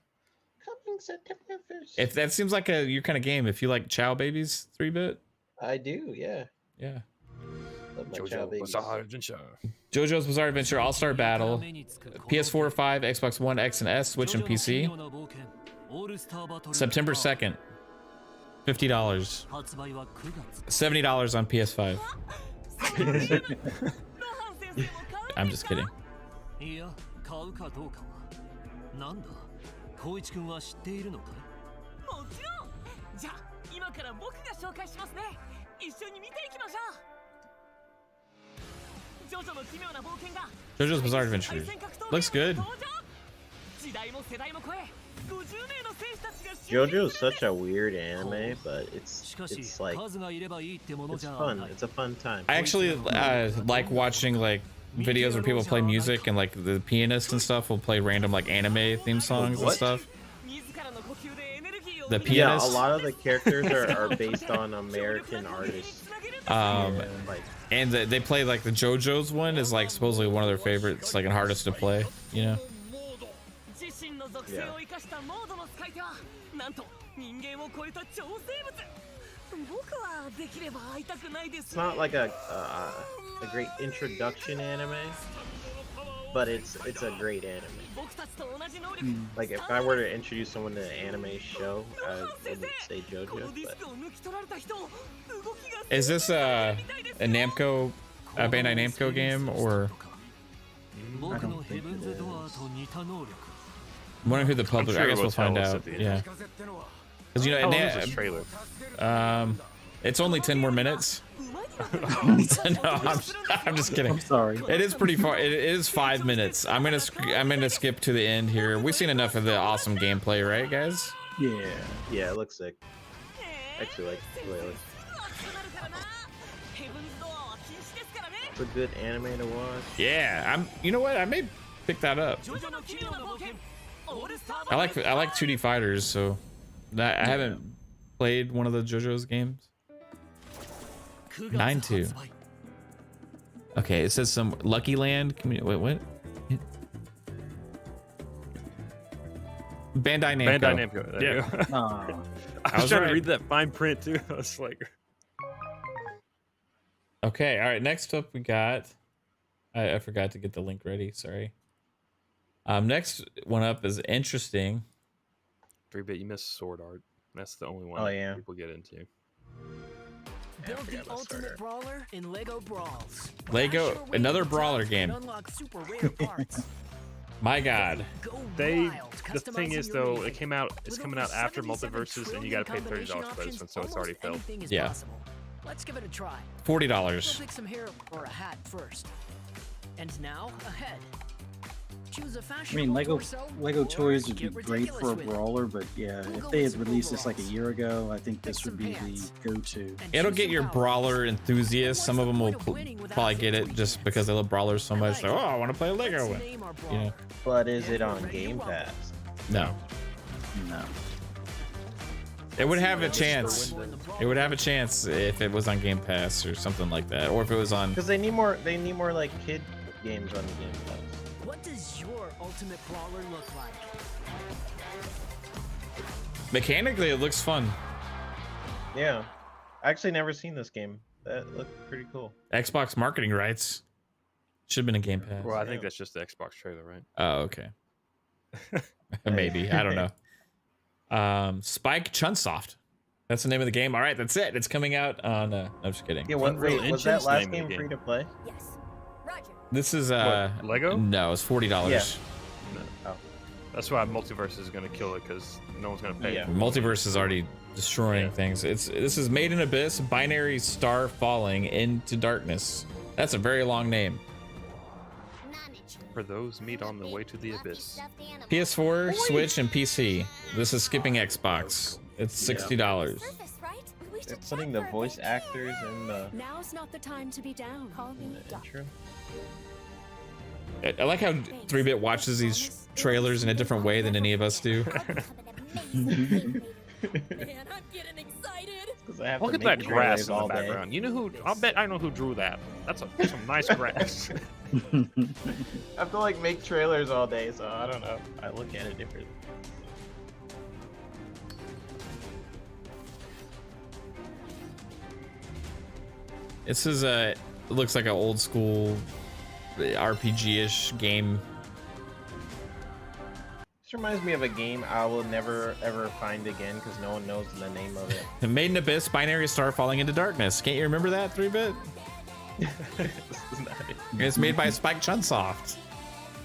If that seems like your kind of game, if you like Chow Babies 3-bit, I do, yeah. yeah. Love my JoJo child babies. Bizarre Adventure. JoJo's Bizarre Adventure All-Star Battle, PS4, 5, Xbox One, X and S, Switch and PC, September 2nd, $50, $70 on PS5. I'm just kidding. いや、買うかどうかは。なんだ、光一君は知っているのかい？もちろん。じゃあ、今から僕が紹介しますね。一緒に見ていきましょう。ジョジョの奇妙な冒険が。 JoJo's Bizarre Adventure looks good. JoJo is such a weird anime, but it's like it's fun. It's a fun time. I actually like watching like videos where people play music and like the pianist and stuff will play random like anime theme songs and stuff. The Yeah, pianist. a lot of the characters are based on American artists. Like And they play like the JoJo's one is like supposedly one of their favorites, like and hardest to play. You know. Yeah. It's not like a great introduction anime, but it's a great anime. Like if I were to introduce someone to an anime show, I wouldn't say JoJo. But... Is this a Namco, a Bandai Namco game, or? I don't think it is. I'm wondering who the publisher. sure I guess it we'll will find tell us out. at the end. Yeah. Because you know, How long is this trailer? it's only 10 more minutes. No, I'm just kidding. I'm sorry. It is pretty far. It is 5 minutes. I'm gonna skip to the end here. We've seen enough of the awesome gameplay, right, guys? Yeah. Yeah, it looks sick. Actually, like really. It's a good anime to watch. Yeah, You know what? I may pick that up. I like 2D fighters, so I haven't played one of the JoJo's games. 9-2. Okay, it says some Lucky Land. Wait, what? Bandai Namco. Bandai Namco. There you go. Aw. I was was trying right. to read that fine print too. I was like, Okay, all right. Next up, we got. I forgot to get the link ready. Sorry. Next one up is interesting. 3-bit, you missed Sword Art. That's the only one Oh, that yeah. people get into. Build forgot the about ultimate Sword Art. brawler in Lego Brawls. Lego, Dash your way another to the brawler top game. and unlock super rare parts. My God. Go They, wild, the thing is customizing though, your it came out. It's With coming over out after 77 multiverses, and you got to pay $30 trillion for this one, so it's combination already options, filled. anything is Yeah. possible. Let's give it a try. $40. We'll pick some hair or a hat first. And now a head. Choose a I mean, Lego torso, Lego or toys would be get great for a ridiculous with it. brawler, but yeah, We'll if go they with had some released this like a overalls. year ago, I think this Pick would be some pants. the go-to. And It'll choose get some your power. brawler enthusiasts. Some of them will What's the point of winning without probably get it victory? just because they love brawlers so much. Like, oh, I want to play a Let's Lego one. name our You know? brawler. But is it on Ready to Game rumble. Pass? No. No. It would have a chance. It would have a chance if it was on Game Pass or something like that, or if it was on. Because they need more. They need more like kid games on the Game Pass. What does your ultimate brawler look like? Mechanically, it looks fun. Yeah, I actually never seen this game. That looked pretty cool. Xbox marketing rights should have been a Game Pass. Well, I think that's just the Xbox trailer, right? Oh, okay. Maybe I don't know. Spike Chunsoft. That's the name of the game. All right, that's it. It's coming out on. No, I'm just kidding. Yeah, what? Unreal Wait, was that Engine's last name of the game game. free to play? Yes. Roger. This is What, Lego? No, it's $40. Yeah. No. That's why Multiverse is going to kill it, because no one's going to pay. Yeah. Multiverse is already destroying Yeah. things. This is Made in Abyss, binary star falling into darkness. That's a very long name. For those meet on the way to the abyss. PS4, Switch, and PC. This is skipping Xbox. It's $60. They're putting the voice actors in the Now's not the time to be down. Call me intro. I like how 3-Bit watches these trailers in a different way than any of us do. Man, I'm getting excited. Look at that grass in the background. You know who? I'll bet I know who drew that. That's some nice grass. I have to like make trailers all day, so I don't know. I look at it differently. This is it looks like an old school RPG-ish game. This reminds me of a game I will never ever find again because no one knows the name of it. Made in Abyss, binary star falling into darkness. Can't you remember that, 3-Bit? This is not it. It's made by Spike Chunsoft.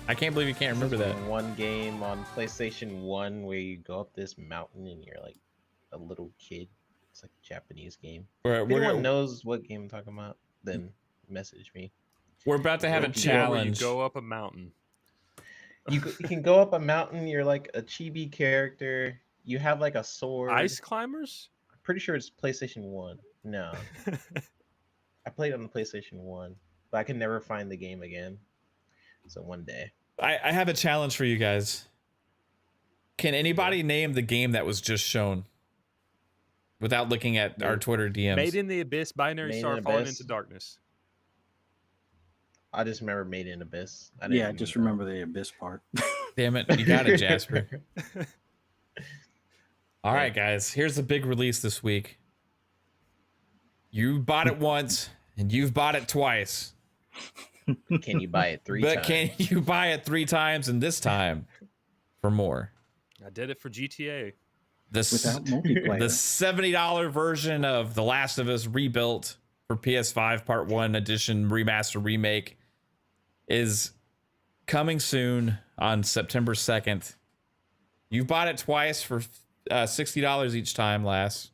I can't believe you can't remember This is that. One game on PlayStation 1 where you go up this mountain and you're like a little kid. It's like a Japanese game. We're, If anyone we're, knows what game I'm talking about, then message me. we're about to have a Where you challenge. go up a mountain. You can go up a mountain. You're like a chibi character. You have like a sword. Ice climbers? I'm pretty sure it's PlayStation 1. No. I played on the PlayStation 1, but I can never find the game again. So one day. I have a challenge for you guys. Can anybody name the game that was just shown without looking at our Twitter DMs? Made in the Abyss, Binary Made in Star the Falling Abyss. into Darkness. I just remember Made in Abyss. I Yeah, just remember the Abyss part. Damn it, you got it, Jasper. All right, guys, here's the big release this week. You bought it once, and you've bought it twice. Can you buy it 3 But times? can you buy it 3 times and this time for more? I did it for GTA. Without multiplayer. The $70 version of The Last of Us Rebuilt for PS5 Part 1 Edition Remaster Remake is coming soon on September 2nd. You bought it twice for $60 each time last,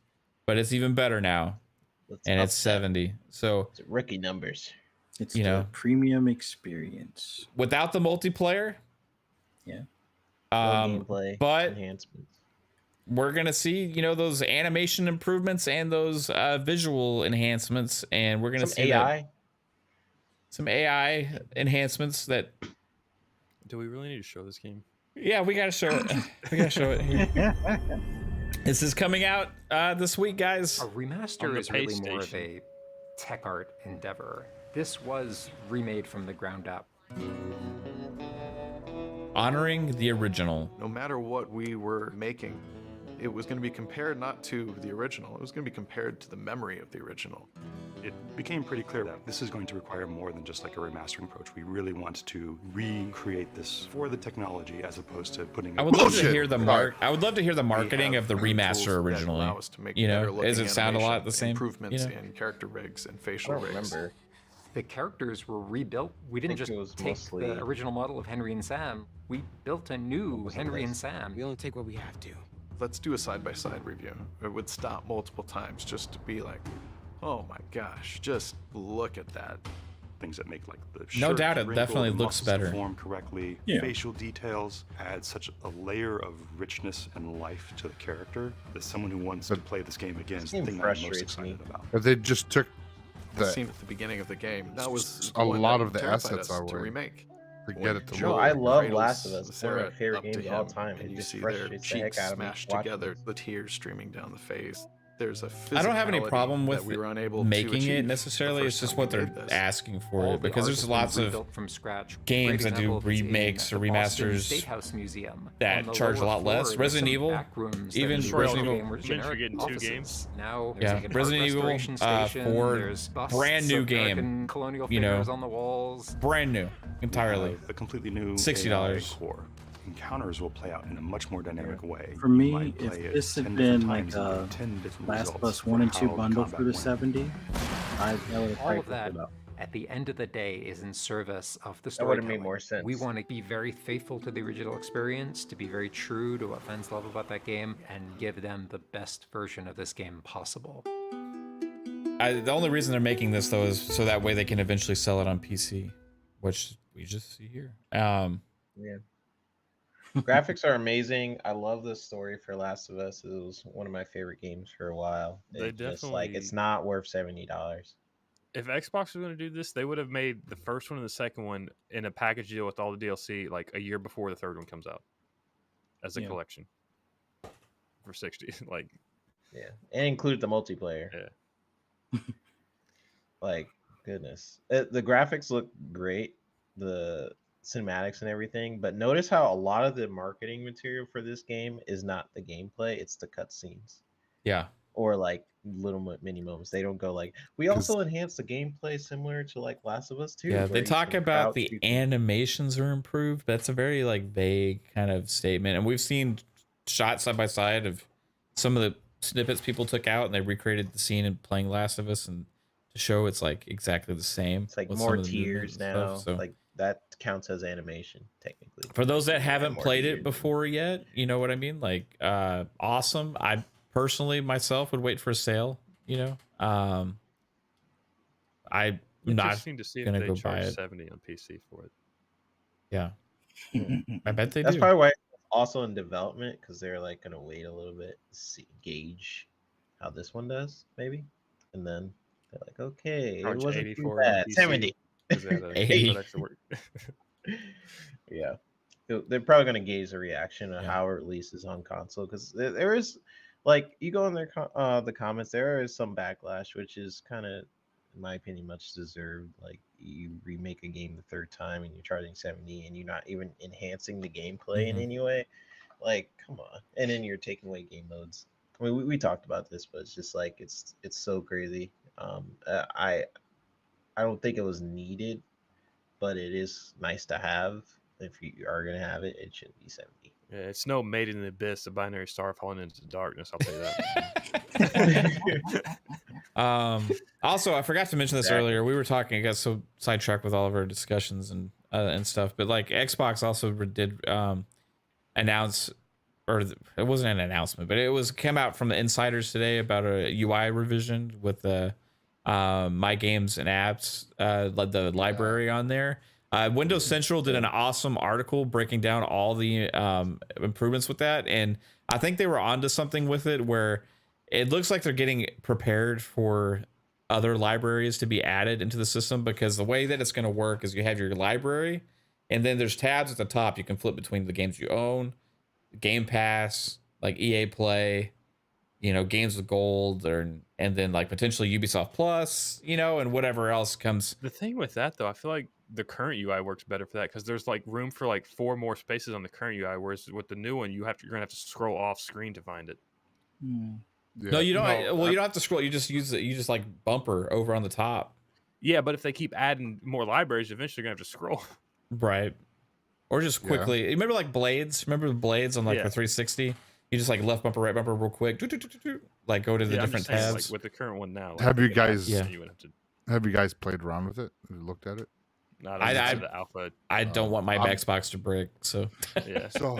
but it's even better now. And it's 70. So it's rookie numbers. It's you the know, premium experience. without the multiplayer. Yeah. Gameplay but enhancements. we're gonna see, you know, those animation improvements and those visual enhancements, and we're gonna Some see AI. some AI enhancements that. Do we really need to show this game? Yeah, we gotta show it. We gotta show it here. This is coming out this week, guys. A remaster is really more of a tech art endeavor. This was remade from the ground up. Honoring the original. No matter what we were making, it was going to be compared not to the original, it was going to be compared to the memory of the original. It became pretty clear that this is going to require more than just like a remastering approach. We really want to recreate this for the technology as opposed to putting. I would love to hear the marketing of the remaster originally. You know, does it sound a lot the same? Improvements you know? in character rigs and facial I don't rigs. remember. The characters were rebuilt. We didn't just take the original model of Henry and Sam. We built a new Henry and Sam. We only take what we have to. Let's do a side-by-side review. It would stop multiple times just to be like, oh my gosh, just look at that. Things that make like the No shirt doubt it wrinkle, definitely the looks muscles better. form correctly. Yeah. Facial details add such a layer of richness and life to the character. As someone who wants to play this game again, is the thing I'm most excited about. But they just took The the scene at the beginning of the game, that was a one lot that of the terrified assets us away to remake. to get When it to Joel look. I love cradles Last of Us. It's one of my Sarah favorite up to games of all him, time. and It you just see their frustrates the heck cheeks out of me smashed watching together, this. the tears streaming down the face. There's a I don't have any physicality problem with that we were unable making to it achieve necessarily. the It's first just time what we they're did this. asking for All it the because art there's has been lots of rebuilt from scratch. games Great that do example is in remakes or the Boston remasters State House Museum. that On the charge a lower lot less. floor, there's Resident some Evil, back rooms that even in Resident the Evil. game were You mentioned generic you're getting 2 offices. games. Now there's Yeah, like an Resident art Evil restoration station. for There's brand new busts of American game. colonial You know, figures on the walls. brand new entirely. A completely new $60. AI core. Encounters will play out in a much more dynamic way. For You me, might if play it this had 10 been different like times and a get 10 different Last of results Us 1 and for 2 how bundle combat for the went. 70, I would have All of priced that, it up. at the end of the day, is in service of the That would've storytelling. made more sense. We want to be very faithful to the original experience, to be very true to what fans love about that game, and give them the best version of this game possible. The only reason they're making this though is so that way they can eventually sell it on PC, which we just see here. Yeah. Graphics are amazing. I love the story for Last of Us. It was one of my favorite games for a while. They Just like definitely- it's not worth $70. If Xbox was going to do this, they would have made the first one and the second one in a package deal with all the DLC like a year before the third one comes out as a Yeah. collection for 60. Like, Yeah, and include the multiplayer. Yeah. Like goodness, the graphics look great, the cinematics and everything. But notice how a lot of the marketing material for this game is not the gameplay; it's the cutscenes. Yeah. Or like little mini moments. They don't go like, we also enhanced the gameplay similar to like Last of Us 2. Yeah, where they you talk can about crouch, the you can- animations are improved. That's a very like vague kind of statement. And we've seen shots side by side of some of the snippets people took out and they recreated the scene in playing Last of Us and to show it's like exactly the same. It's like with more some of the tears movements and now. stuff, so. Like that counts as animation technically. For those that haven't more played tears. it before yet, you know what I mean? Like, awesome. I personally myself would wait for a sale, you know. I'm not interesting to see if gonna they go buy charge it. 70 on PC for it. Yeah. I bet they That's do. probably why it's also in development, because they're like gonna wait a little bit, gauge how this one does, maybe, and then they're like, okay, it Charge wasn't 80 too for it on bad. PC. 70. Is that a 80. put extra work? Yeah, they're probably gonna gauge the reaction of Yeah. how it releases on console, because there is, like, you go in their the comments, there is some backlash, which is kind of, in my opinion, much deserved. Like, you remake a game the third time and you're charging 70, and you're not even enhancing the gameplay in any way. Like, come on. And then you're taking away game modes. I mean, we talked about this, but it's just like it's so crazy. I don't think it was needed, but it is nice to have. If you are gonna have it, it should be 70. Yeah, it's no Made in the Abyss, a binary star falling into darkness. I'll tell you that. Also, I forgot to mention this Exactly. earlier. We were talking, I got so sidetracked with all of our discussions and stuff, but like Xbox also did announce, or it wasn't an announcement, but it came out from the insiders today about a UI revision with the My Games and Apps, the library on there. Windows Central did an awesome article breaking down all the improvements with that, and I think they were onto something with it, where it looks like they're getting prepared for other libraries to be added into the system, because the way that it's going to work is you have your library, and then there's tabs at the top. You can flip between the games you own, Game Pass, like EA Play, games with gold, and then like potentially Ubisoft Plus, and whatever else comes. The thing with that, though, I feel like the current UI works better for that, because there's like room for like 4 more spaces on the current UI, whereas with the new one, you're gonna have to scroll off screen to find it. Yeah. No, you don't. You don't have to scroll. You just use it. You just like bumper over on the top. Yeah, but if they keep adding more libraries, eventually you're gonna have to scroll. Right. Or just quickly. You remember like blades? Remember the blades on like the 360? You just like left bumper, right bumper, real quick. Like go to the different tabs. Like with the current one now. Like Have you guys? you would have to. Have you guys played around with it? Have you looked at it? Not the alpha. I don't want my Xbox to break. So yeah. So,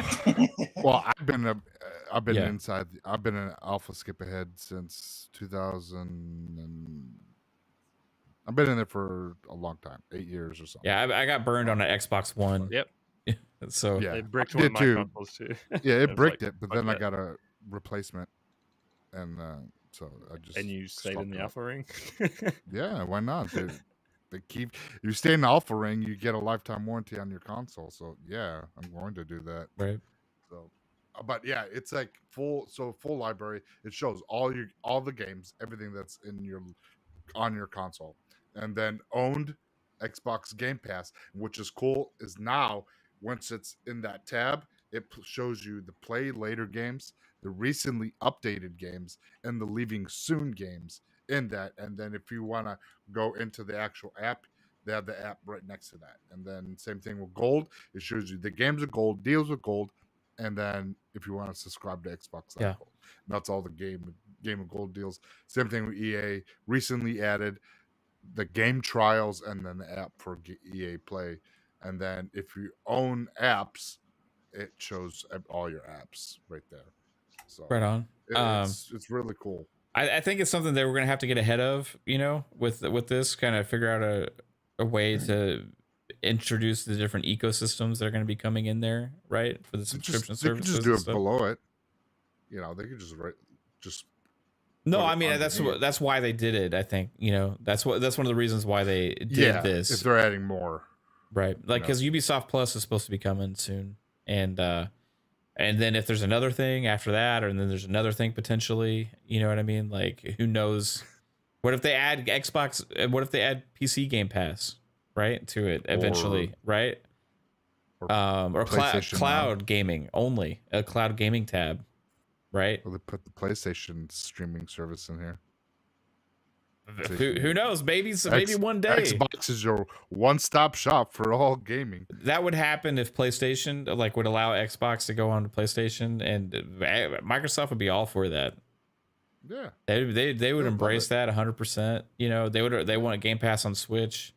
well, I've been inside. I've been an alpha skip ahead since 2000, and I've been in there for a long time, 8 years or something. yeah, I got burned on an Xbox One. Yep. So yeah, It bricked I one of did my too. consoles too. Yeah, it was bricked like, it, but fuck then I that. got a replacement, and so I just. And you stayed in stopped the it. alpha ring. Yeah, why not? They keep you stay in the alpha ring, you get a lifetime warranty on your console. So yeah, I'm going to do that. right. So, but yeah, it's like full library. It shows all the games, everything that's on your console, and then owned Xbox Game Pass, which is cool. Is now once it's in that tab, it shows you the play later games, the recently updated games, and the leaving soon games in that. And then if you want to go into the actual app, they have the app right next to that. And then same thing with gold, it shows you the games of gold, deals with gold, and then if you want to subscribe to Xbox Live Gold, and that's all the game of gold deals. Same thing with EA, recently added the game trials and then the app for EA Play. And then if you own apps, it shows all your apps right there. So Right on. It's really cool. I think it's something that we're gonna have to get ahead of, with this, kind of figure out a way to introduce the different ecosystems that are going to be coming in there, right? For the subscription They could services. just do and it stuff. below it. They could just. No, put it I mean underneath. that's why they did it. I think that's one of the reasons why they did this. If they're adding more, right? Like because Ubisoft Plus is supposed to be coming soon, and then if there's another thing after that, or then there's another thing potentially, you know what I mean? Like who knows? What if they add Xbox? What if they add PC Game Pass, right, to it eventually, right? Or cloud gaming only, a cloud gaming tab, right? Or they put the PlayStation streaming service in here. Who knows? Maybe one day. Xbox is your one-stop shop for all gaming. That would happen if PlayStation would allow Xbox to go on to PlayStation, and Microsoft would be all for that. Yeah, they would embrace that 100%. They want a Game Pass on Switch.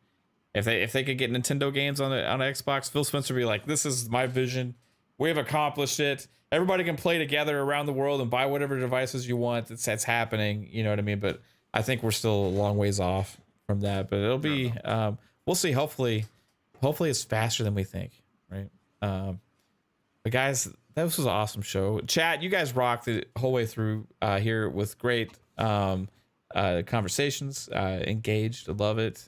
If they could get Nintendo games on Xbox, Phil Spencer would be like, "This is my vision. We have accomplished it. Everybody can play together around the world and buy whatever devices you want. That's happening." You know what I mean? But I think we're still a long ways off from that. But it'll be we'll see. Hopefully it's faster than we think, right? But guys, this was an awesome show. Chat, you guys rocked the whole way through here with great conversations. Engaged, I love it.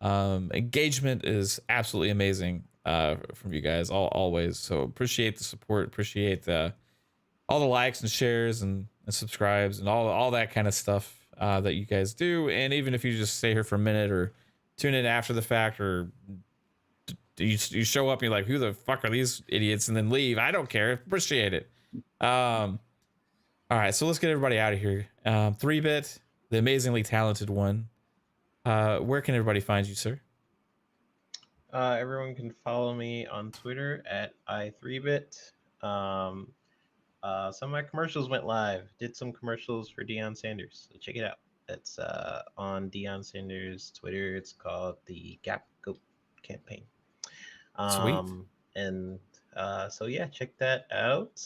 Engagement is absolutely amazing from you guys always. So appreciate the support, appreciate all the likes and shares and subscribes and all that kind of stuff that you guys do. And even if you just stay here for a minute or tune in after the fact, or you show up and you're like, who the fuck are these idiots, and then leave, I don't care. Appreciate it. All right, so let's get everybody out of here. 3-Bit, the amazingly talented one. Where can everybody find you, sir? Everyone can follow me on Twitter at i3bit. Some of my commercials went live. Did some commercials for Deion Sanders, so check it out. That's on Deion Sanders' Twitter. It's called the Gap Goat campaign. Sweet. And so yeah, check that out.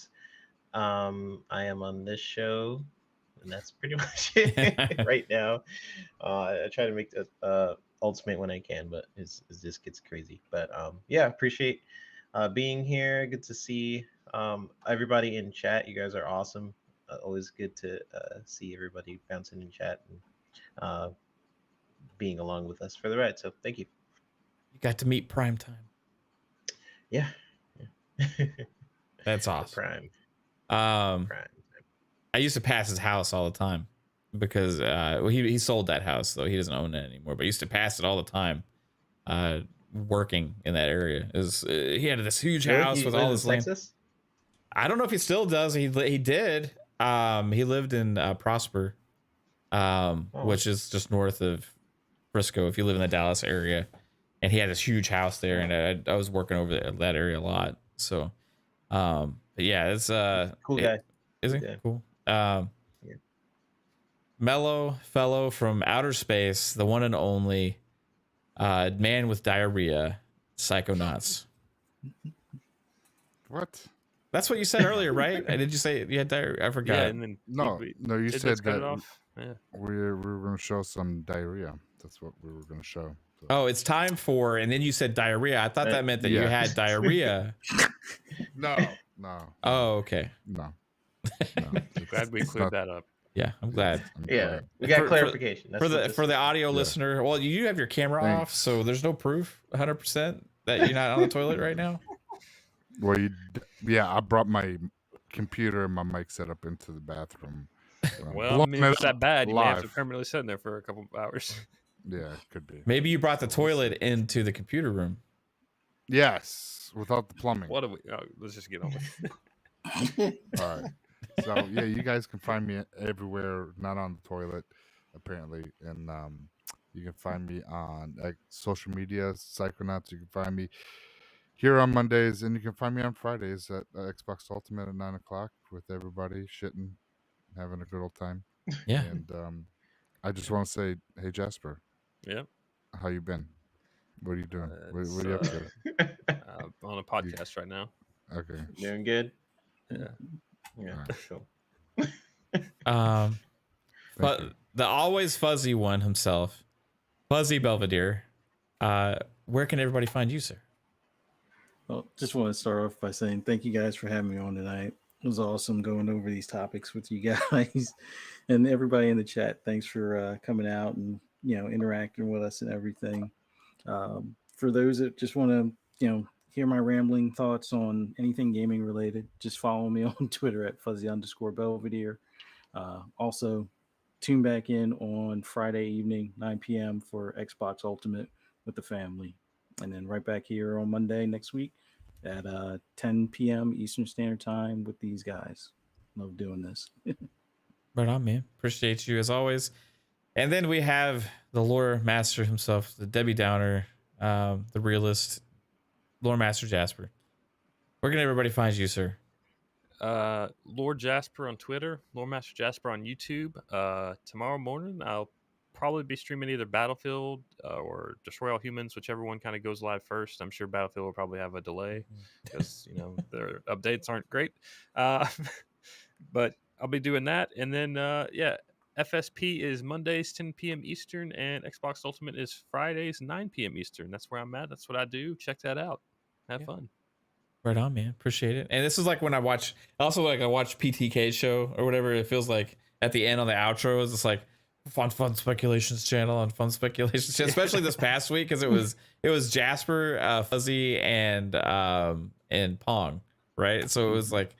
I am on this show, and that's pretty much it right now. I try to make the ultimate when I can, but it just gets crazy. But yeah, appreciate being here. Good to see everybody in chat. You guys are awesome. Always good to see everybody bouncing in chat and being along with us for the ride. So thank you. You got to meet Primetime. Yeah. That's awesome. Prime. I used to pass his house all the time because he sold that house, though he doesn't own it anymore. But I used to pass it all the time, working in that area. He had this huge house with all this land. Texas? I don't know if he still does. He did. He lived in Prosper, which is just north of Frisco. If you live in the Dallas area, and he had this huge house there, and I was working over that area a lot. So, but yeah, it's cool guy. Isn't it cool? Mellow fellow from outer space, the one and only man with diarrhea, Psychonauts. What? That's what you said earlier, right? Did you say you had diarrhea? I forgot. Yeah, and then No, you said that Yeah. we were going to show some diarrhea. That's what we were going to show. So. Oh, it's time for, and then you said diarrhea. I thought that meant that you had diarrhea. No. Oh, okay. No. Glad we cleared that up. Yeah, I'm glad. Yeah, we got clarification. For the audio listener. Well, you have your camera off, so there's no proof 100% that you're not on the toilet right now. Well, I brought my computer and my mic set up into the bathroom. Well, I mean, if it's that bad, you may have to permanently sit in there for a couple of hours. Yeah, it could be. Maybe you brought the toilet into the computer room. Yes, without the plumbing. What do we? Let's just get on with it. All right. So yeah, you guys can find me everywhere, not on the toilet, apparently, and you can find me on social media, Psychonauts. You can find me here on Mondays, and you can find me on Fridays at Xbox Ultimate at 9:00 with everybody shitting, having a good old time. Yeah. And I just want to say, hey Jasper. Yeah. How you been? What are you doing? What are you up to? On a podcast right now. Okay. Doing good. Yeah. Yeah. Right. Cool. But the always fuzzy one himself, Fuzzy Belvedere. Where can everybody find you, sir? Well, just want to start off by saying thank you guys for having me on tonight. It was awesome going over these topics with you guys and everybody in the chat. Thanks for coming out and interacting with us and everything. For those that just want to hear my rambling thoughts on anything gaming related, just follow me on Twitter at fuzzy_Belvedere. Also, tune back in on Friday evening 9 p.m. for Xbox Ultimate with the family, and then right back here on Monday next week at 10 p.m. Eastern Standard Time with these guys. Love doing this. Right on, man. Appreciate you as always. And then we have the lore master himself, the Debbie Downer, the realist, lore master Jasper. Where can everybody find you, sir? Lord Jasper on Twitter, Lore Master Jasper on YouTube. Tomorrow morning, I'll probably be streaming either Battlefield or Destroy All Humans, whichever one kind of goes live first. I'm sure Battlefield will probably have a delay because their updates aren't great. But I'll be doing that, and then FSP is Mondays 10 p.m. Eastern, and Xbox Ultimate is Fridays 9 p.m. Eastern. That's where I'm at. That's what I do. Check that out. Have fun. Right on, man. Appreciate it. And this is like when I watch PTK show or whatever. It feels like at the end on the outro is just like fun speculations channel on fun speculations channel, especially this past week because it was Jasper, Fuzzy, and Pong, right? So it was like,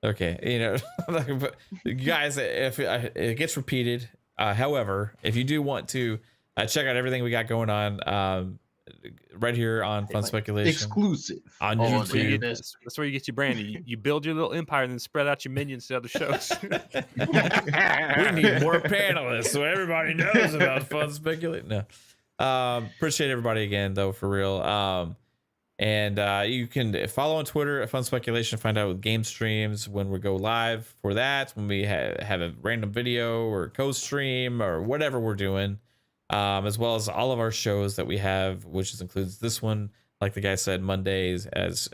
okay, you know, but guys, if it gets repeated, however, if you do want to check out everything we got going on, right here on Fun Speculation, exclusive on YouTube. YouTube. That's where you get your brand. You build your little empire and then spread out your minions to other shows. We need more panelists so everybody knows about Fun Speculation. No, appreciate everybody again though, for real. And you can follow on Twitter at Fun Speculation, find out game streams when we go live for that, when we have a random video or co-stream or whatever we're doing, as well as all of our shows that we have, which includes this one, like the guy said, Mondays as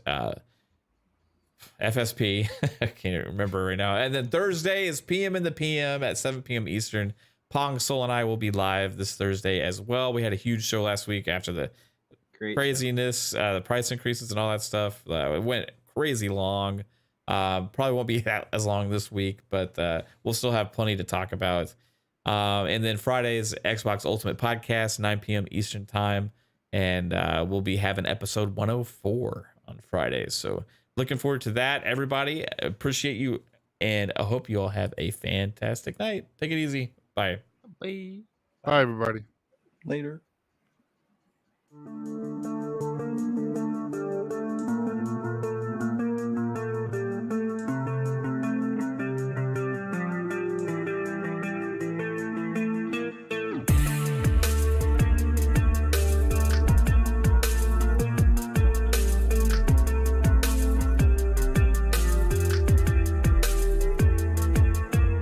FSP. I can't remember right now. And then Thursday is PM in the PM at 7 p.m. Eastern. Pong, Soul, and I will be live this Thursday as well. We had a huge show last week after the craziness, the price increases and all that stuff. It went crazy long. Probably won't be as long this week, but we'll still have plenty to talk about. And then Friday's Xbox Ultimate Podcast, 9 p.m. Eastern Time. And we'll be having episode 104 on Fridays. So looking forward to that, everybody. Appreciate you. And I hope you all have a fantastic night. Take it easy. Bye. Bye. Bye, everybody. Later.